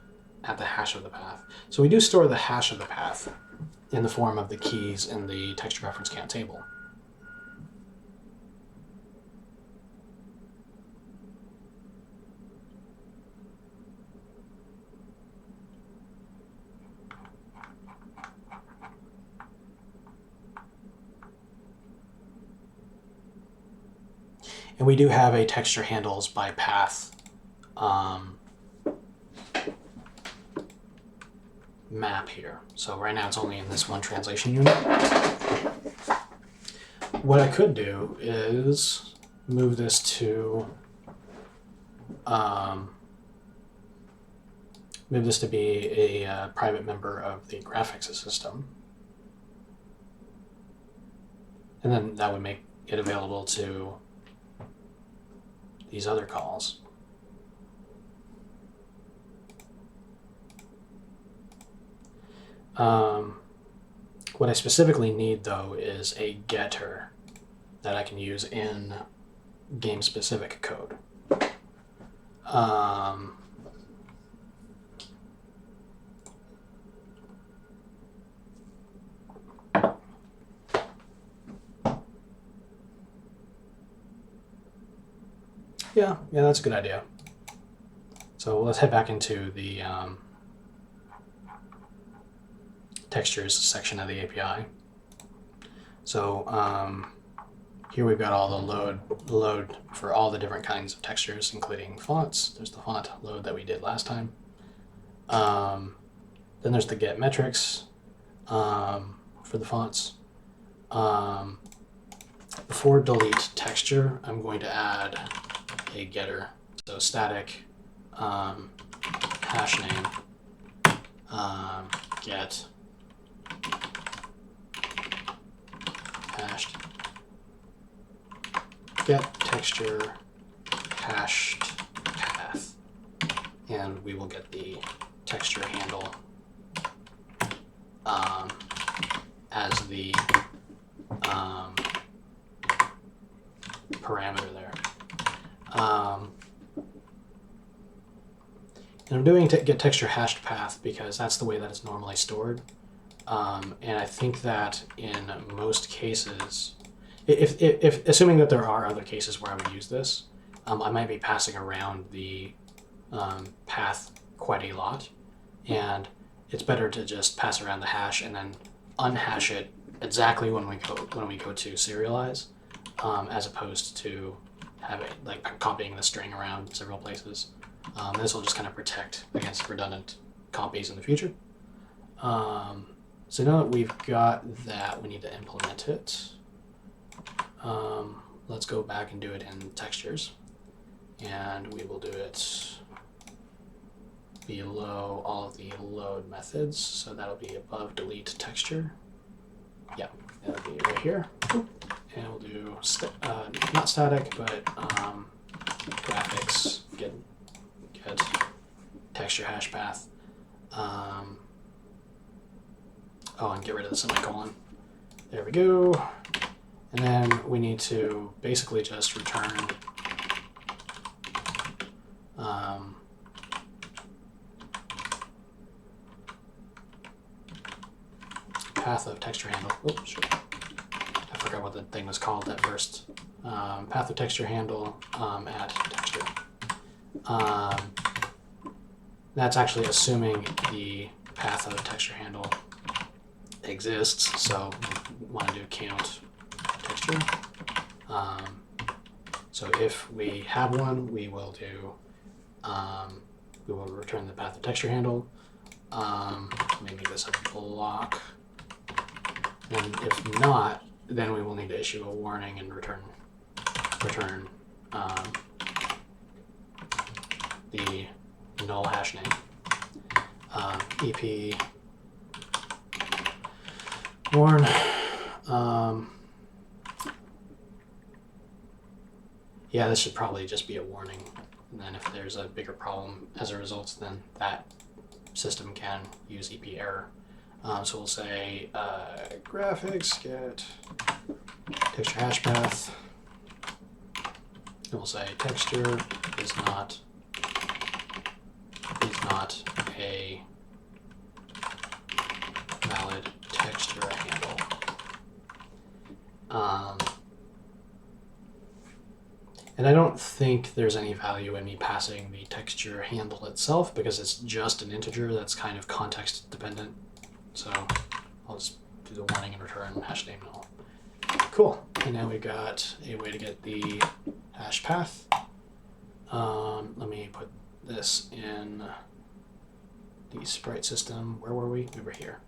at the hash of the path. So we do store the hash of the path in the form of the keys in the texture reference count table. And we do have a texture handles by path map here. So right now it's only in this one translation unit. What I could do is move this to be a private member of the graphics system. And then that would make it available to these other calls. What I specifically need, though, is a getter that I can use in game-specific code. Yeah, that's a good idea. So let's head back into the textures section of the API. So here we've got all the load for all the different kinds of textures, including fonts. There's the font load that we did last time. Then there's the get metrics for the fonts. Before delete texture, I'm going to add a getter. So static hash name get hashed get texture hashed path, and we will get the texture handle as the parameter there. And I'm doing get texture hashed path because that's the way that it's normally stored. And I think that in most cases, if assuming that there are other cases where I would use this, I might be passing around the path quite a lot, and it's better to just pass around the hash and then unhash it exactly when we go to serialize, as opposed to having like copying the string around several places. This will just kind of protect against redundant copies in the future. So now that we've got that, we need to implement it. Let's go back and do it in textures, and we will do it below all of the load methods. So that'll be above delete texture. Yeah, that'll be right here. And we'll do not static, but graphics get texture hash path. Oh, and get rid of the semicolon. There we go. And then we need to basically just return path of texture handle. Oops, sure. I forgot what the thing was called at first. Path of texture handle at texture. That's actually assuming the path of texture handle exists, so we want to do count texture. So if we have one, we will do we will return the path of texture handle. Let me make this a block, and if not, then we will need to issue a warning and return the null hash name. EP warn. Yeah, this should probably just be a warning. And then if there's a bigger problem as a result, then that system can use EP error. So we'll say graphics get texture hash path. And we'll say texture is not a valid texture handle. And I don't think there's any value in me passing the texture handle itself because it's just an integer that's kind of context dependent. So I'll just do the warning and return hash name null. Cool. And now we've got a way to get the hash path. Let me put this in the sprite system. Where were we? We were here.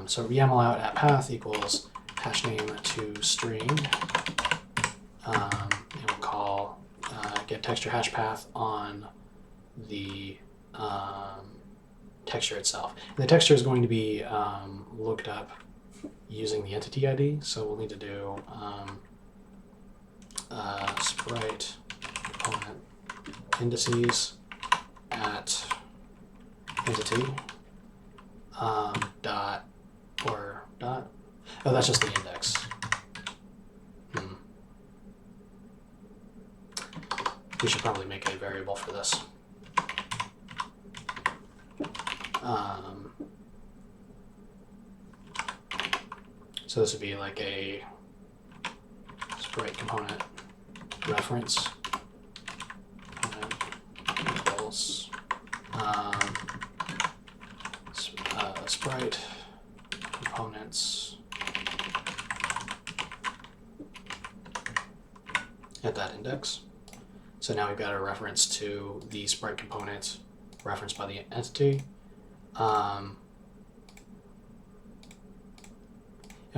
So YAML out at path equals hash name to string. And we'll call get texture hash path on the texture itself. And the texture is going to be looked up using the entity ID. So we'll need to do sprite component indices at entity dot or dot. Oh, that's just the index. We should probably make a variable for this. So this would be like a sprite component reference equals sprite components at that index. So now we've got a reference to the sprite component referenced by the entity. And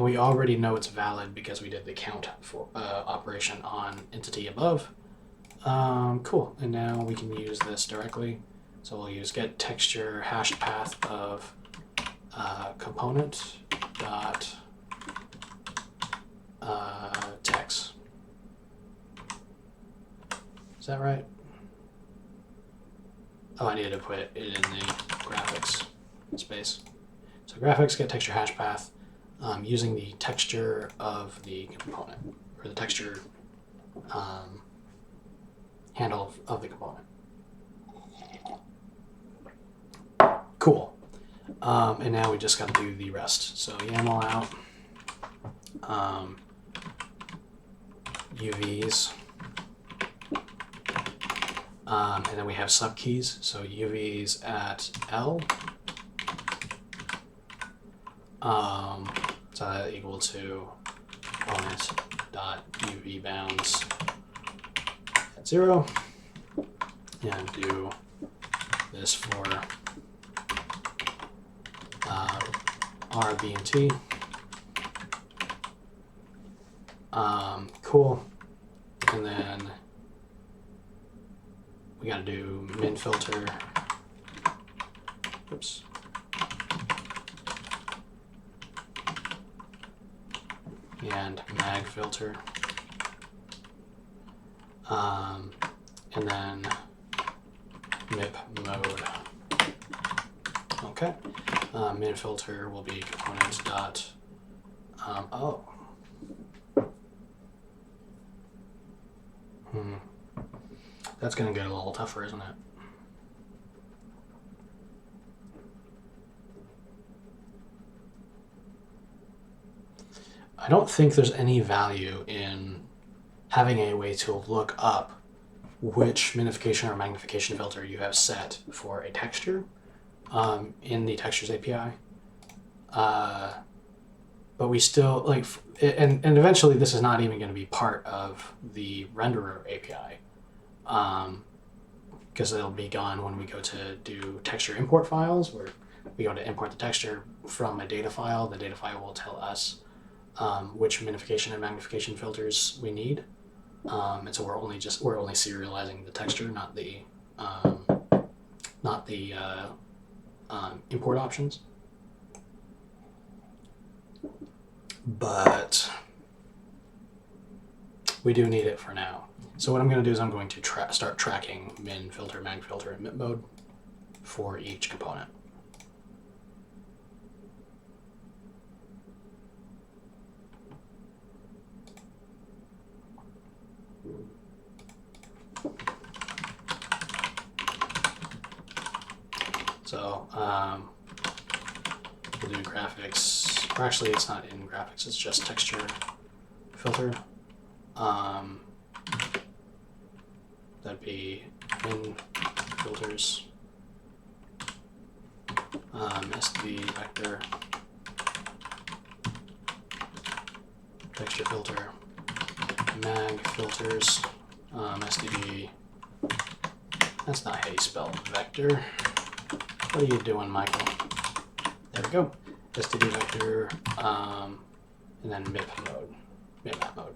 we already know it's valid because we did the count for operation on entity above. Cool, and now we can use this directly. So we'll use get texture hash path of component dot text. Is that right? Oh, I needed to put it in the graphics space. So graphics get texture hash path using the texture of the component, or the texture handle of the component. Cool. And now we just got to do the rest. So YAML out UVs. And then we have subkeys, so UVs at L. So that equal to component dot UV bounds at 0, and do this for R, B, and T. Cool. And then we got to do min filter. Oops. And mag filter. and then MIP mode. Okay. Min filter will be components dot. Oh. That's going to get a little tougher, isn't it? I don't think there's any value in having a way to look up which minification or magnification filter you have set for a texture in the Textures API. But we still, like, and eventually this is not even going to be part of the renderer API, because it'll be gone when we go to do texture import files, where we go to import the texture from a data file. The data file will tell us which minification and magnification filters we need, and so we're only serializing the texture, not the import options. But we do need it for now. So what I'm going to do is I'm going to start tracking min filter, mag filter, and MIP mode for each component. So we'll do graphics, or actually it's not in graphics, it's just texture filter. That'd be min filters, STD vector, texture filter, mag filters, STD, that's not how you spell vector. What are you doing, Michael? There we go. STD vector, and then MIP mode, MIP mode.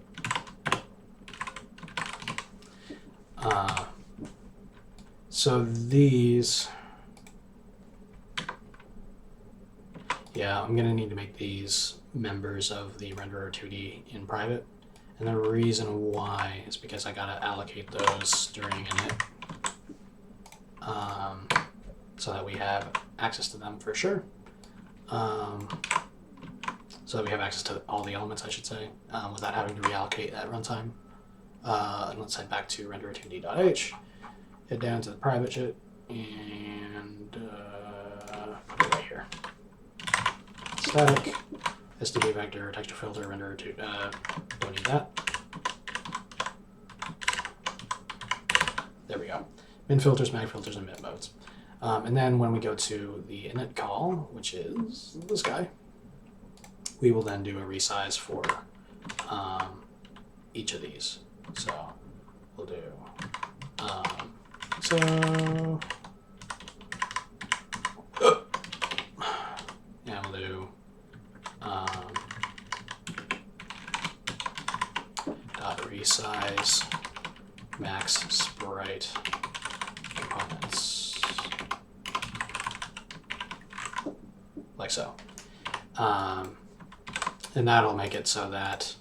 So these, yeah, I'm gonna need to make these members of the renderer 2D in private. And the reason why is because I gotta allocate those during init, so that we have access to them for sure. So that we have access to all the elements, I should say, without having to reallocate at runtime. And let's head back to renderer2d.h, head down to the private shit, and put it right here. Static, STD vector, texture filter, renderer2, don't need that. There we go. Min filters, mag filters, and MIP modes. And then when we go to the init call, which is this guy, we will then do a resize for each of these. So we'll do and we'll do dot resize max sprite components, like so, and that'll make it so that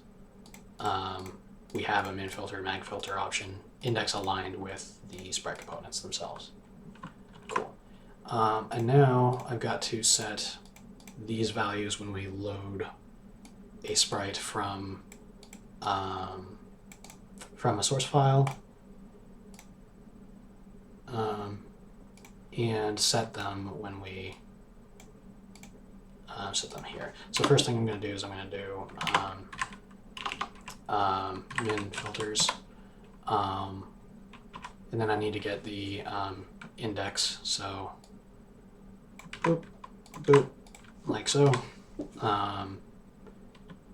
we have a min filter, mag filter option index aligned with the sprite components themselves. Cool. And now I've got to set these values when we load a sprite from a source file, and set them when we set them here. So first thing I'm going to do is I'm going to do min filters, and then I need to get the index, so boop, boop, like so,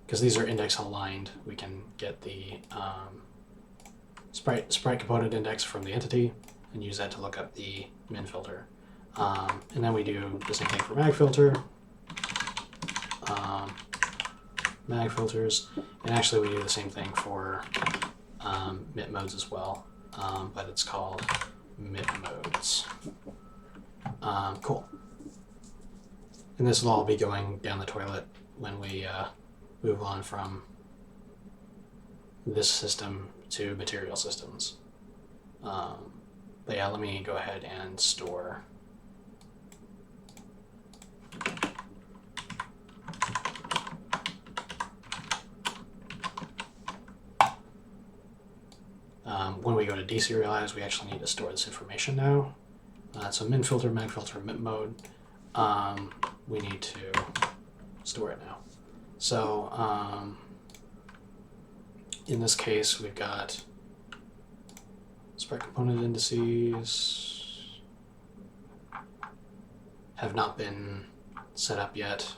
because these are index aligned, we can get the sprite component index from the entity and use that to look up the min filter, and then we do the same thing for mag filter, mag filters, and actually we do the same thing for MIP modes as well, but it's called MIP modes. Cool. And this will all be going down the toilet when we move on from this system to material systems. But yeah, let me go ahead and store. When we go to deserialize, we actually need to store this information now. So min filter, mag filter, mint mode. We need to store it now. So in this case, we've got Sprite component indices have not been set up yet.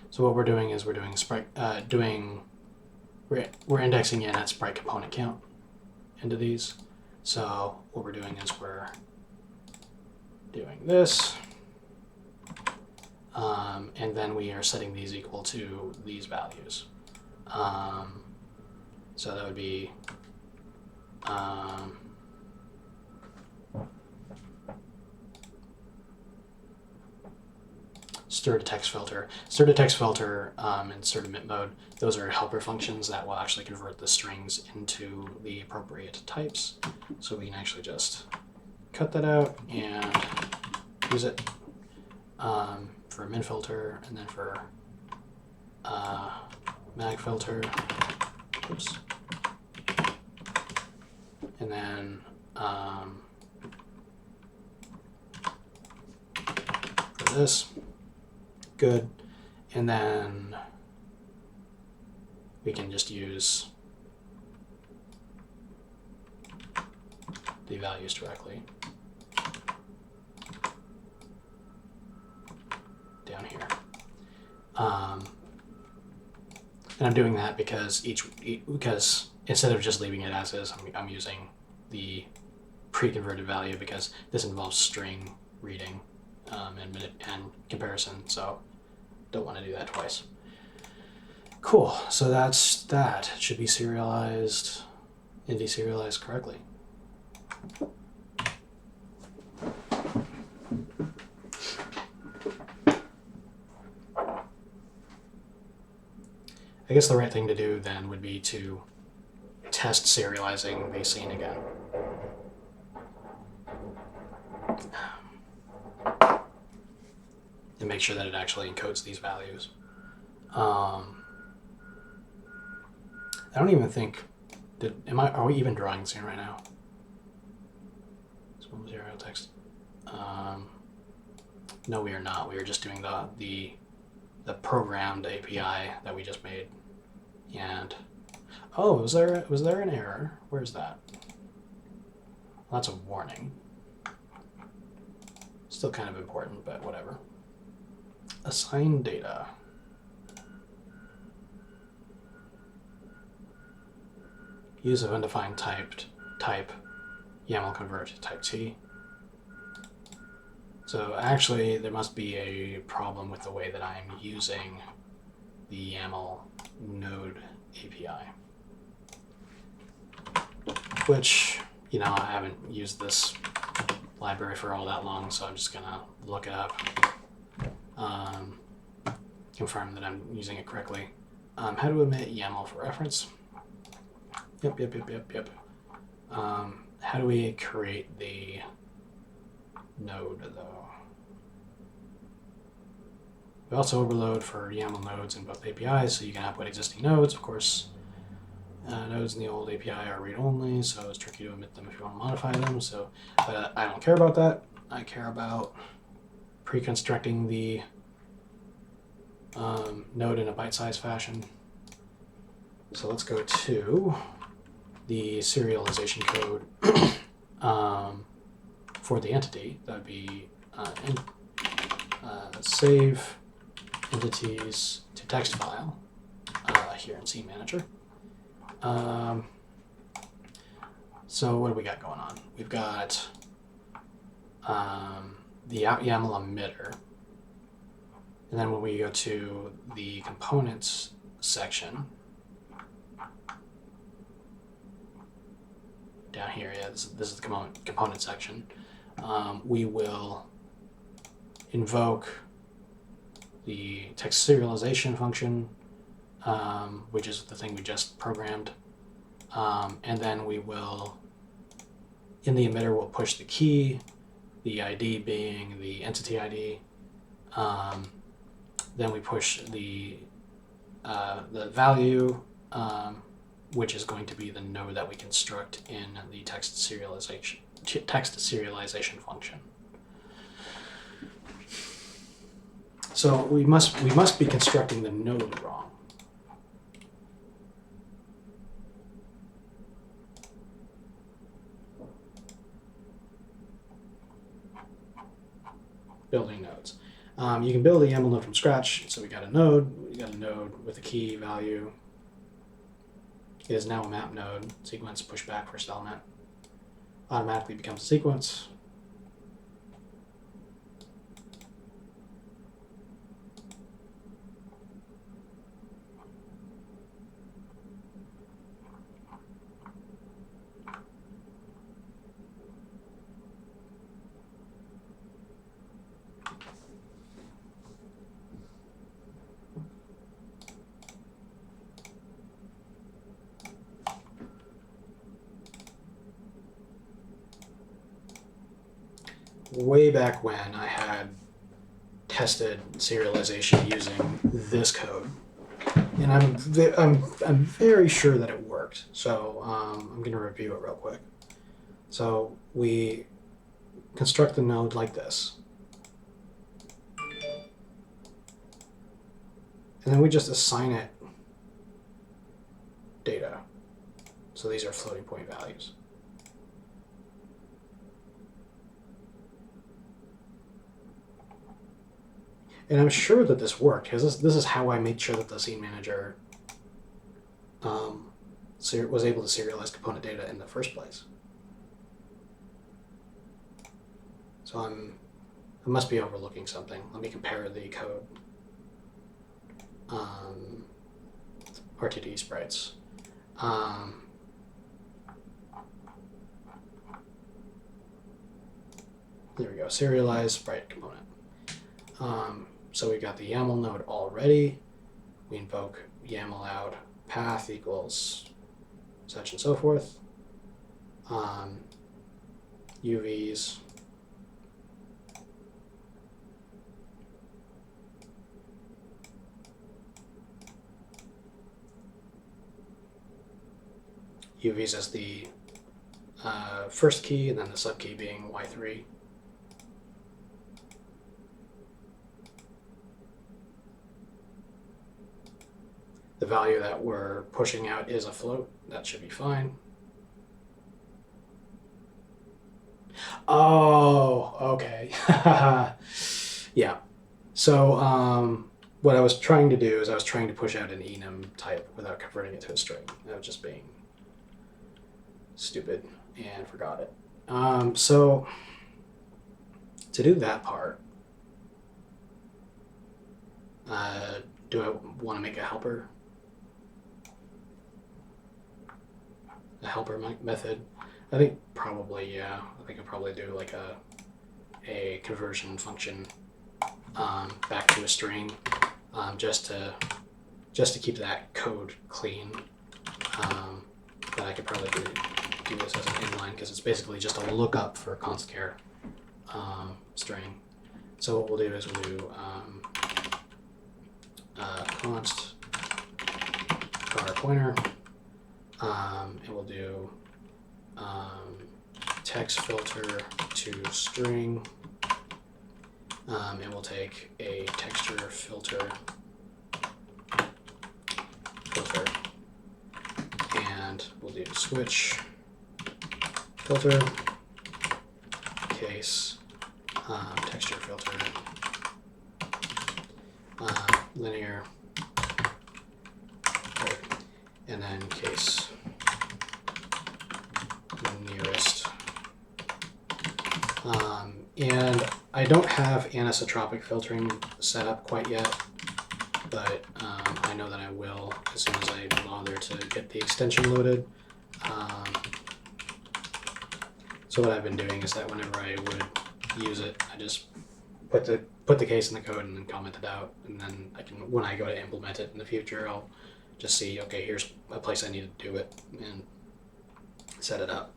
So what we're doing is we're doing Sprite, we're indexing in at Sprite component count into these. So what we're doing is we're doing this, and then we are setting these equal to these values. So that would be stir to text filter. Stir to text filter and stir to mint mode, those are helper functions that will actually convert the strings into the appropriate types. So we can actually just cut that out and use it for min filter, and then for mag filter. Oops. And then for this, good. And then we can just use the values directly down here. And I'm doing that because because instead of just leaving it as is, I'm using the pre-converted value because this involves string reading and comparison, so don't want to do that twice. Cool, so that's that. It should be serialized and deserialized correctly. I guess the right thing to do then would be to test serializing the scene again. And make sure that it actually encodes these values. I don't even think, are we even drawing the scene right now? Zero text. No, we are not. We are just doing the programmed API that we just made. And oh, was there an error? Where's that? Well, that's a warning. Still kind of important, but whatever. Assign data. Use of undefined type YAML convert to type T. So actually, there must be a problem with the way that I'm using the YAML node API, which, you know, I haven't used this library for all that long, so I'm just gonna look it up, confirm that I'm using it correctly. How to omit YAML for reference? Yep. How do we create the node, though? We also overload for YAML nodes in both APIs, so you can output existing nodes. Of course, nodes in the old API are read-only, so it's tricky to omit them if you want to modify them. So, but I don't care about that. I care about pre-constructing the node in a bite-sized fashion. So let's go to the serialization code for the entity. That would be save entities to text file here in CManager. So what do we got going on? We've got the out-YAML emitter. And then when we go to the components section, down here, yeah, this is the component section, we will invoke the text serialization function, which is the thing we just programmed. And then we will, in the emitter, we'll push the key, the ID being the entity ID. Then we push the value, which is going to be the node that we construct in the text serialization function. So we must be constructing the node wrong. Building nodes. You can build a YAML node from scratch. So we got a node. We got a node with a key value. It is now a map node. Sequence push back first element. Automatically becomes a sequence. Way back when I had tested serialization using this code, and I'm very sure that it worked. So I'm going to review it real quick. So we construct the node like this, and then we just assign it data. So these are floating point values. And I'm sure that this worked, because this is how I made sure that the scene manager was able to serialize component data in the first place. So I must be overlooking something. Let me compare the code. RTD sprites. There we go, serialize sprite component. So we got the YAML node already. We invoke YAML out path equals such and so forth. UVs. UVs as the first key, and then the subkey being Y3. The value that we're pushing out is a float. That should be fine. Oh, okay. Yeah. So what I was trying to do is I was trying to push out an enum type without converting it to a string. I was just being stupid and forgot it. So to do that part, do I want to make a helper? A helper method? I think probably, yeah. I think I'll probably do like a conversion function back to a string, just to keep that code clean. But I could probably do this as an inline, because it's basically just a lookup for const-char string. So what we'll do is we'll do const char pointer, and we'll do text filter to string, and we'll take a texture filter, and we'll do switch filter case texture filter linear, right, and then case nearest. And I don't have anisotropic filtering set up quite yet, but I know that I will as soon as I bother to get the extension loaded. So what I've been doing is that whenever I would use it, I just put the case in the code and then comment it out, and then I can, when I go to implement it in the future, I'll just see, okay, here's a place I need to do it and set it up.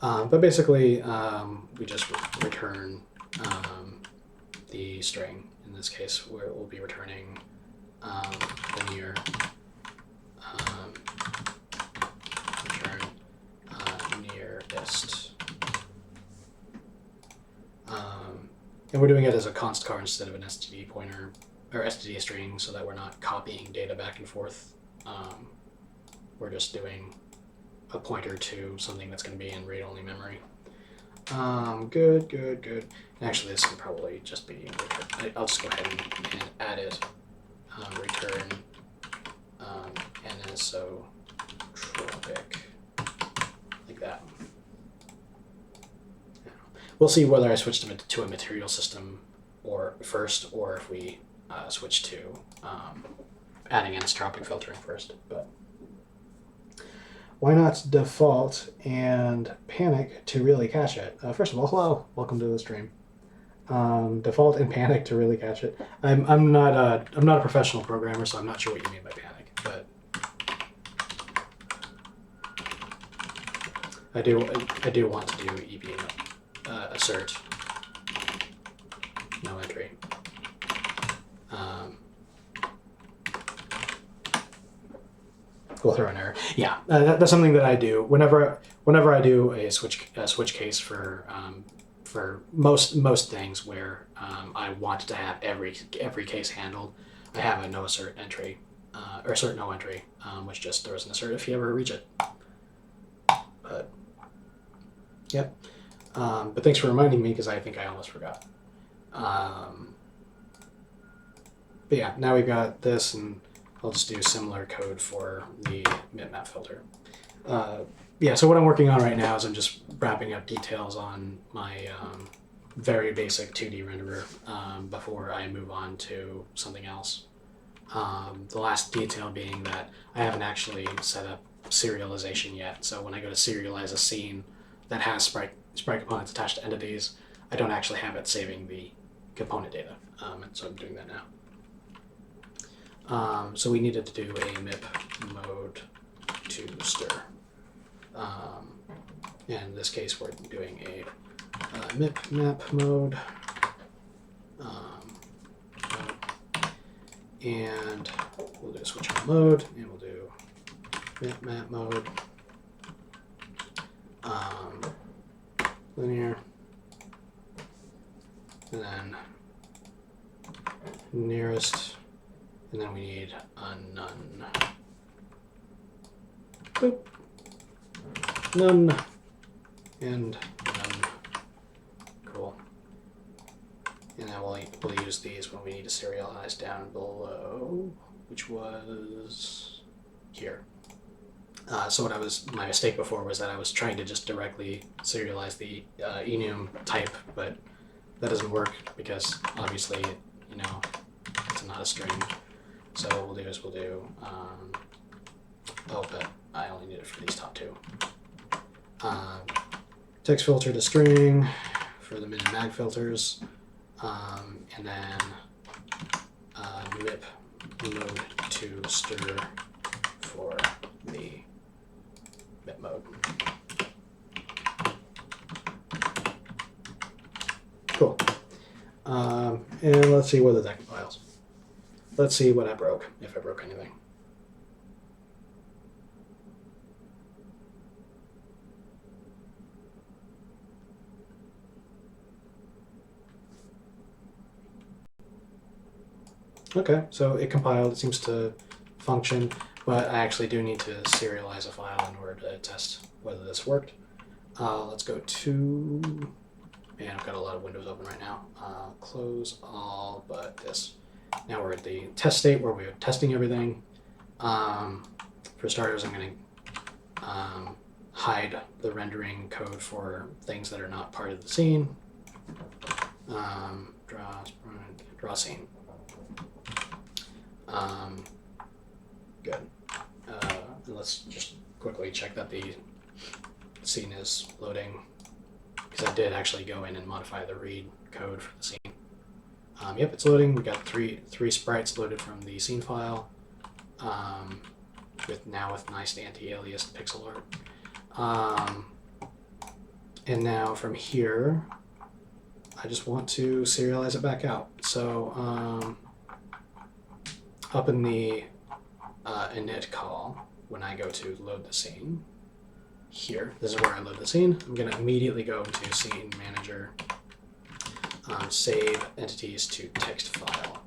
But basically, we just return the string. In this case, where we'll be returning linear return nearest. And we're doing it as a const char instead of an std pointer or std string, so that we're not copying data back and forth. We're just doing a pointer to something that's going to be in read-only memory. Good. And actually, this can probably just be return. I'll just go ahead and add it. Return anisotropic, like that. We'll see whether I switch to a material system or first, or if we switch to adding anisotropic filtering first. But why not default and panic to really catch it? First of all, hello, welcome to the stream. Default and panic to really catch it. I'm not a professional programmer, so I'm not sure what you mean by panic, but I do want to do EB assert no entry. We'll throw an error. Yeah, that's something that I do whenever I do a switch case for most things where I want to have every case handled. I have a no assert entry or assert no entry, which just throws an assert if you ever reach it. But yep. But thanks for reminding me, because I think I almost forgot. But yeah, now we've got this, and I'll just do similar code for the bitmap filter. Yeah, so what I'm working on right now is I'm just wrapping up details on my very basic 2D renderer before I move on to something else. The last detail being that I haven't actually set up serialization yet, so when I go to serialize a scene that has sprite components attached to entities, I don't actually have it saving the component data, and so I'm doing that now. So we needed to do a mip mode to stir. In this case, we're doing a mip map mode, and we'll do a switch on mode, and we'll do mip map mode, linear, and then nearest, and then we need a none. Boop. None and none. Cool. And then we'll use these when we need to serialize down below, which was here. So my mistake before was that I was trying to just directly serialize the enum type, but that doesn't work because obviously, it's not a string. So what we'll do is we'll do, but I only need it for these top two. Text filter to string for the min and mag filters, and then mip mode to stir for the mip mode. Cool. And let's see whether that compiles. Let's see what I broke, if I broke anything. Okay, so it compiled, it seems to function, but I actually do need to serialize a file in order to test whether this worked. Let's go to, man, I've got a lot of windows open right now. Close all but this. Now we're at the test state where we're testing everything. For starters, I'm going to hide the rendering code for things that are not part of the scene. Draw scene. Good. And let's just quickly check that the scene is loading, because I did actually go in and modify the read code for the scene. Yep, it's loading. We got three sprites loaded from the scene file, with nice anti-aliased pixel art. And now from here, I just want to serialize it back out. So up in the init call, when I go to load the scene, here, this is where I load the scene. I'm going to immediately go to Scene Manager, save entities to text file.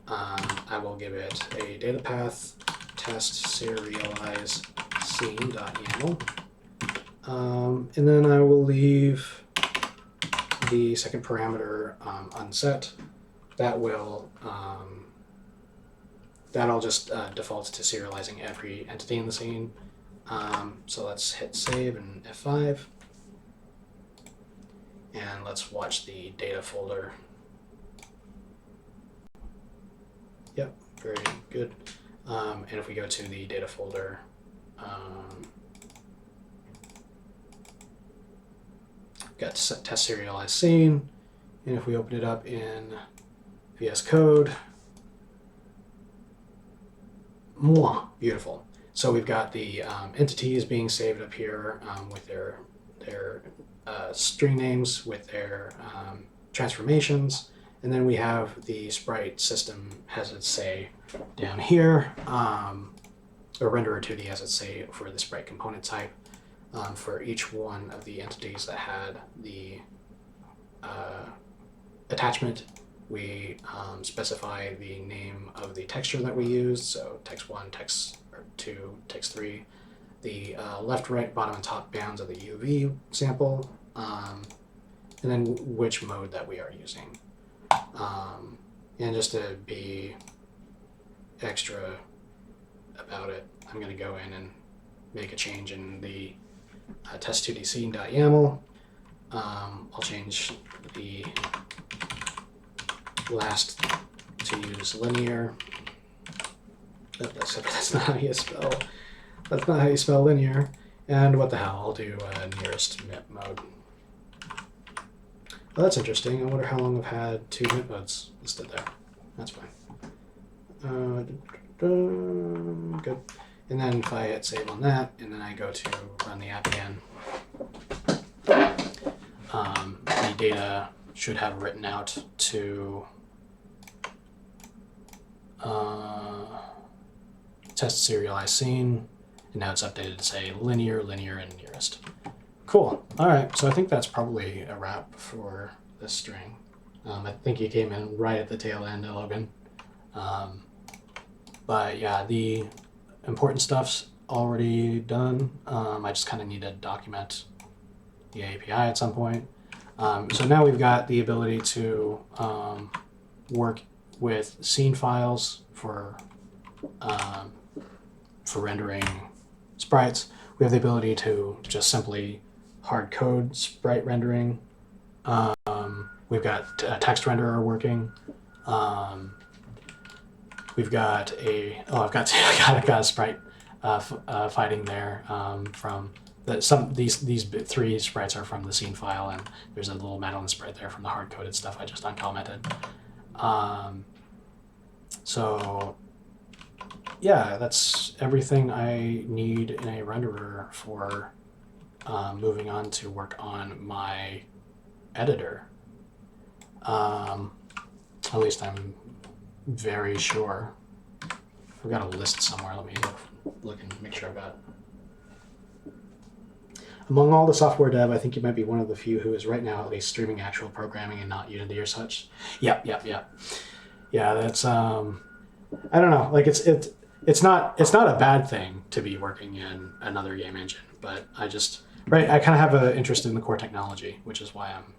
I will give it a data path, test serialize scene.yaml. And then I will leave the second parameter unset. That will that'll just default to serializing every entity in the scene. So let's hit save and F5, and let's watch the data folder. Yep, very good. And if we go to the data folder, got test serialize scene, and if we open it up in VS Code, beautiful. So we've got the entities being saved up here with their string names, with their transformations, and then we have the sprite system has its say down here, or renderer 2D has its say for the sprite component type. For each one of the entities that had the attachment, we specify the name of the texture that we used, so text 1, text 2, text 3, the left, right, bottom, and top bounds of the UV sample, and then which mode that we are using. And just to be extra about it, I'm going to go in and make a change in the test2d scene.yaml. I'll change the last to use linear. Oh, that's not how you spell. That's not how you spell linear. And what the hell? I'll do nearest MIP mode. Well, that's interesting. I wonder how long I've had two MIP modes listed there. That's fine. Good. And then if I hit save on that, and then I go to run the app again, the data should have written out to test serialize scene, and now it's updated to say linear, linear, and nearest. Cool. All right, so I think that's probably a wrap for this string. I think you came in right at the tail end, Logan. But yeah, the important stuff's already done. I just kind of need to document the API at some point. So now we've got the ability to work with scene files for rendering sprites. We have the ability to just simply hard code sprite rendering. We've got a text renderer working. We've got a I've got a sprite fighting there from these three sprites are from the scene file, and there's a little Madeline sprite there from the hard coded stuff I just uncommented. So yeah, that's everything I need in a renderer for moving on to work on my editor. At least I'm very sure. I've got a list somewhere. Let me look and make sure I've got it. Among all the software dev, I think you might be one of the few who is right now at least streaming actual programming and not Unity or such. Yep. Yeah, that's I don't know. Like it's not a bad thing to be working in another game engine, but I kind of have an interest in the core technology, which is why I'm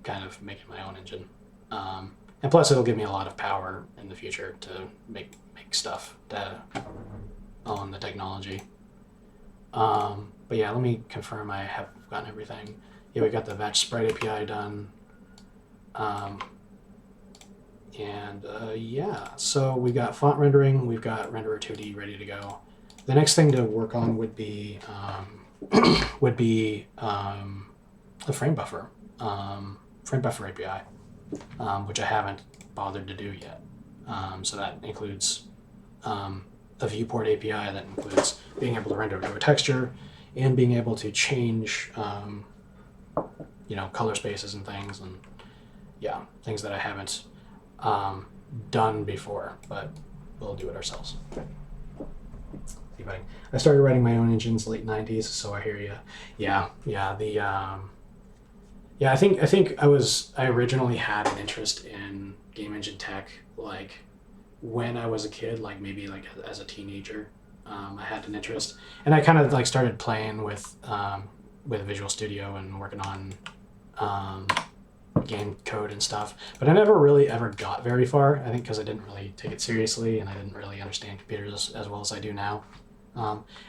kind of making my own engine. And plus, it'll give me a lot of power in the future to make stuff, to own the technology. But yeah, let me confirm I have gotten everything. Yeah, we got the batch sprite API done. Yeah, so we got font rendering, we've got renderer 2D ready to go. The next thing to work on would be the frame buffer API, which I haven't bothered to do yet. So that includes a viewport API that includes being able to render to a texture and being able to change, color spaces and things, and yeah, things that I haven't done before, but we'll do it ourselves. I started writing my own engines late '90s, so I hear you. Yeah. I think I originally had an interest in game engine tech, like when I was a kid, like maybe like as a teenager. I had an interest, and I kind of like started playing with Visual Studio and working on game code and stuff, but I never really ever got very far. I think because I didn't really take it seriously, and I didn't really understand computers as well as I do now.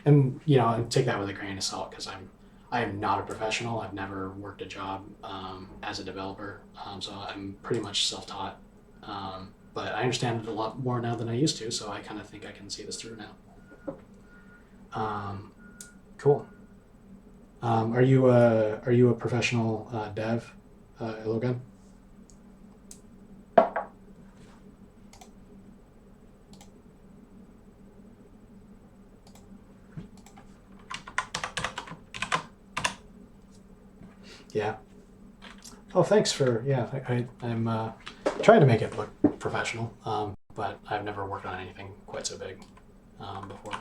And take that with a grain of salt, because I am not a professional. I've never worked a job as a developer, so I'm pretty much self-taught. But I understand it a lot more now than I used to, so I kind of think I can see this through now. Cool. Are you a professional dev, Logan? Yeah. Oh, thanks for, I'm trying to make it look professional, but I've never worked on anything quite so big before.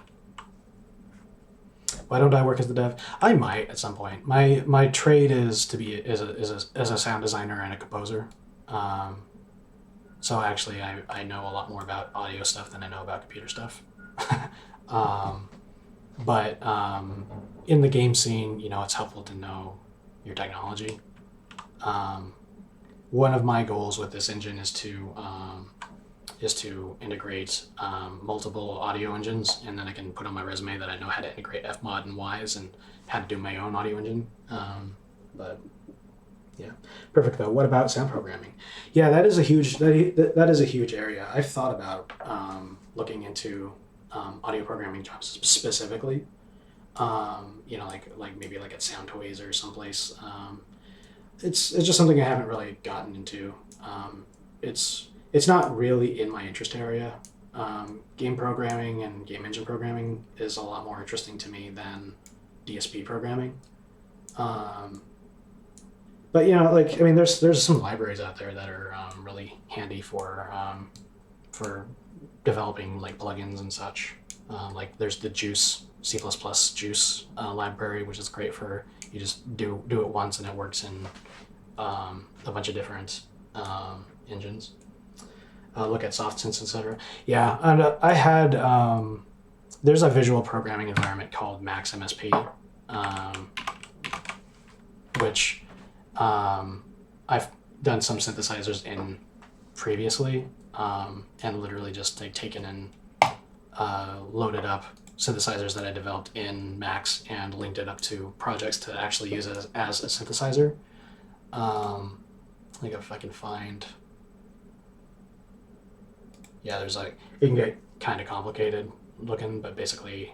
Why don't I work as the dev? I might at some point. My trade is to be as a sound designer and a composer. So actually, I know a lot more about audio stuff than I know about computer stuff. But in the game scene, it's helpful to know your technology. One of my goals with this engine is to integrate multiple audio engines, and then I can put on my resume that I know how to integrate Fmod and Wise and how to do my own audio engine. But yeah, perfect though. What about sound programming? Yeah, that is a huge area. I've thought about looking into audio programming jobs specifically. Like maybe like at Sound Toys or someplace. It's just something I haven't really gotten into. It's not really in my interest area. Game programming and game engine programming is a lot more interesting to me than DSP programming. But there's some libraries out there that are really handy for developing like plugins and such. Like there's the Juice C++ Juice library, which is great for you just do it once and it works in a bunch of different engines. Look at SoftSynth, etc. Yeah, and I had there's a visual programming environment called Max MSP, which I've done some synthesizers in previously, and literally just like taken and loaded up synthesizers that I developed in Max and linked it up to projects to actually use it as a synthesizer. Like if I can find, there's like, it can get kind of complicated looking, but basically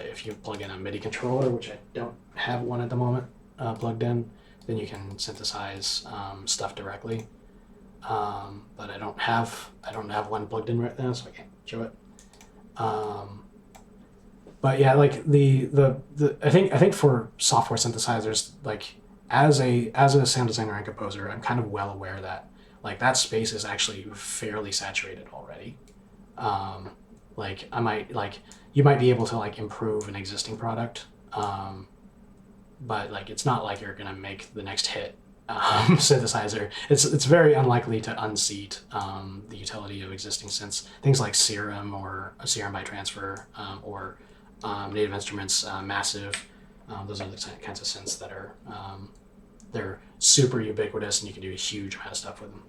if you plug in a MIDI controller, which I don't have one at the moment plugged in, then you can synthesize stuff directly. But I don't have one plugged in right now, so I can't show it. But yeah, like I think for software synthesizers, like as a sound designer and composer, I'm kind of well aware that like that space is actually fairly saturated already. Like you might be able to like improve an existing product, but like it's not like you're gonna make the next hit synthesizer. It's very unlikely to unseat the utility of existing synths. Things like Serum or a Serum by transfer, or Native Instruments Massive. Those are the kinds of synths that are they're super ubiquitous, and you can do a huge amount of stuff with them.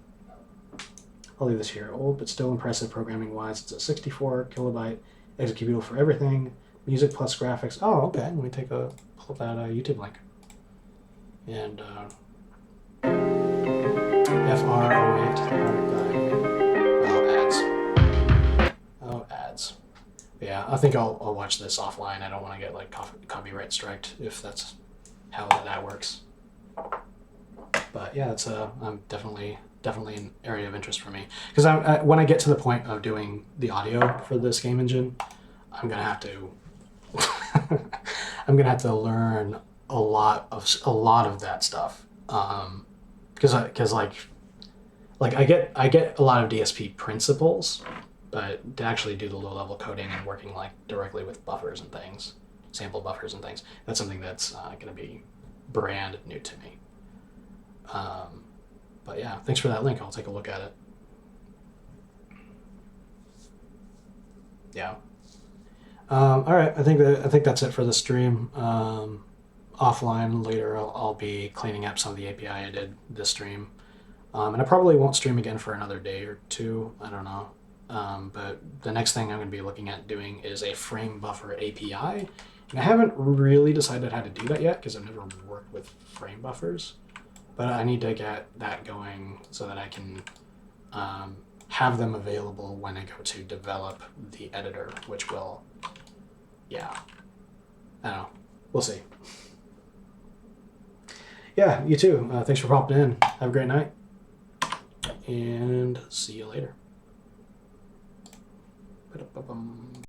I'll leave this here. Old but still impressive programming wise. It's a 64 kilobyte executable for everything. Music plus graphics. Oh, okay. Let me pull up that YouTube link. And FR08. Oh, ads. Yeah, I think I'll watch this offline. I don't want to get like copyright striked if that's how that works. But yeah, I'm definitely definitely an area of interest for me. Because when I get to the point of doing the audio for this game engine, I'm gonna have to I'm gonna have to learn a lot of that stuff. Because like I get a lot of DSP principles, but to actually do the low level coding and working like directly with buffers and things, sample buffers and things, that's something that's gonna be brand new to me. But yeah, thanks for that link. I'll take a look at it. Yeah. All right. I think that's it for the stream. Offline later, I'll be cleaning up some of the API I did this stream, and I probably won't stream again for another day or two. I don't know. But the next thing I'm going to be looking at doing is a frame buffer API. And I haven't really decided how to do that yet because I've never worked with frame buffers. But I need to get that going so that I can have them available when I go to develop the editor, which will, yeah, I don't know. We'll see. Yeah, you too. Thanks for popping in. Have a great night. And see you later. Ba-da-ba-bum.